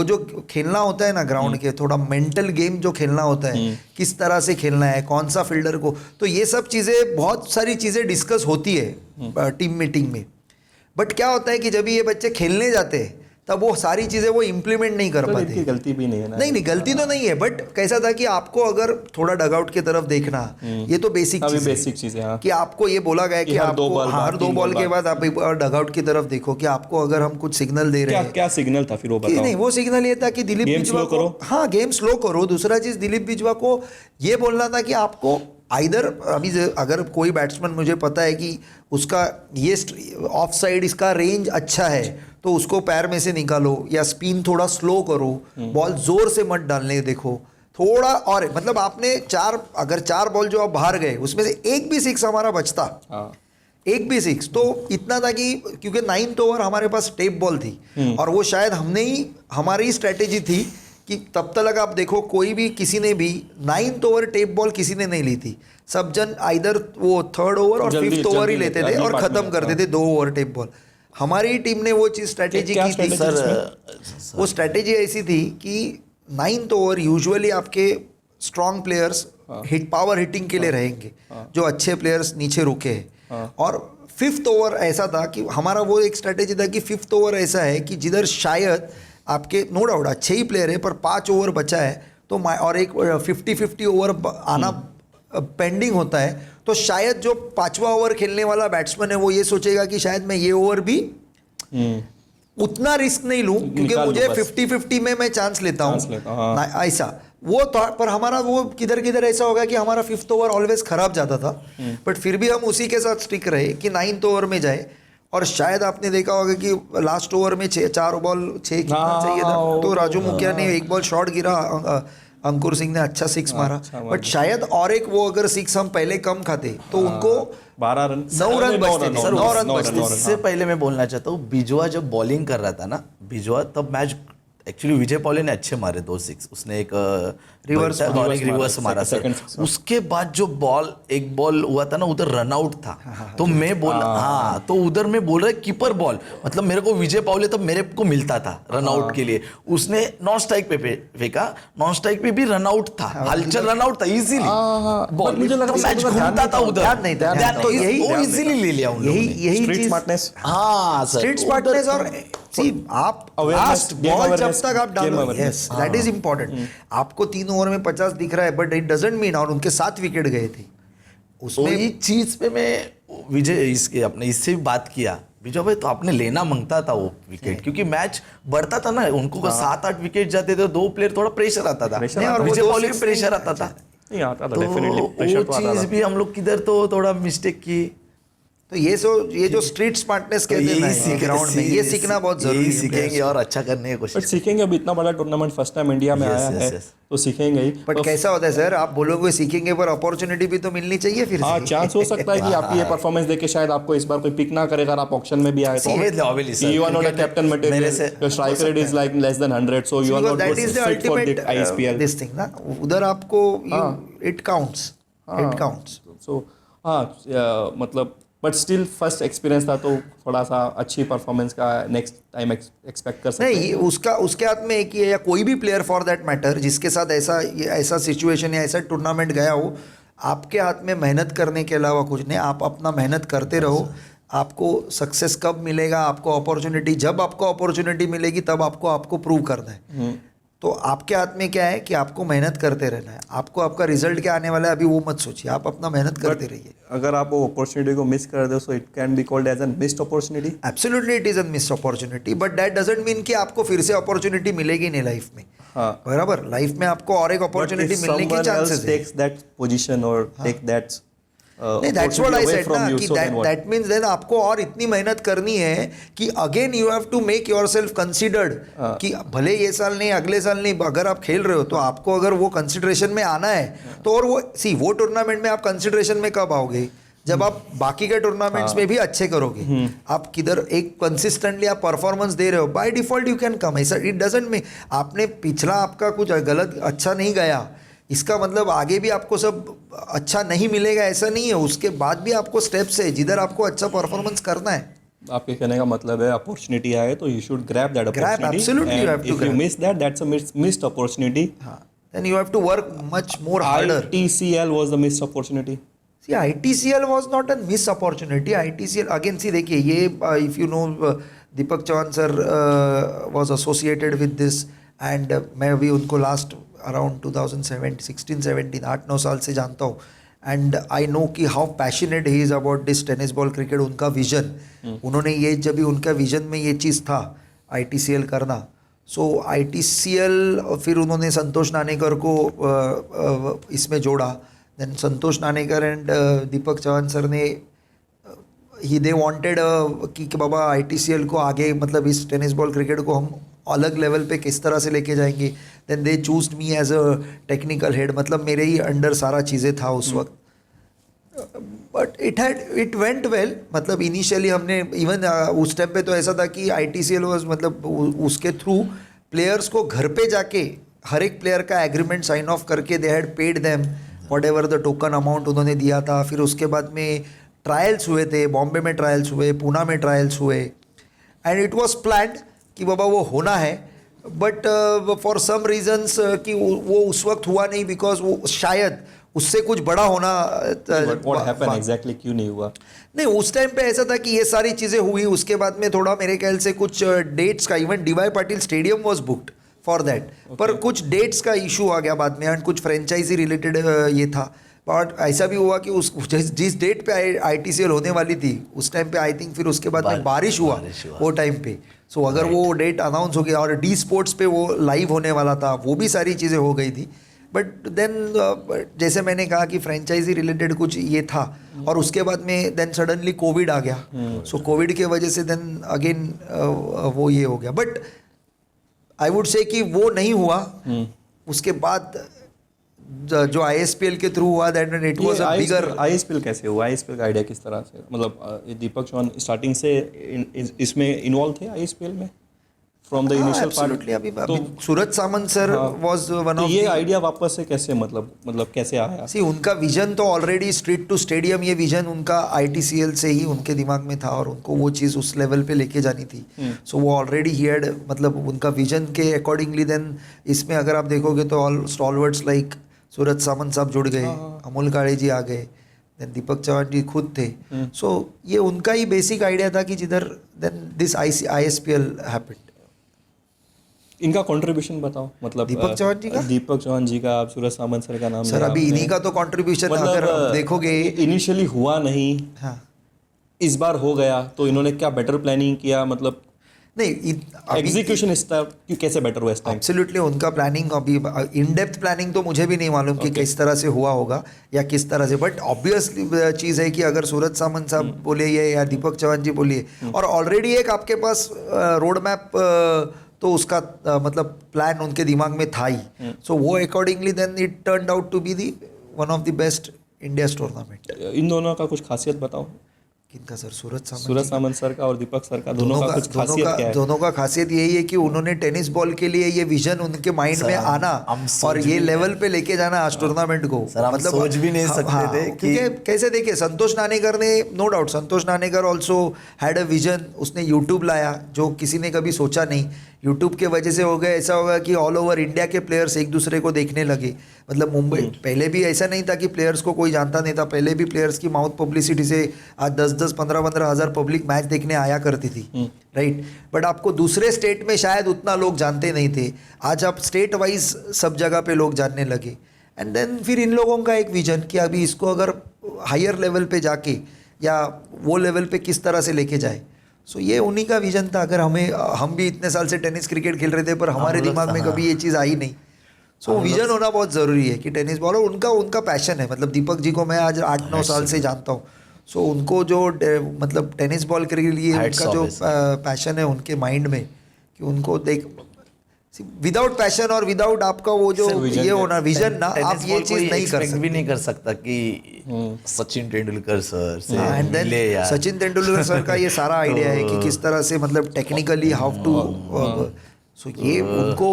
जो खेलना होता है ना ग्राउंड के, थोड़ा मेंटल गेम जो खेलना होता है, किस तरह से खेलना है, कौन सा फील्डर को, तो ये सब चीज़ें बहुत सारी चीज़ें डिस्कस होती है टीम मीटिंग में। बट क्या होता है कि जब ये बच्चे खेलने जाते हैं तब वो सारी चीज़ें वो इम्प्लीमेंट नहीं कर तो पाते। इनकी गलती भी नहीं है ना. नहीं गलती तो नहीं है, बट कैसा था कि आपको अगर थोड़ा डगआउट की तरफ देखना, ये तो बेसिक अभी चीज़ है बेसिक चीज़ है. हाँ. कि आपको ये बोला गया कि हर दो आपको बॉल बाद, हर 2 तीन बॉल बॉल के बाद आप डगआउट की तरफ देखो कि आपको अगर हम कुछ सिग्नल दे रहे क्या हैं क्या सिग्नल था फिर वो कि बताओ. नहीं, वो सिग्नल ये था कि दिलीप Game बिजवा slow को, करो. हाँ गेम स्लो करो। दूसरा चीज़ दिलीप बिजवा को ये बोलना था कि आपको आइदर अभी अगर कोई बैट्समैन मुझे पता है कि उसका ये ऑफ साइड इसका रेंज अच्छा है तो उसको पैर में से निकालो या स्पिन थोड़ा स्लो करो, बॉल जोर से मत डालने देखो थोड़ा। और मतलब आपने अगर 4 बॉल जो आप बाहर गए उसमें से एक भी 6 हमारा बचता, हाँ. एक भी 6 तो इतना था कि क्योंकि 9th ओवर हमारे पास टेप बॉल थी और वो शायद हमारी स्ट्रैटेजी थी कि तब तक आप देखो कोई भी किसी ने भी 9th ओवर टेप बॉल किसी ने नहीं ली थी। सब जन आइदर वो 3rd ओवर और 5th ओवर ही लेते थे और ख़त्म करते थे 2 ओवर टेप बॉल। हमारी टीम ने वो चीज़ स्ट्रैटेजी की थी सर, वो स्ट्रैटेजी ऐसी थी कि 9th ओवर यूजुअली आपके स्ट्रॉन्ग प्लेयर्स पावर हिटिंग के लिए रहेंगे, जो अच्छे प्लेयर्स नीचे रुके हैं। और 5th ओवर ऐसा था कि हमारा वो एक स्ट्रैटेजी था कि 5th ओवर ऐसा है कि जिधर शायद आपके नो डाउट अच्छे ही प्लेयर है पर 5 ओवर बचा है तो और एक 50-50 ओवर आना पेंडिंग होता है, तो शायद जो 5वां ओवर खेलने वाला बैट्समैन है वो ये सोचेगा कि शायद मैं ये ओवर भी उतना रिस्क नहीं लूं क्योंकि मुझे 50-50 में मैं चांस लेता हूँ, हाँ. ऐसा वो तो। पर हमारा वो किधर किधर ऐसा होगा कि हमारा 5th ओवर ऑलवेज खराब जाता था, बट फिर भी हम उसी के साथ स्टिक रहे कि 9th ओवर में जाए। और शायद आपने देखा होगा कि लास्ट ओवर में 4 बॉल 6 खेलना चाहिए था, तो राजू मुखिया ने 1 बॉल शॉट गिरा, अंकुर सिंह ने अच्छा 6 मारा, बट शायद और एक वो अगर 6 हम पहले कम खाते तो उनको 12 रन 9 रन बचते थे, 9 रन बचते थे। इससे पहले मैं बोलना चाहता हूँ, बिजवा जब बॉलिंग कर रहा था ना, बिजवा तब मैच एक्चुअली विजय पॉले ने अच्छे मारे 2 6, उसने एक रिवर्स मारा सर। उसके बाद जो एक बॉल हुआ था ना उधर रन आउट था, तो मैं बोला हाँ, तो उधर मैं बोल रहा कीपर बॉल, मतलब मेरे को विजय पॉले तब मेरे को मिलता था रन आउट के लिए, उसने नॉन स्ट्राइक पे फेंका, नॉन स्ट्राइक पे भी रन आउट था, हलचल रन आउट था इजीली बॉल, मुझे लगा मैच घूमता था उधर, ध्यान नहीं, तो वो इजीली ले लिया उन लोगों ने। यही स्ट्रीट चीज, स्मार्टनेस. हाँ सर, स्ट्रीट स्मार्टनेस। और आप लास्ट बॉल जब तक आप डालो, यस दैट इज इंपॉर्टेंट। आपको 3 ओवर में 50 दिख रहा है बट इट डजंट मीन, और उनके 7 विकेट गए थे उसमें। ये चीज पे मैं विजय इससे भी बात किया, विजय भाई तो आपने लेना मांगता था वो विकेट, क्योंकि मैच बढ़ता था ना, उनको 7-8 विकेट जाते थे, 2 प्लेयर थोड़ा प्रेशर आता था, और विजय पॉले भी प्रेशर आता था, नहीं आता था तो डेफिनेटली प्रेशर तो वो आता चीज था. भी हम लोग किधर तो थोड़ा मिस्टेक की। तो ये जो स्ट्रीट स्मार्टनेस कहते हैं ना ग्राउंड में, ये सीखना बहुत जरूरी है। सीखेंगे और अच्छा करने की बट कोशिश सीखेंगे, अभी इतना बड़ा टूर्नामेंट फर्स्ट टाइम इंडिया में आया है तो सीखेंगे ही. बट कैसा होता है सर, आप बोलोगे सीखेंगे पर अपॉर्चुनिटी भी तो मिलनी चाहिए फिर हाँ, से। चांस हो सकता है कि आपकी ये परफॉर्मेंस देख के शायद आपको इस बार कोई पिक ना करेगा, आप ऑक्शन में भी आए तो you are not a captain material, your strike rate is like less than 100, so you are not that is the fit for the ultimate ISPL. this thing ना, उधर आपको it counts, it counts. So हाँ, मतलब but still first experience था तो थोड़ा सा अच्छी परफॉर्मेंस का नेक्स्ट टाइम एक्सपेक्ट कर सकते हैं. नहीं, उसके हाथ में एक ही है, या कोई भी प्लेयर फॉर दैट मैटर जिसके साथ ऐसा सिचुएशन या ऐसा टूर्नामेंट गया हो, आपके हाथ में मेहनत करने के अलावा कुछ नहीं. आप अपना मेहनत करते रहो, आपको सक्सेस कब मिलेगा, आपको अपॉर्चुनिटी जब आपको अपॉर्चुनिटी मिलेगी तब आपको प्रूव करना है. तो आपके हाथ में क्या है कि आपको मेहनत करते रहना है, आपको आपका रिजल्ट क्या आने वाला है अभी वो मत सोचिए, आप अपना मेहनत करते रहिए। अगर आप वो अपॉर्चुनिटी को मिस कर दो, so it can be called as an missed opportunity. Absolutely it is a missed opportunity, but that doesn't mean कि आपको फिर से अपॉर्चुनिटी मिलेगी नहीं लाइफ में। हाँ, बराबर, लाइफ में आपको और एक अपॉर्चुनिटी मिलने के चांसेस है। टेक्स दैट पोजीशन और टेक दैट नहीं, दैट्स व्हाट आई सेड ना कि दैट मींस देन आपको और इतनी मेहनत करनी है कि again you have to make yourself considered कि भले ये साल नहीं अगले साल नहीं, अगर आप खेल रहे हो तो आपको अगर वो कंसिडरेशन में आना है तो, और वो टूर्नामेंट में आप कंसिडरेशन में कब आओगे, जब आप बाकी के टूर्नामेंट्स में भी अच्छे करोगे। आप किधर एक कंसिस्टेंटली आप परफॉर्मेंस दे रहे हो, by default you can come. ऐसा इट डजंट मीन आपने पिछला आपका कुछ गलत अच्छा नहीं गया इसका मतलब आगे भी आपको सब अच्छा नहीं मिलेगा, ऐसा नहीं है। उसके बाद भी आपको स्टेप्स है जिधर आपको अच्छा परफॉर्मेंस करना है। आपके कहने का मतलब है अपॉर्चुनिटी आए तो you should grab that opportunity, absolutely you have to if you miss that that's a missed opportunity. Then you have to work much more harder. ITCL was the missed opportunity. See, ITCL was not a miss opportunity. ITCL again, see देखिए ये if you know Deepak Chauhan sir was associated with this and मैं भी उनको last around 2016-17 8-9 साल से जानता हूँ and I know कि how passionate he is about this tennis ball cricket. उनका विजन, उन्होंने ये जब भी उनका विजन में ये चीज़ था ITCL करना, सो ITCL फिर उन्होंने संतोष नानेकर को इसमें जोड़ा। Then Santosh Nanekar and Deepak Chauhan sir ने दे वांटेड कि बाबा ITCL को आगे मतलब इस टेनिस बॉल क्रिकेट को हम अलग लेवल पे किस तरह से लेके जाएंगे। Then they chose me as a technical head, मतलब मेरे ही अंडर सारा चीज़ें था उस वक्त। बट इट वेंट वेल, मतलब इनिशियली हमने इवन उस टाइम पे तो ऐसा था कि ITCL वाज मतलब उसके थ्रू प्लेयर्स को घर पे जाके हर एक प्लेयर का एग्रीमेंट साइन ऑफ करके they had paid them whatever the token amount उन्होंने दिया था। फिर उसके बाद में ट्रायल्स हुए थे, बॉम्बे में ट्रायल्स हुए, पूना में ट्रायल्स हुए एंड इट वाज प्लान्ड कि बाबा वो होना है। बट फॉर सम रीजंस कि वो उस वक्त हुआ नहीं, बिकॉज वो शायद उससे कुछ बड़ा होना। व्हाट हैपेंड एग्जैक्टली, क्यों नहीं हुआ? नहीं, उस टाइम पे ऐसा था कि ये सारी चीज़ें हुई, उसके बाद में थोड़ा मेरे ख्याल से कुछ डेट्स का, even DY Patil stadium was booked for that, पर कुछ डेट्स का इशू आ गया बाद में एंड कुछ फ्रेंचाइजी रिलेटेड ये था। बट ऐसा भी हुआ कि उस जिस डेट पे ITCL होने वाली थी उस टाइम पे आई थिंक फिर उसके बाद में बारिश हुआ वो टाइम पे। सो अगर वो डेट अनाउंस हो गया और D स्पोर्ट्स पे वो लाइव होने वाला था, वो भी सारी चीज़ें हो गई थी। बट देन जैसे मैंने कहा कि फ्रेंचाइजी रिलेटेड कुछ ये था और उसके बाद में देन सडनली कोविड आ गया। सो कोविड के वजह से देन अगेन वो ये हो गया। बट आई वुड से कि वो नहीं हुआ। उसके बाद जो ISPL के थ्रू हुआ that it was a bigger. ISPL कैसे हुआ? ISPL का आइडिया किस तरह से, मतलब दीपक चौहान स्टार्टिंग से इसमें इन्वॉल्व थे ISPL में फ्रॉम द इनिशियल पार्ट? अभी सूरज सामंत सर वाज वन ऑफ। ये आइडिया वापस से कैसे मतलब कैसे आया? सी उनका विजन तो ऑलरेडी स्ट्रीट टू स्टेडियम, ये विजन उनका ITCL से ही उनके दिमाग में था और उनको वो चीज़ उस लेवल पे लेके जानी थी। सो वो ऑलरेडी ही हैड, मतलब उनका विजन के अकॉर्डिंगली देन इसमें अगर आप देखोगे तो ऑल स्टॉलवर्ड्स लाइक सूरज सामंत साहब जुड़ गए, अमोल काळे जी आ गए, देन दीपक चौहान जी खुद थे। सो ये उनका ही बेसिक आइडिया था कि जिधर देन दिस ISPL हैपेंड। इनका कंट्रीब्यूशन बताओ, मतलब दीपक चौहान जी का? दीपक चौहान जी का, आप सूरज सामंत सर का नाम सर अभी इन्हीं का तो कंट्रीब्यूशन मतलब अगर आप देखोगे इनिशियली हुआ नहीं, हाँ इस बार हो गया, तो इन्होंने क्या बेटर प्लानिंग किया? मतलब नहीं, एग्जीक्यूशन इस टाइम क्यों कैसे बेटर हुआ इस टाइम? एब्सोल्युटली उनका प्लानिंग अभी इन डेप्थ प्लानिंग तो मुझे भी नहीं मालूम कि किस तरह से हुआ होगा या किस तरह से। बट ऑब्वियस चीज़ है कि अगर सूरज सामंत साहब बोले या दीपक चौहान जी बोलिए और ऑलरेडी एक आपके पास रोड मैप तो उसका मतलब प्लान उनके दिमाग में था ही। सो वो accordingly then it turned out to be the one of the best India's tournament. इन दोनों का कुछ खासियत बताओ। किनका सर? सूरज सामंत सर का और दीपक सर का, दोनों का कुछ खासियत क्या है? दोनों का खासियत यही है कि उन्होंने टेनिस बॉल के लिए ये विजन उनके माइंड में आना और ये लेवल पे लेके जाना आज टूर्नामेंट को, मतलब सोच भी नहीं सकते थे कि कैसे। देखिए संतोष नानेकर ने, no doubt Santosh Nanekar also had a vision, उसने यूट्यूब लाया जो किसी ने कभी सोचा नहीं यूट्यूब के वजह से हो गए, ऐसा होगा कि ऑल ओवर इंडिया के प्लेयर्स एक दूसरे को देखने लगे। मतलब मुंबई पहले भी ऐसा नहीं था कि प्लेयर्स को कोई जानता नहीं था, पहले भी प्लेयर्स की माउथ पब्लिसिटी से आज 10-10, 15-15 हज़ार पब्लिक मैच देखने आया करती थी, राइट। बट आपको दूसरे स्टेट में शायद उतना लोग जानते नहीं थे, आज आप स्टेट वाइज सब जगह पे लोग जानने लगे। एंड देन फिर इन लोगों का एक विजन कि अभी इसको अगर हायर लेवल पे जाके या वो लेवल पे किस तरह से लेके जाए। सो ये उन्हीं का विजन था। अगर हम भी इतने साल से टेनिस क्रिकेट खेल रहे थे पर हमारे दिमाग में कभी ये चीज़ आई नहीं। सो विजन होना बहुत ज़रूरी है कि टेनिस बॉलर उनका पैशन है। मतलब दीपक जी को मैं आज 8-9 साल से जानता हूँ। सो उनको जो मतलब टेनिस बॉल के लिए उनका जो पैशन है उनके माइंड में, कि उनको देख विदाउट पैशन और विदाउट आपका वो जो ये होना विजन ना, आप ये चीज नहीं कर सकते। भी नहीं कर सकता कि सचिन तेंदुलकर सर से मिले या सचिन तेंदुलकर सर का ये सारा आइडिया है कि किस तरह से मतलब टेक्निकली हाउ टू, सो ये उनको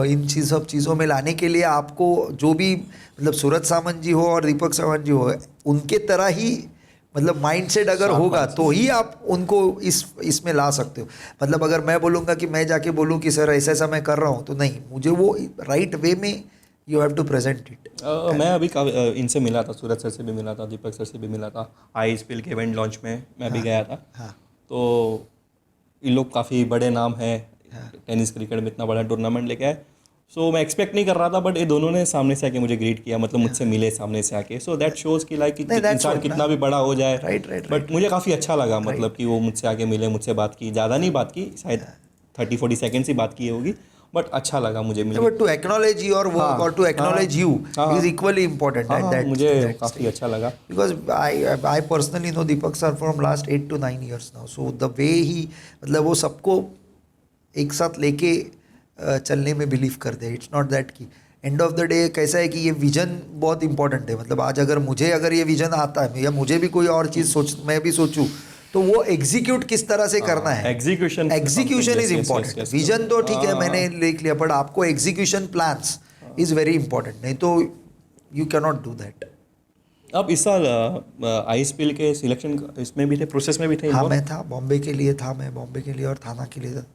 इन सब चीज़ों में लाने के लिए आपको जो भी मतलब सूरज सामंत जी हो और दीपक सावंत जी हो, उनके तरह ही मतलब माइंडसेट अगर होगा तो ही आप उनको इसमें ला सकते हो। मतलब अगर मैं बोलूँगा कि मैं जाके बोलूँ कि सर ऐसा ऐसा मैं कर रहा हूँ, तो नहीं, मुझे वो राइट वे में you have to present it. मैं अभी इनसे मिला था, सूरज सर से भी मिला था, दीपक सर से भी मिला था, ISPL के इवेंट लॉन्च में मैं भी गया था। तो इन लोग काफ़ी बड़े नाम हैं टेनिस क्रिकेट में, इतना बड़ा टूर्नामेंट लेके आए। सो मैं एक्सपेक्ट नहीं कर रहा था, बट ये दोनों ने सामने से आके मुझे ग्रीट किया, मतलब मुझसे मिले सामने से आके। सो दैट शोज कि लाइक इंसान कितना भी बड़ा हो जाए, राइट। बट मुझे काफ़ी अच्छा लगा, मतलब कि वो मुझसे आके मिले, मुझसे बात की, ज़्यादा नहीं बात की, शायद 30-40 सेकेंड्स ही बात की होगी, बट अच्छा लगा मुझे मिले। But to acknowledge your work और to acknowledge you is equally important at that. मुझे काफ़ी अच्छा लगा, because I personally know Deepak sir from last 8 to 9 years now. So the way he मतलब वो सबको एक साथ लेके चलने में बिलीव कर दे। इट्स नॉट दैट कि एंड ऑफ द डे कैसा है कि ये विजन बहुत इंपॉर्टेंट है। मतलब आज अगर ये विजन आता है या मुझे भी कोई और चीज़ मैं भी सोचूं, तो वो एग्जीक्यूट किस तरह से करना है, एग्जीक्यूशन इज इम्पॉर्टेंट। विजन तो ठीक है मैंने लिख लिया, बट आपको execution plans is very important, नहीं तो you can not do that. अब इस साल ISPL के सिलेक्शन इसमें भी थे, प्रोसेस में भी थे? हाँ, मैं था, बॉम्बे के लिए था, मैं बॉम्बे के लिए और थाना के लिए था।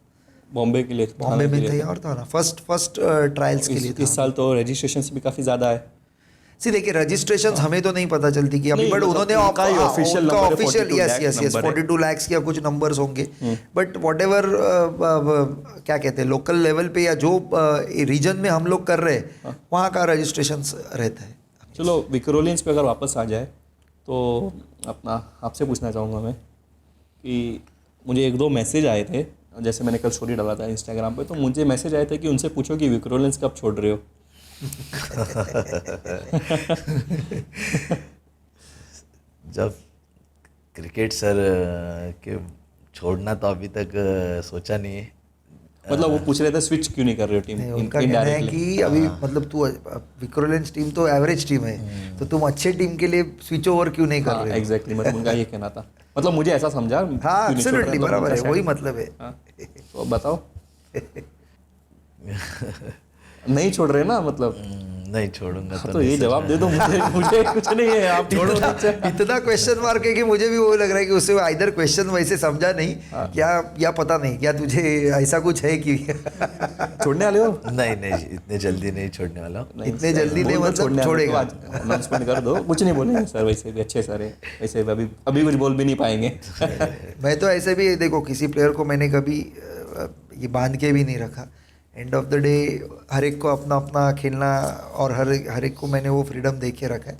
बॉम्बे के लिए, बॉम्बे में थे और था ना फर्स्ट ट्रायल्स के लिए था। इस साल तो रजिस्ट्रेशंस भी काफ़ी ज़्यादा है। सी देखिए रजिस्ट्रेशंस हमें तो नहीं पता चलती कि अभी, बट उन्होंने ऑफिशियल यस 42 lakhs या कुछ नंबर्स होंगे, बट वॉट एवर क्या कहते हैं लोकल लेवल पे या जो रीजन में हम लोग कर रहे हैं वहाँ का रजिस्ट्रेशंस रहता है। चलो विक्रोलियंस पे अगर वापस आ जाए तो अपना आपसे पूछना चाहूँगा मैं कि मुझे 1-2 मैसेज आए थे, जैसे मैंने कल स्टोरी डाला था इंस्टाग्राम पे, तो मुझे मैसेज आए थे कि उनसे पूछो कि विक्रोलियंस कब छोड़ रहे हो। जब क्रिकेट सर के छोड़ना तो अभी तक सोचा नहीं है। मतलब वो पूछ रहे थे स्विच क्यों नहीं कर रहे हो टीम? उनका कहना है कि अभी मतलब तू विक्रोलियंस टीम तो एवरेज टीम है, तो तुम अच्छे टीम के लिए स्विच ओवर क्यों नहीं कर रहे हो? एग्जैक्टली, मतलब उनका ये कहना था, मतलब मुझे ऐसा समझा। हाँ एब्सोल्युटली बराबर है, वही मतलब है। तो बताओ नहीं छोड़ रहे ना, मतलब नहीं छोड़ूंगा तो ये जवाब दे दो मुझे कुछ नहीं है, आप छोड़ो। इतना क्वेश्चन मार्क है कि मुझे भी वो लग रहा है कि उससे आइदर क्वेश्चन वैसे समझा नहीं क्या या पता नहीं क्या तुझे ऐसा कुछ है कि छोड़ने वाले हो? नहीं इतने जल्दी नहीं छोड़ने वाला हूँ। इतने जल्दी नहीं, मतलब छोड़ेगा। अनाउंसमेंट कर दो, कुछ नहीं बोलेंगे सर, वैसे भी अच्छे सर है, वैसे अभी कुछ बोल भी नहीं पाएंगे। मैं तो ऐसे भी देखो किसी प्लेयर को मैंने कभी ये बांध के भी नहीं रखा। एंड ऑफ द डे हर एक को अपना अपना खेलना और हर एक को मैंने वो फ्रीडम दे के रखा है।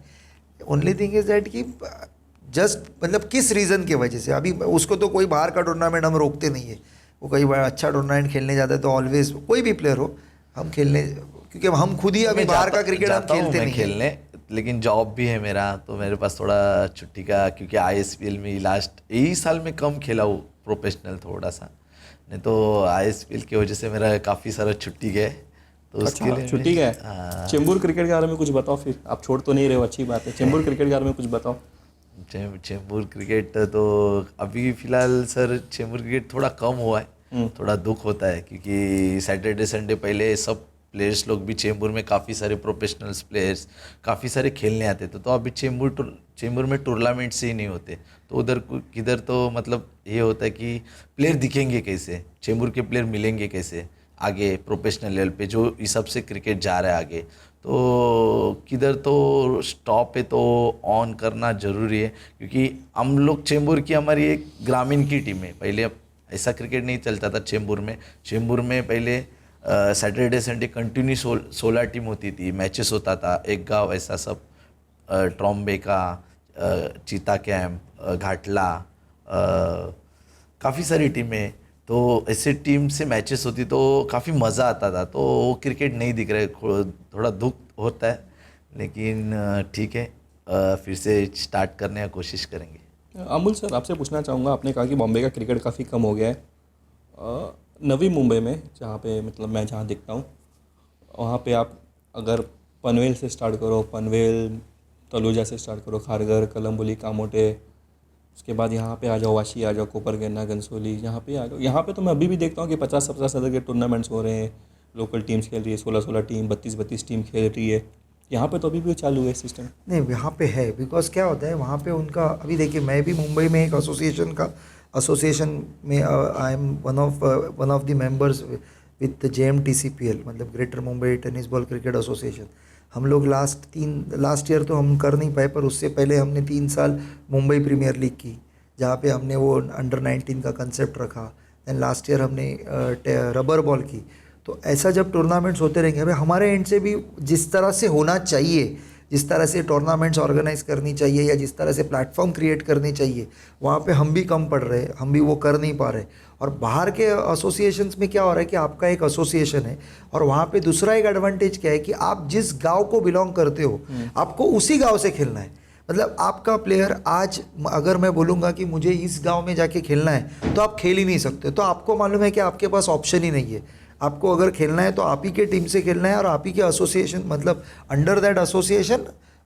ओनली थिंग इज़ दैट कि जस्ट मतलब किस रीज़न की वजह से अभी उसको तो कोई बाहर का टूर्नामेंट हम रोकते नहीं है। वो कई बार अच्छा टूर्नामेंट खेलने जाता है तो ऑलवेज कोई भी प्लेयर हो हम खेलने, क्योंकि हम खुद ही अभी बाहर का क्रिकेट हम खेलते नहीं खेलने, लेकिन जॉब भी है मेरा, तो मेरे पास थोड़ा छुट्टी का, क्योंकि ISPL में लास्ट यही साल में कम खेला हूँ प्रोफेशनल थोड़ा सा, नहीं तो ISPL की वजह से मेरा काफ़ी सारा छुट्टी गए, तो उसके लिए छुट्टी गए। चेंबूर क्रिकेट के बारे में कुछ बताओ, फिर आप छोड़ तो नहीं रहे हो, अच्छी बात है। चेंबूर क्रिकेट के बारे में कुछ बताओ। चेंबूर क्रिकेट तो अभी फ़िलहाल सर चेंबूर क्रिकेट थोड़ा कम हुआ है, थोड़ा दुख होता है, क्योंकि सैटरडे संडे पहले सब प्लेयर्स लोग भी चेंबूर में काफ़ी सारे प्रोफेशनल्स प्लेयर्स काफ़ी सारे खेलने आते थे, तो अभी चेंबूर में टूर्नामेंट्स ही नहीं होते, तो उधर किधर तो मतलब ये होता है कि प्लेयर दिखेंगे कैसे, चेंबूर के प्लेयर मिलेंगे कैसे आगे प्रोफेशनल लेवल पे, जो इस सब से क्रिकेट जा रहा है आगे, तो किधर तो स्टॉप है तो ऑन करना ज़रूरी है, क्योंकि हम लोग चेंबूर की हमारी एक ग्रामीण की टीम है। पहले ऐसा क्रिकेट नहीं चलता था चेंबूर में पहले सैटरडे संडे कंटिन्यू 16 टीम होती थी, मैचेस होता था, एक गांव ऐसा सब, ट्रॉम्बे का, चीता कैंप, घाटला, काफ़ी सारी टीमें, तो ऐसे टीम से मैचेस होती तो काफ़ी मज़ा आता था। तो वो क्रिकेट नहीं दिख रहा है, थोड़ा दुख होता है, लेकिन ठीक है, फिर से स्टार्ट करने की कोशिश करेंगे। अमूल सर, आपसे पूछना चाहूँगा, आपने कहा कि बॉम्बे का क्रिकेट काफ़ी कम हो गया है, नवी मुंबई में जहाँ पे मतलब मैं जहाँ दिखता हूँ वहाँ पे आप अगर पनवेल से स्टार्ट करो, पनवेल तलुजा से स्टार्ट करो, खारघर, कलम्बोली, कामोटे, उसके बाद यहाँ पे आ जाओ, वाशी आ जाओ, कोपरगन्ना, घनसोली, यहाँ पे आ जाओ। यहाँ पे तो मैं अभी भी देखता हूँ कि 50-50 हज़ार के टूर्नामेंट्स हो रहे हैं, लोकल टीम्स खेल रही है, 16-16 टीम, 32-32 टीम खेल रही है। यहाँ पे तो अभी भी चालू है सिस्टम? नहीं, यहाँ पे है, बिकॉज क्या होता है वहाँ पे उनका, अभी देखिए मैं भी मुंबई में एक एसोसिएशन में I am one of the members with JMTCPL, मतलब greater Mumbai tennis ball cricket association. हम लोग लास्ट ईयर तो हम कर नहीं पाए, पर उससे पहले हमने 3 साल मुंबई प्रीमियर लीग की, जहाँ पे हमने वो अंडर 19 का कंसेप्ट रखा। दैन लास्ट ईयर हमने रबर बॉल की। तो ऐसा जब टूर्नामेंट्स होते रहेंगे, अभी हमारे एंड से भी जिस तरह से होना चाहिए, जिस तरह से टूर्नामेंट्स ऑर्गेनाइज करनी चाहिए या जिस तरह से प्लेटफॉर्म क्रिएट करनी चाहिए, वहाँ पे हम भी कम पड़ रहे हैं, हम भी वो कर नहीं पा रहे। और बाहर के एसोसिएशंस में क्या हो रहा है कि आपका एक एसोसिएशन है, और वहाँ पे दूसरा एक एडवांटेज क्या है कि आप जिस गांव को बिलोंग करते हो, आपको उसी गांव से खेलना है। मतलब आपका प्लेयर आज अगर मैं बोलूँगा कि मुझे इस गांव में जाके खेलना है, तो आप खेल ही नहीं सकते। तो आपको मालूम है कि आपके पास ऑप्शन ही नहीं है। आपको अगर खेलना है तो आप ही के टीम से खेलना है, और आप ही के एसोसिएशन, मतलब अंडर दैट एसोसिएशन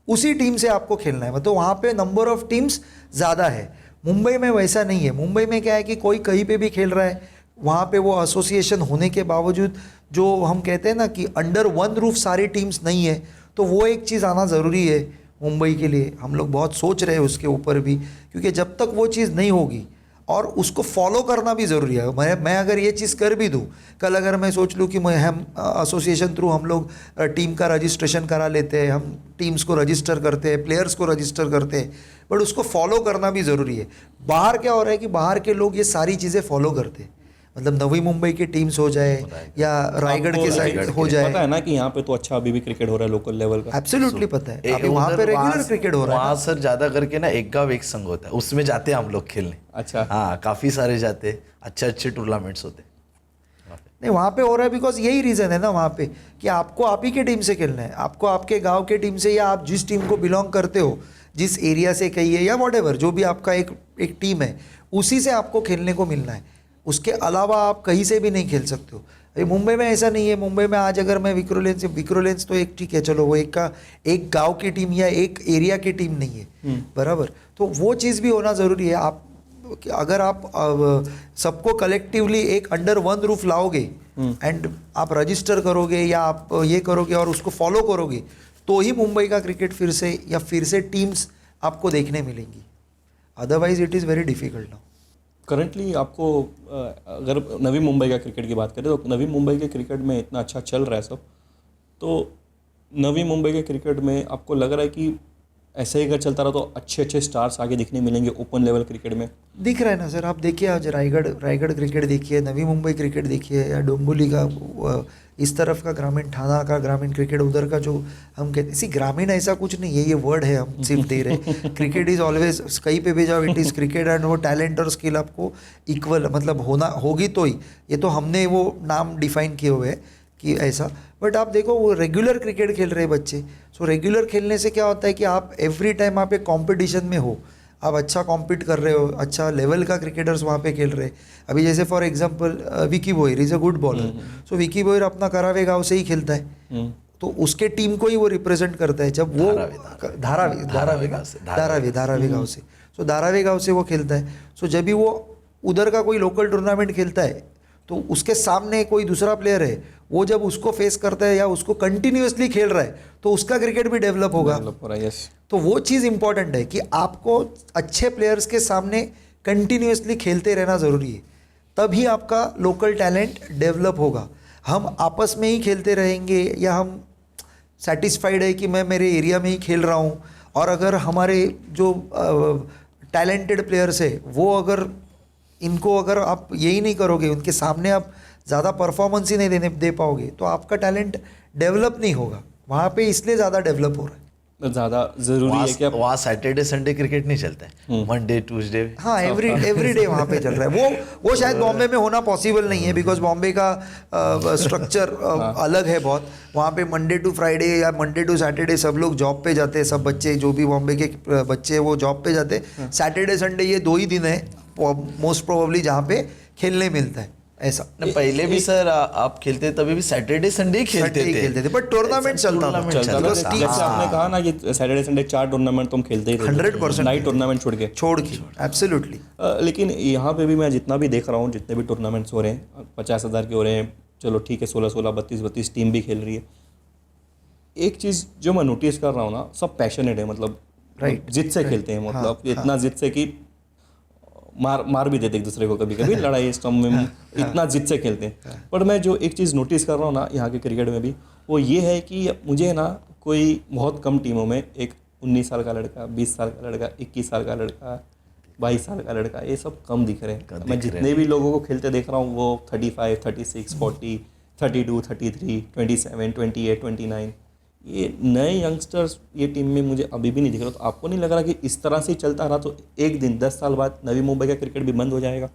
उसी टीम से आपको खेलना है। मतलब वहाँ पे नंबर ऑफ टीम्स ज़्यादा है। मुंबई में वैसा नहीं है। मुंबई में क्या है कि कोई कहीं पे भी खेल रहा है, वहाँ पे वो एसोसिएशन होने के बावजूद जो हम कहते हैं ना कि अंडर वन रूफ सारी टीम्स नहीं है, तो वो एक चीज़ आना ज़रूरी है मुंबई के लिए। हम लोग बहुत सोच रहे हैं उसके ऊपर भी, क्योंकि जब तक वो चीज़ नहीं होगी, और उसको फॉलो करना भी ज़रूरी है। मैं अगर ये चीज़ कर भी दूँ, कल अगर मैं सोच लूँ कि हम एसोसिएशन थ्रू हम लोग टीम का रजिस्ट्रेशन करा लेते हैं, हम टीम्स को रजिस्टर करते हैं, प्लेयर्स को रजिस्टर करते हैं, बट उसको फॉलो करना भी ज़रूरी है। बाहर क्या हो रहा है कि बाहर के लोग ये सारी चीज़ें फॉलो करते हैं। मतलब नवी मुंबई की टीम्स हो जाए या रायगढ़ के साइड हो जाए, पता है ना कि यहाँ पे तो अच्छा अभी भी क्रिकेट हो रहा है लोकल लेवल का। एब्सोल्युटली पता है। अभी वहाँ पे रेगुलर क्रिकेट हो रहा है। वहाँ सर ज़्यादा करके ना एक गांव एक संघ होता है, उसमें जाते हैं हम लोग खेलने। अच्छा, हाँ, काफ़ी सारे जाते, अच्छे टूर्नामेंट्स होते। नहीं, वहाँ पे हो रहा है बिकॉज यही रीज़न है ना वहाँ पे कि आपको आप ही के टीम से खेलना है, आपको आपके गांव के टीम से, या आप जिस टीम को बिलोंग करते हो, जिस एरिया से कहिए या व्हाटएवर, जो भी आपका एक टीम है, उसी से आपको खेलने को मिलना है। उसके अलावा आप कहीं से भी नहीं खेल सकते हो। अभी मुंबई में ऐसा नहीं है। मुंबई में आज अगर मैं विक्रोलेंस तो एक ठीक है, चलो वो एक गांव की टीम या एक एरिया की टीम नहीं है, बराबर। तो वो चीज़ भी होना ज़रूरी है। आप अगर आप सबको कलेक्टिवली एक अंडर वन रूफ लाओगे एंड आप रजिस्टर करोगे या आप ये करोगे और उसको फॉलो करोगे, तो ही मुंबई का क्रिकेट फिर से टीम्स आपको देखने मिलेंगी। Otherwise it is very difficult now. Currently आपको अगर नवी मुंबई का क्रिकेट की बात करें तो नवी मुंबई के क्रिकेट में इतना अच्छा चल रहा है सब, तो नवी मुंबई के क्रिकेट में आपको लग रहा है कि ऐसे ही अगर चलता रहा तो अच्छे स्टार्स आगे दिखने मिलेंगे ओपन लेवल क्रिकेट में? दिख रहा है ना सर। आप देखिए आज रायगढ़ क्रिकेट देखिए, नवी मुंबई क्रिकेट देखिए, या डोंबिवली का इस तरफ का ग्रामीण, थाना का ग्रामीण क्रिकेट, उधर का जो हम कहते हैं, ग्रामीण ऐसा कुछ नहीं है, ये वर्ड है हम सिर्फ दे रहे। क्रिकेट इज़ ऑलवेज, कहीं पे भी जाओ इट इज़ क्रिकेट, एंड वो टैलेंट और स्किल आपको इक्वल मतलब होगी तो ही। ये तो हमने वो नाम डिफाइन किए हुए हैं कि ऐसा, बट आप देखो वो रेगुलर क्रिकेट खेल रहे बच्चे। सो रेगुलर खेलने से क्या होता है कि आप एवरी टाइम आप एक कॉम्पिटिशन में हो, आप अच्छा कॉम्पीट कर रहे हो, अच्छा लेवल का क्रिकेटर्स वहाँ पे खेल रहे हैं। अभी जैसे for example Vicky Boyer is a good bowler, so Vicky Boyer अपना करावे गांव से ही खेलता है, तो उसके टीम को ही वो रिप्रेजेंट करता है। जब वो धारावी गांव से, सो धारावी गांव से वो खेलता है। सो जब भी वो उधर का कोई लोकल टूर्नामेंट खेलता है, तो उसके सामने कोई दूसरा प्लेयर है, वो जब उसको फेस करता है या उसको कंटिन्यूअसली खेल रहा है तो उसका क्रिकेट भी डेवलप होगा। डेवलप हो रहा है, यस। तो वो चीज़ इंपॉर्टेंट है कि आपको अच्छे प्लेयर्स के सामने कंटिन्यूअसली खेलते रहना ज़रूरी है, तभी आपका लोकल टैलेंट डेवलप होगा। हम आपस में ही खेलते रहेंगे या हम सेटिस्फाइड है कि मैं मेरे एरिया में ही खेल रहा हूँ, और अगर हमारे जो टैलेंटेड प्लेयर्स है वो अगर इनको अगर आप यही नहीं करोगे, उनके सामने आप ज़्यादा परफॉर्मेंस ही नहीं दे पाओगे, तो आपका टैलेंट डेवलप नहीं होगा वहाँ पे। इसलिए ज़्यादा डेवलप हो रहा है। ज़्यादा ज़रूरी है कि वहाँ सैटरडे संडे क्रिकेट नहीं चलता है, मंडे ट्यूसडे। हाँ, एवरी डे वहाँ पे चल रहा है। वो शायद बॉम्बे में होना पॉसिबल नहीं है, बिकॉज बॉम्बे का स्ट्रक्चर अलग है बहुत। वहाँ पे मंडे टू फ्राइडे या मंडे टू सैटरडे सब लोग जॉब पे जाते हैं, सब बच्चे जो भी बॉम्बे के बच्चे हैं वो जॉब पे जाते हैं। सैटरडे संडे ये 2 ही दिन है मोस्ट प्रोबेबली जहाँ पे खेलने मिलता है। ऐसा पहले भी सर आप खेलते तभी भी सैटरडे संडे ही खेलते थे, बट टूर्नामेंट चलता था। जैसे आपने कहा ना कि सैटरडे संडे 4 टूर्नामेंट तुम खेलते ही थे 100% नाइट टूर्नामेंट छोड़ के एब्सोल्युटली। लेकिन यहाँ पे भी मैं जितना भी देख रहा हूँ, जितने भी टूर्नामेंट्स हो रहे हैं 50,000 के हो रहे हैं, चलो ठीक है, 16-16 32-32 टीम भी खेल रही है। एक चीज़ जो मैं नोटिस कर रहा हूँ ना, सब पैशनेट है, मतलब जिद से खेलते हैं, मतलब इतना जिद से कि मार भी देते एक दूसरे को, कभी कभी लड़ाई स्टम्प में इतना जिद से खेलते हैं। पर मैं जो एक चीज़ नोटिस कर रहा हूँ ना यहाँ के क्रिकेट में भी, वो ये है कि मुझे ना कोई बहुत कम टीमों में एक 19 साल का लड़का, 20 साल का लड़का, 21 साल का लड़का, 22 साल का लड़का, ये सब कम दिख रहे हैं। मैं जितने भी लोगों को खेलते देख रहा हूँ वो 35, 36, 40, 32, 33, 27, 28, 29, ये नए यंगस्टर्स ये टीम में मुझे अभी भी नहीं दिख रहा। तो आपको नहीं लग रहा कि इस तरह से ही चलता रहा तो एक दिन 10 साल बाद नवी मुंबई का क्रिकेट भी बंद हो जाएगा?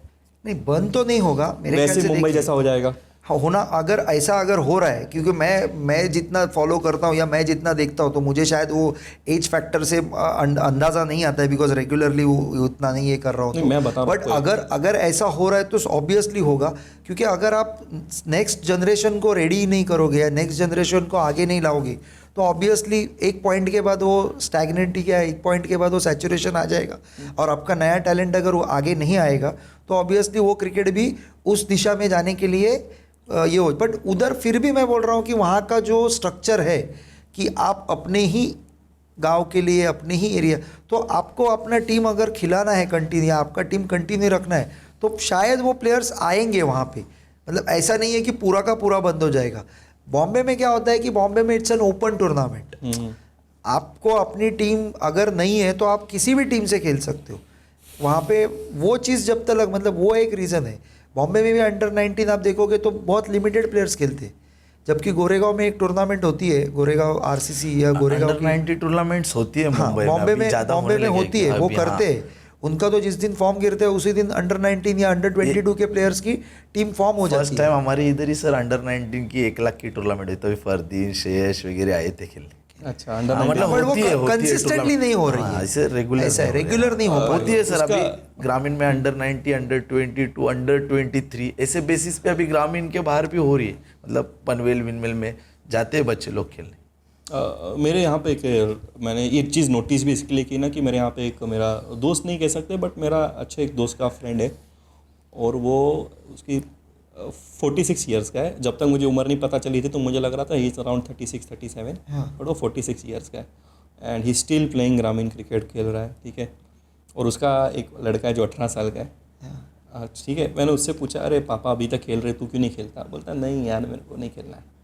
नहीं, बंद तो नहीं होगा मेरे ख्याल से। वैसे मुंबई जैसा हो जाएगा होना, अगर ऐसा अगर हो रहा है, क्योंकि मैं जितना फॉलो करता हूँ या मैं जितना देखता हूँ तो मुझे शायद वो एज फैक्टर से अंदाज़ा नहीं आता है, बिकॉज रेगुलरली वो उतना नहीं ये कर रहा हूँ। मैं बता रहा हूँ, बट अगर ऐसा हो रहा है तो ऑब्वियसली होगा, क्योंकि अगर आप नेक्स्ट जनरेशन को रेडी नहीं करोगे या नेक्स्ट जनरेशन को आगे नहीं लाओगे तो ऑब्वियसली एक पॉइंट के बाद वो स्टैग्नेंट ही क्या, एक पॉइंट के बाद वो सैचुरेशन आ जाएगा, और आपका नया टैलेंट अगर वो आगे नहीं आएगा तो ऑब्वियसली वो क्रिकेट भी उस दिशा में जाने के लिए ये हो। बट उधर फिर भी मैं बोल रहा हूँ कि वहाँ का जो स्ट्रक्चर है कि आप अपने ही गांव के लिए, अपने ही एरिया, तो आपको अपना टीम अगर खिलाना है कंटिन्यू, आपका टीम कंटिन्यू रखना है, तो शायद वो प्लेयर्स आएंगे वहाँ पे। मतलब ऐसा नहीं है कि पूरा का पूरा बंद हो जाएगा। बॉम्बे में क्या होता है कि बॉम्बे में इट्स एन ओपन टूर्नामेंट। आपको अपनी टीम अगर नहीं है तो आप किसी भी टीम से खेल सकते हो वहाँ पे। वो चीज़ जब तक, मतलब वो एक रीज़न है। बॉम्बे में भी अंडर 19 आप देखोगे तो बहुत लिमिटेड प्लेयर्स खेलते हैं, जबकि गोरेगांव में एक टूर्नामेंट होती है, गोरेगांव RCC या गोरेगांव अंडर 90 टूर्नामेंट्स होती है बॉम्बे में होती है, वो करते हैं। उनका तो जिस दिन फॉर्म गिरते हैं उसी दिन अंडर 19 या अंडर 22 के प्लेयर्स की टीम फॉर्म हो जाती है। फर्स्ट टाइम हमारे इधर ही सर अंडर 19 की 1 लाख की टूर्नामेंट हुई, तभी फरदीन, श्रेयस वगैरह आए थे खेलने। अच्छा, अंडर मतलब होती है कंसिस्टेंटली नहीं हो रही है, ऐसे रेगुलर नहीं हो होती है सर। अभी ग्रामीण में अंडर 90, अंडर 22, अंडर 23 ऐसे बेसिस पे अभी ग्रामीण के बाहर भी हो रही है। मतलब पनवेल विनवेल में जाते हैं बच्चे लोग खेलने। मेरे यहाँ पे मैंने ये चीज़ नोटिस भी इसके लिए की ना कि मेरे यहाँ पे एक मेरा दोस्त नहीं कह सकते बट मेरा अच्छा एक दोस्त का फ्रेंड है, और वो उसकी 46 ईयर्स का है। जब तक मुझे उम्र नहीं पता चली थी तो मुझे लग रहा था ही इज़ अराउंड 36-37, बट वो 46 ईयर्स का है एंड ही स्टिल प्लेइंग ग्रामीण क्रिकेट खेल रहा है, ठीक है। और उसका एक लड़का है जो 18 साल का है, ठीक है। मैंने उससे पूछा, अरे पापा अभी तक खेल रहे, तू क्यों नहीं खेलता? बोलता नहीं यार मेरे को नहीं खेलना है।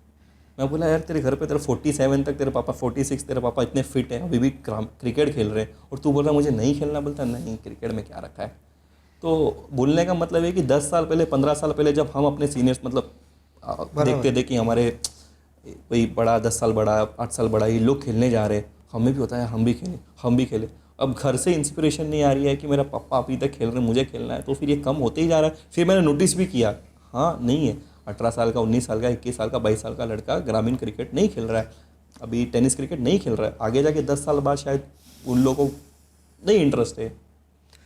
मैं बोला यार तेरे घर पे तेरा 47 तक तेरे पापा 46, तेरे पापा इतने फिट हैं, अभी भी क्रिकेट खेल रहे हैं, और तू बोल रहा मुझे नहीं खेलना? बोलता नहीं, क्रिकेट में क्या रखा है। तो बोलने का मतलब है कि 10 साल पहले, 15 साल पहले जब हम अपने सीनियर्स मतलब देखते थे कि हमारे कोई बड़ा 10 साल बड़ा, 8 साल बड़ा, ये लोग खेलने जा रहे हैं, हमें भी होता है हम भी खेलें। अब घर से इंस्पिरेशन नहीं आ रही है कि मेरा पापा अभी तक खेल रहे हैं, मुझे खेलना है, तो फिर ये कम होते ही जा रहा है। फिर मैंने नोटिस भी किया, हाँ नहीं है, 18 साल का, 19 साल का, 21 साल का, 22 साल का लड़का ग्रामीण क्रिकेट नहीं खेल रहा है, अभी टेनिस क्रिकेट नहीं खेल रहा है। आगे जाके 10 साल बाद शायद उन लोगों को नहीं इंटरेस्ट है,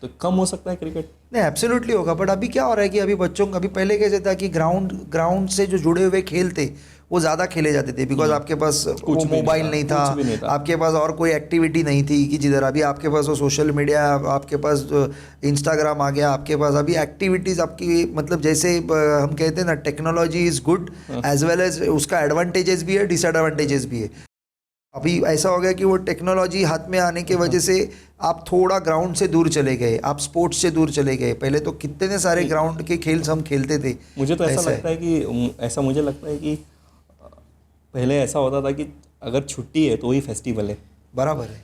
तो कम हो सकता है क्रिकेट। नहीं एब्सोल्युटली होगा, बट अभी क्या हो रहा है कि अभी बच्चों अभी पहले कैसे था कि ग्राउंड से जो जुड़े हुए खेल थे वो ज़्यादा खेले जाते थे, बिकॉज आपके पास वो भी नहीं मोबाइल था, नहीं कुछ भी नहीं था, था। आपके पास और कोई एक्टिविटी नहीं थी कि जिधर अभी आपके पास वो सोशल मीडिया, आपके पास इंस्टाग्राम आ गया, आपके पास अभी एक्टिविटीज़ आपकी मतलब जैसे हम कहते हैं ना technology is good as well as उसका एडवांटेजेस भी है डिसएडवांटेजेस भी है। अभी ऐसा हो गया कि वो टेक्नोलॉजी हाथ में आने की वजह से आप थोड़ा ग्राउंड से दूर चले गए, आप स्पोर्ट्स से दूर चले गए। पहले तो कितने सारे ग्राउंड के खेल हम खेलते थे। मुझे तो ऐसा लगता है कि मुझे लगता है कि पहले ऐसा होता था कि अगर छुट्टी है तो वही फेस्टिवल है, बराबर है,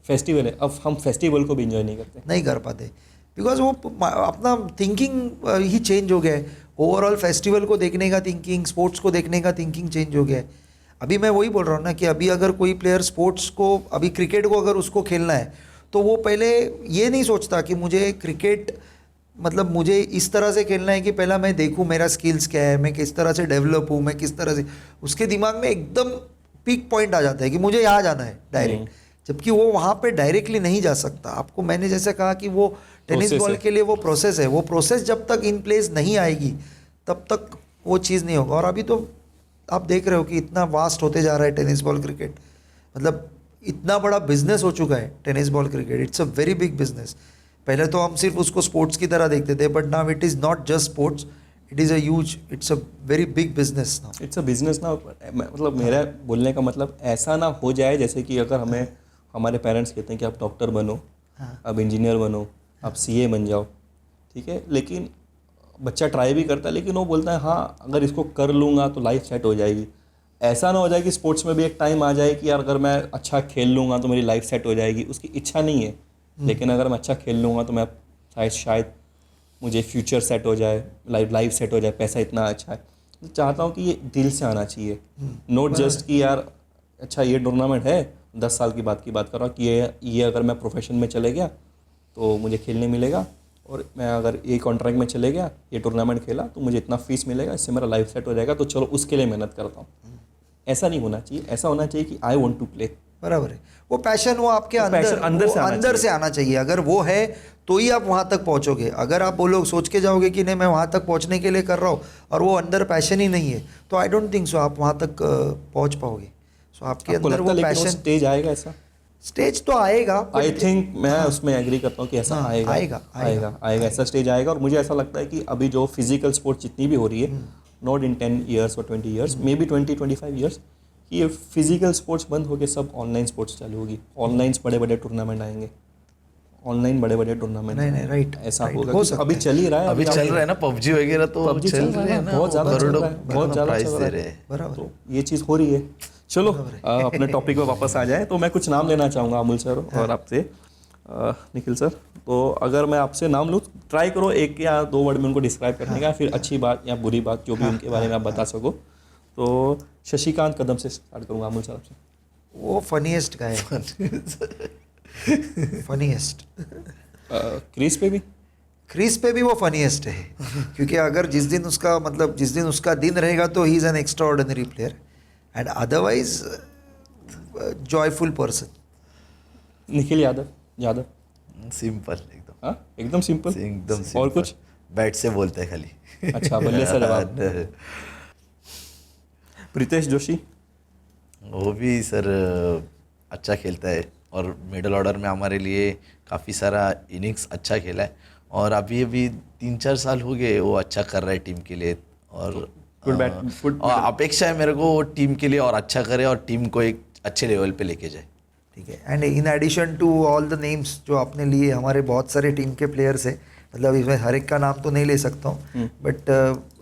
फेस्टिवल है। अब हम फेस्टिवल को भी इंजॉय नहीं करते, नहीं कर पाते, बिकॉज वो अपना थिंकिंग ही चेंज हो गया है। ओवरऑल फेस्टिवल को देखने का थिंकिंग, स्पोर्ट्स को देखने का थिंकिंग चेंज हो गया है। अभी मैं वही बोल रहा हूँ ना कि अभी अगर कोई प्लेयर स्पोर्ट्स को, अभी क्रिकेट को अगर उसको खेलना है तो वो पहले ये नहीं सोचता कि मुझे क्रिकेट मतलब मुझे इस तरह से खेलना है कि पहला मैं देखूँ मेरा स्किल्स क्या है, मैं किस तरह से डेवलप हूँ, मैं किस तरह से, उसके दिमाग में एकदम पीक पॉइंट आ जाता है कि मुझे यहाँ जाना है डायरेक्ट, जबकि वो वहाँ पे डायरेक्टली नहीं जा सकता। आपको मैंने जैसे कहा कि वो टेनिस बॉल के लिए वो प्रोसेस है, वो प्रोसेस जब तक इन प्लेस नहीं आएगी तब तक वो चीज़ नहीं होगा। और अभी तो आप देख रहे हो कि इतना वास्ट होते जा रहा है टेनिस बॉल क्रिकेट, मतलब इतना बड़ा बिजनेस हो चुका है tennis ball cricket. It's a very big business. पहले तो हम सिर्फ उसको स्पोर्ट्स की तरह देखते थे, but now it is not just sports, it is a huge, it's a very big business now. It's a business ना। मतलब मेरा बोलने का मतलब ऐसा ना हो जाए जैसे कि अगर हमें हमारे पेरेंट्स कहते हैं कि आप डॉक्टर बनो, आप इंजीनियर बनो, आप सीए बन जाओ, ठीक है, लेकिन बच्चा ट्राई भी करता है, लेकिन वो बोलता है हाँ अगर इसको कर लूँगा तो लाइफ सेट हो जाएगी। ऐसा ना हो जाए कि स्पोर्ट्स में भी एक टाइम आ जाए कि यार अगर मैं अच्छा खेल लूँगा तो मेरी लाइफ सेट हो जाएगी। उसकी इच्छा नहीं है, लेकिन अगर मैं अच्छा खेल लूँगा तो मैं शायद मुझे फ्यूचर सेट हो जाए, लाइफ सेट हो जाए, पैसा इतना अच्छा है। तो चाहता हूँ कि ये दिल से आना चाहिए, नॉट जस्ट कि यार अच्छा ये टूर्नामेंट है, 10 साल की बात कर रहा हूँ कि ये अगर मैं प्रोफेशन में चले गया तो मुझे खेलने मिलेगा, और मैं अगर ये कॉन्ट्रैक्ट में चले गया, ये टूर्नामेंट खेला तो मुझे इतना फीस मिलेगा, इससे मेरा लाइफ सेट हो जाएगा, तो चलो उसके लिए मेहनत करता हूँ। ऐसा नहीं होना चाहिए, ऐसा होना चाहिए कि आई वॉन्ट टू प्ले। बराबर है, वो पैशन वो आपके अंदर से आना चाहिए। अगर वो है तो ही आप वहाँ तक पहुँचोगे। अगर आप बोलो सोच के जाओगे कि नहीं मैं वहाँ तक पहुँचने के लिए कर रहा हूँ और वो अंदर पैशन ही नहीं है, तो आई डोंट थिंक सो आप वहाँ तक पहुँच पाओगे। सो आपके अंदर वो पैशन, स्टेज आएगा, ऐसा स्टेज तो आएगा, आई थिंक मैं उसमें एग्री करता हूँ कि ऐसा आएगा ऐसा स्टेज आएगा। और मुझे ऐसा लगता है कि अभी जो फिजिकल स्पोर्ट जितनी भी हो रही है, नॉट इन 10 ईयर्स और 20 ईयर्स, मे बी 20-25 ईयर्स, कि ये फिजिकल स्पोर्ट्स बंद होकर सब ऑनलाइन स्पोर्ट्स चालू होगी। ऑनलाइन बड़े टूर्नामेंट आएंगे, ऑनलाइन बड़े टूर्नामेंट। नहीं राइट, ऐसा होगा। अभी चल ही रहा है, अभी चल रहा है ना पबजी वगैरह, तो PUBG चल रहा है, बहुत ज़्यादा चल रहा है, बहुत ज़्यादा चल रहा है, बराबर, तो ये चीज़ हो रही है। चलो अपने टॉपिक पे वापस आ जाए, तो मैं कुछ नाम लेना चाहूँगा अमूल सर और आपसे निखिल सर। तो अगर मैं आपसे नाम लूँ, ट्राई करो 1 या 2 वर्ड में उनको डिस्क्राइब करने का, फिर अच्छी बात या बुरी बात जो भी उनके बारे में आप बता सको। तो शशिकांत कदम से स्टार्ट करूँगा अमूल सर आपसे। वो फनीएस्ट का है, फनीएस्ट। क्रीज पे भी वो फनीएस्ट है, क्योंकि अगर जिस दिन उसका दिन रहेगा तो he is an extra ordinary player, and otherwise joyful person. Nikhil Yadav simple एकदम। हाँ एकदम सिंपल, और कुछ बैट से बोलते हैं खाली। अच्छा, बल्ले से जवाब। प्रीतेश जोशी, वो भी सर अच्छा खेलता है, और मिडल ऑर्डर में हमारे लिए काफ़ी सारा इनिंग्स अच्छा खेला है, और अभी 3-4 साल हो गए वो अच्छा कर रहा है टीम के लिए, और अपेक्षा है मेरे को वो टीम के लिए और अच्छा करे और टीम को एक अच्छे लेवल पे लेके जाए। ठीक है, and in addition to all the names जो आपने लिए, हमारे बहुत सारे टीम के प्लेयर्स हैं, मतलब इसमें हर एक का नाम तो नहीं ले सकता हूँ, बट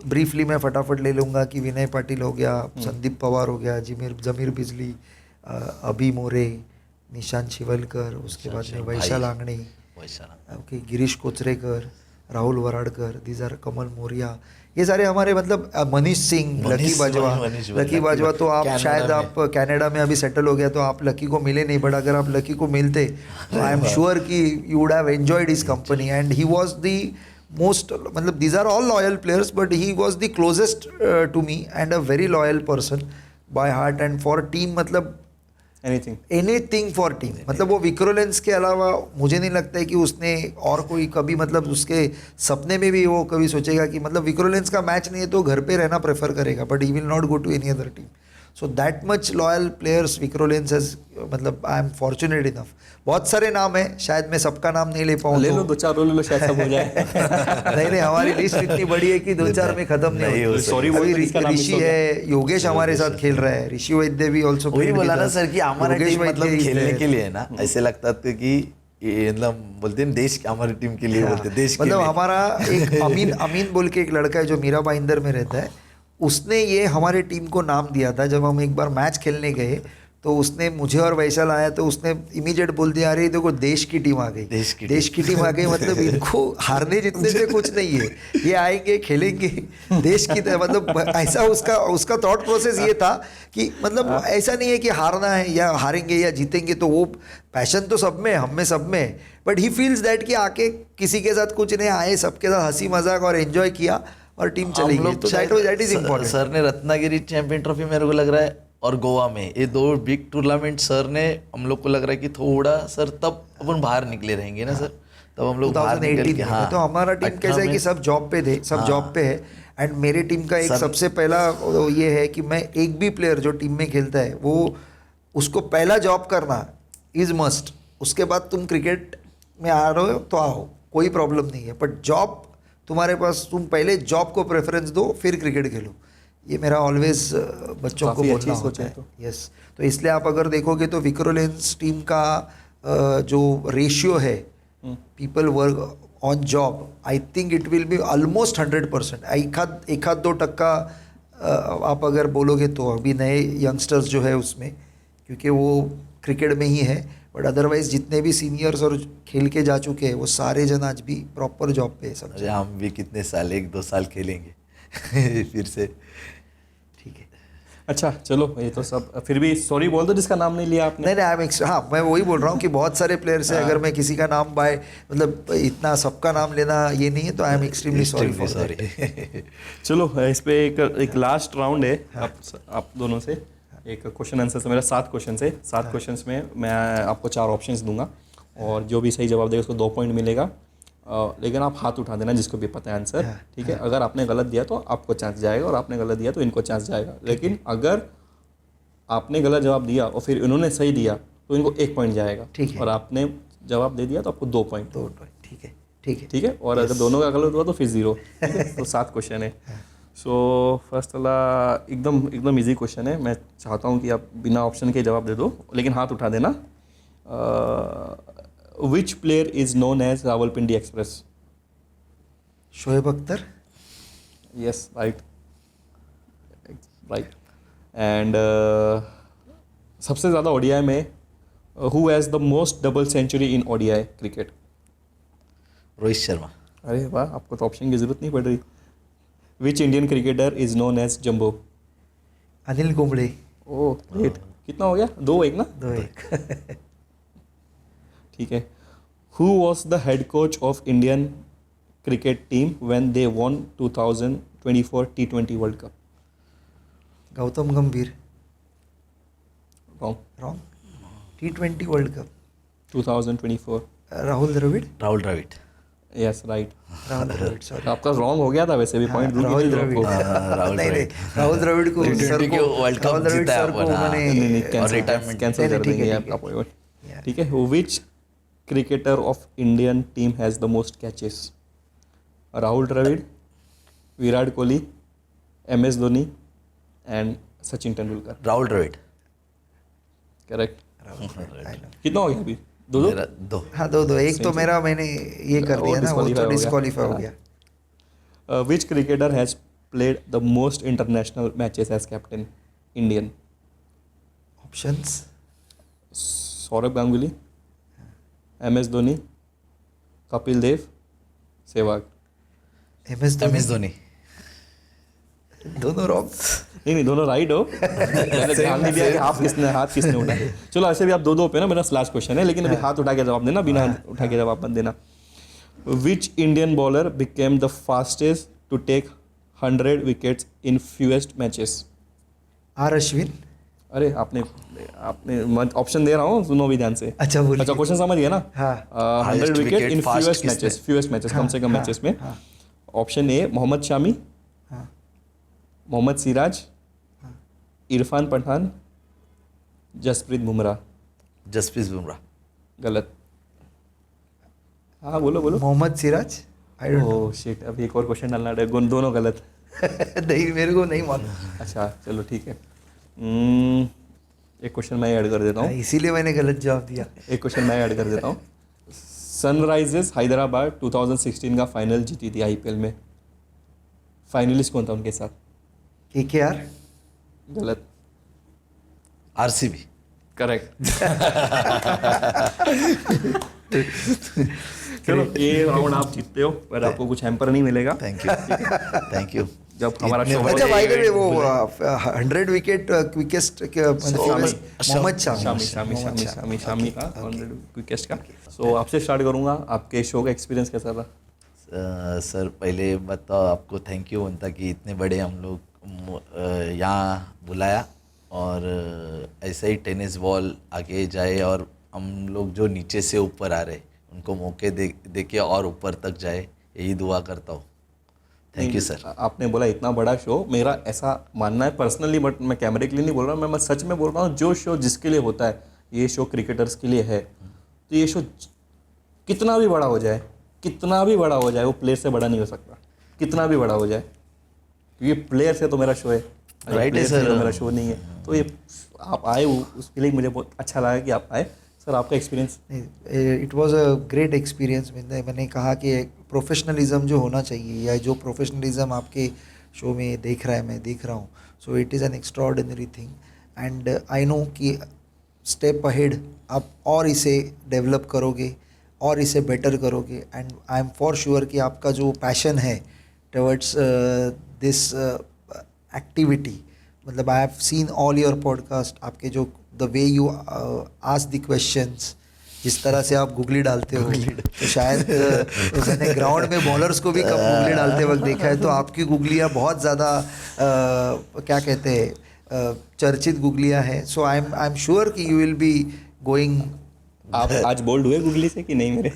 ब्रीफली मैं फटाफट ले लूँगा कि विनय पाटिल हो गया, संदीप पवार हो गया, जमीर बिजली, अभी मोरे, निशांत शिवलकर, उसके बाद में Vaishal Angane, okay, Girish Kocharekar, Rahul Varadkar, these are Kamal Moriya, ये सारे हमारे मतलब मनीष सिंह, लकी बाजवा तो आप शायद आप कनाडा में अभी सेटल हो गया तो आप लकी को मिले नहीं, बट अगर आप लकी को मिलते तो आई एम श्योर कि you would have enjoyed his company, and he was the most, मतलब these are all loyal players, but he was the closest to me and a very loyal person by heart and for team. मतलब anything anything for team, मतलब वो विक्रोलेंस के अलावा मुझे नहीं लगता है कि उसने और कोई कभी, मतलब उसके सपने में भी वो कभी सोचेगा कि मतलब विक्रोलेंस का मैच नहीं है तो घर पे रहना प्रेफर करेगा, but he will not go to any other team. So that much loyal players Vikrolens has, मतलब आई एम फॉर्चुनेट इनफ. बहुत सारे नाम है, शायद मैं सबका नाम नहीं ले पाऊँ. ले लो, 2-4 रोल ले लो, शायद सब हो जाए. नहीं, हमारी लिस्ट इतनी बड़ी है कि 2-4 में खत्म नहीं होती. Sorry, अभी बोल, इसका नाम ऋषि मिस हो गया. है, योगेश हमारे साथ खेल रहा है, ऋषि वैद्य भी ऑल्सो. वही बोला ना सर कि हमारा टीम मतलब खेलने के लिए है ना, ऐसे लगता था कि ये मतलब बोलते हैं देश, हमारी टीम के लिए बोलते हैं देश के लिए. मतलब हमारा एक अमीन बोल के एक लड़का है जो मीरा भाईंदर में रहता है, उसने ये हमारे टीम को नाम दिया था. जब हम एक बार मैच खेलने गए तो उसने मुझे और वैशाल आया तो उसने इमीडिएट बोल दिया, अरे देखो देश की टीम आ गई, देश की टीम आ गई. मतलब इनको हारने जितने से कुछ नहीं है, ये आएंगे खेलेंगे देश की तरह. मतलब ऐसा उसका थॉट प्रोसेस ये था कि मतलब ऐसा नहीं है कि हारना है या हारेंगे या जीतेंगे, तो वो पैशन तो सब में, हम में सब में है. बट ही फील्स दैट कि आके किसी के साथ कुछ नहीं, आए सबके साथ हंसी मजाक और एंजॉय किया और टीम चली गई. तो दैट इज इम्पोर्टेंट. सर ने रत्नागिरी चैंपियन ट्रॉफी मेरे को लग रहा है और गोवा में, ये 2 बिग टूर्नामेंट सर ने, हम लोग को लग रहा है कि थोड़ा सर तब अपन बाहर निकले रहेंगे ना सर, तब हम लोग 2018 में. हाँ, तो हमारा टीम कैसा है कि सब जॉब पे थे, सब जॉब पे है. एंड मेरे टीम का एक सबसे पहला ये है कि मैं एक भी प्लेयर जो टीम में खेलता है वो उसको पहला जॉब करना इज मस्ट. उसके बाद तुम क्रिकेट में आ रहे हो तो आओ, कोई प्रॉब्लम नहीं है, बट जॉब तुम्हारे पास, तुम पहले जॉब को प्रेफरेंस दो फिर क्रिकेट खेलो. ये मेरा ऑलवेज बच्चों को बोलना होता है. यस, तो इसलिए आप अगर देखोगे तो विक्रोलेंस टीम का जो रेशियो है people work on job, I think it will be almost 100%. एक आध 2% आप अगर बोलोगे तो अभी नए यंगस्टर्स जो है उसमें, क्योंकि वो क्रिकेट में ही है, बट अदरवाइज जितने भी सीनियर्स और खेल के जा चुके हैं वो सारे जन आज भी प्रॉपर जॉब पे है सब. हम भी कितने साल, 1-2 साल खेलेंगे फिर से. ठीक है, अच्छा चलो, ये तो सब फिर भी सॉरी बोल दो जिसका नाम नहीं लिया आपने. नहीं, हाँ मैं वही बोल रहा हूँ कि बहुत सारे प्लेयर्स हैं. अगर मैं किसी का नाम बाय मतलब इतना सबका नाम लेना ये नहीं है, तो I am extremely sorry for that. चलो, इस पे एक लास्ट राउंड है. आप दोनों से एक क्वेश्चन आंसर से, मेरा 7 क्वेश्चन है. 7 क्वेश्चंस में मैं आपको 4 ऑप्शंस दूंगा और जो भी सही जवाब देगा उसको 2 पॉइंट मिलेगा. लेकिन आप हाथ उठा देना जिसको भी पता है आंसर. ठीक है, अगर आपने गलत दिया तो आपको चांस जाएगा और आपने गलत दिया तो इनको चांस जाएगा. लेकिन अगर आपने गलत जवाब दिया और फिर इन्होंने सही दिया तो इनको 1 पॉइंट जाएगा. ठीक है, और आपने जवाब दे दिया तो आपको 2 पॉइंट. ठीक है, ठीक है. और अगर दोनों का गलत हुआ तो फिर 0. तो 7 क्वेश्चन है. सो फर्स्ट वाला एकदम इजी क्वेश्चन है. मैं चाहता हूँ कि आप बिना ऑप्शन के जवाब दे दो, लेकिन हाथ उठा देना. Which player is known as Rawalpindi Express? Shoaib Akhtar. Yes, right. And सबसे ज़्यादा ODI में who has the most double century in ODI cricket? Rohit Sharma. अरे वाह, आपको तो ऑप्शन की जरूरत नहीं पड़ रही. Which Indian cricketer is known as Jumbo? Anil Kumble. Oh great. कितना हो गया? 2-1 ना? 2-1. ठीक है. Who was the head coach of Indian cricket team when they won 2024 T20 World Cup? Gautam Gambhir. Wrong. T20 world cup 2024. Rahul Dravid. Yes, right. Rahul Dravid, sorry. आपका wrong हो गया था वैसे भी. पॉइंट दूंगी राहुल नहीं द्रविड़. आपको. नहीं, राहुल द्रविड़ को सर को वर्ल्ड कप राहुल द्रविड़ जीता सर को नहीं, उन्होंने कैंसिल कर देंगे आपका पॉइंट. ठीक है. Which cricketer of Indian team has the most catches? Rahul Dravid, Virat Kohli, MS Dhoni and Sachin Tendulkar. Rahul Dravid. Correct. कितना हो गया अभी? 2-2. 2. हाँ 2-2. एक तो मेरा मैंने ये कर दिया ना, वो तो डिस्क्वालीफाई हो गया. Which cricketer has played the most international matches as captain? Indian. Options. Sourav Ganguly, MS Dhoni, Kapil Dev, Sehwag. MS Dhoni. दोनों रॉन्ग. नहीं, दोनों राइट हो. मैंने ध्यान नहीं दिया कि हाथ किसने उठाए. चलो ऐसे भी आप 2-2 पे ना. मेरा लास्ट क्वेश्चन है, लेकिन अभी हाथ उठा के जवाब देना, बिना उठा के जवाब मत देना. Which Indian bowler became the fastest to take 100 wickets in fewest matches? R Ashwin. अरे आपने ऑप्शन दे रहा हूँ, सुनो भी ध्यान से। अच्छा बोलिए। अच्छा क्वेश्चन समझ गया ना? हाँ। 100 wicket in fast fewest matches कम से कम मैचेस में। Option A Mohammed Shami, Mohammed Siraj, Irfan Pathan, Jasprit Bumrah. जसप्रीत बुमराह। गलत। हाँ बोलो बोलो। Mohammed Siraj. I don't know. Oh shit, अभी एक और क्वेश्चन डालना है, दोनों गलत। नहीं मेरे को नहीं मालूम। अच्छा चलो ठीक है। एक क्वेश्चन मैं ऐड कर देता हूँ। इसीलिए मैंने गलत जवाब दिया। एक क्वेश्चन मैं ऐड कर देता हूँ। सनराइजर्स हैदराबाद 2016 का फाइनल जीती थी आईपीएल में, फाइनलिस्ट कौन था उनके साथ? KKR। गलत। RCB। करेक्ट। चलो ये राउंड आप जीतते हो, पर आपको कुछ हैम्पर नहीं मिलेगा। Thank you thank you. जब हमारा शो अच्छा भाई ने वो 100 विकेट क्विकेस्ट मोहम्मद शामी का 100 क्विकेस्ट का। सो आपसे स्टार्ट करूंगा, आपके शो का एक्सपीरियंस कैसा था? सर पहले बताओ, आपको थैंक यू बनता कि इतने बड़े हम लोग यहाँ बुलाया, और ऐसे ही टेनिस बॉल आगे जाए और हम लोग जो नीचे से ऊपर आ रहे उनको मौके दे के और ऊपर तक जाए, यही दुआ करता हूँ। Thank you sir. आपने बोला इतना बड़ा शो, मेरा ऐसा मानना है पर्सनली, बट मैं कैमरे के लिए नहीं बोल रहा, मैं सच में बोल रहा हूँ, जो शो जिसके लिए होता है, ये शो क्रिकेटर्स के लिए है, तो ये शो कितना भी बड़ा हो जाए, कितना भी बड़ा हो जाए, वो प्लेयर से बड़ा नहीं हो सकता, कितना भी बड़ा हो जाए, क्योंकि प्लेयर से तो मेरा शो है, राइट है सर, तो मेरा शो नहीं है। तो ये आप आए, उसके लिए मुझे बहुत अच्छा लगा कि आप आए। सर आपका experience? It was a great experience. मैंने कहा कि प्रोफेशनलिज्म जो होना चाहिए, या जो प्रोफेशनलिज्म आपके शो में देख रहा है, मैं देख रहा हूँ, so it is an extraordinary thing, and I know कि स्टेप अहेड आप और इसे डेवलप करोगे और इसे बेटर करोगे, and I am for sure कि आपका जो पैशन है टवर्ड्स दिस एक्टिविटी, मतलब I have seen all your podcast, आपके जो the way you ask the questions, जिस तरह से आप गुगली डालते हो, तो शायद मैंने ग्राउंड में बॉलर्स को भी कम गुगली डालते वक्त देखा है, तो आपकी गुगलियाँ बहुत ज़्यादा क्या कहते हैं चर्चित गुगलियाँ हैं। सो आई एम श्योर कि यू विल बी गोइंग। आप आज बोल्ड हुए गुगली से कि नहीं? मेरे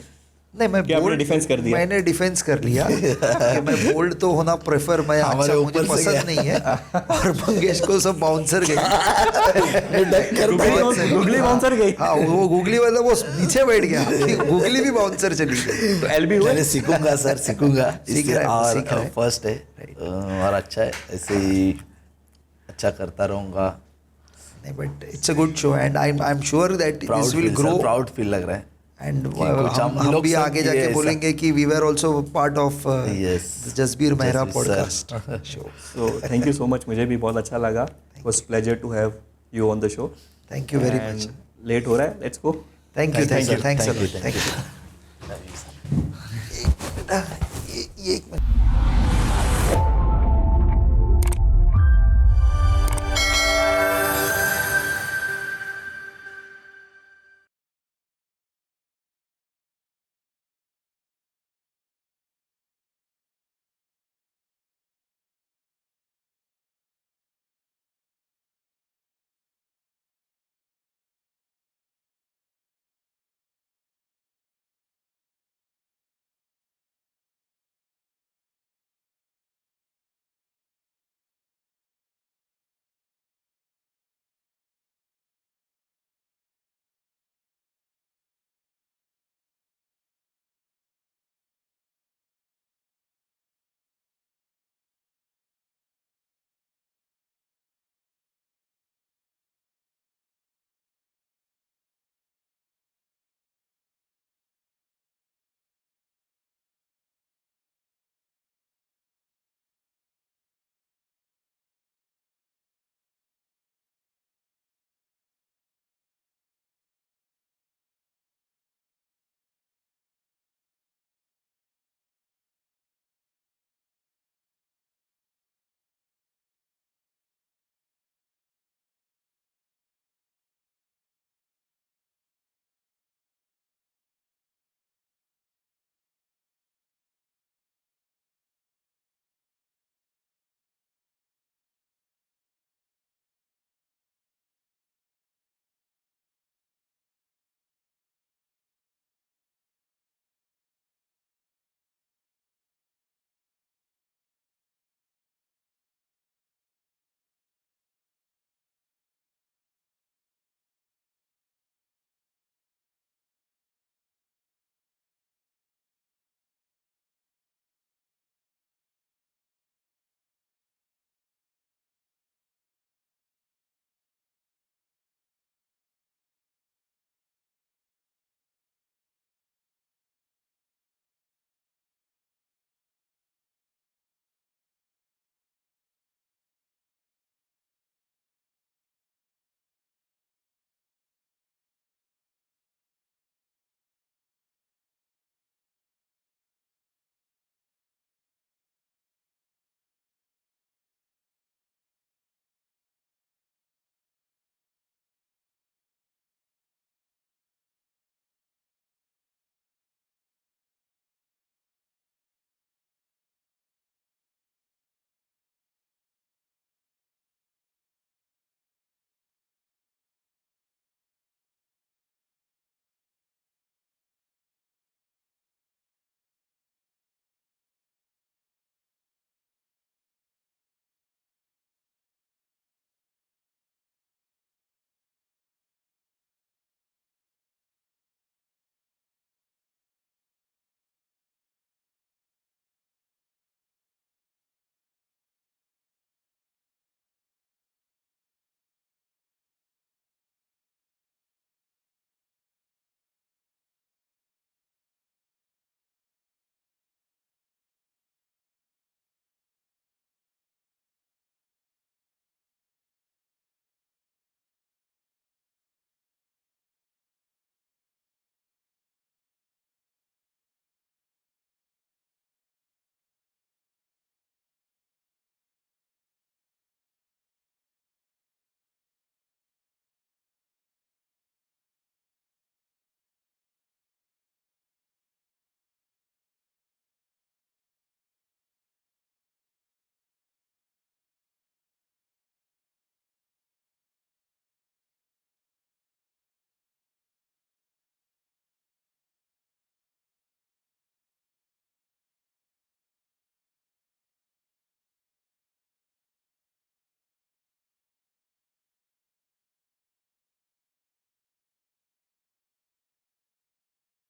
नहीं, मैं बोल्ड डिफेंस कर दिया। मैंने डिफेंस कर लिया कि मैं बोल्ड तो होना प्रेफर, मैं अच्छा मुझे पसंद नहीं है, और मंगेश को सब बाउंसर गई। गुगली बाउंसर गई। हाँ वो गुगली वाला वो नीचे बैठ गया, गुगली भी बाउंसर चली गई। तो एलबी हुए? सीखूंगा सर, सीखूंगा। सीख रहा है। फर्स्ट है और अच्छा है, ऐसे ही अच्छा करता रहूँगा। नहीं but it's a good show, and I am sure that this will grow. Proud feel लग रहा है, एंड कुछ हम हम लोग भी सब आगे किए जाके ऐसा। बोलेंगे कि we were also part of Yes. Jasbir Mehra Jasbir podcast show. So thank you so much, मुझे भी बहुत अच्छा लगा। It was pleasure to have you on the show. Thank you very much. Late हो रहा है, let's go. Thank you, thanks Thank you. ये एक मिनट।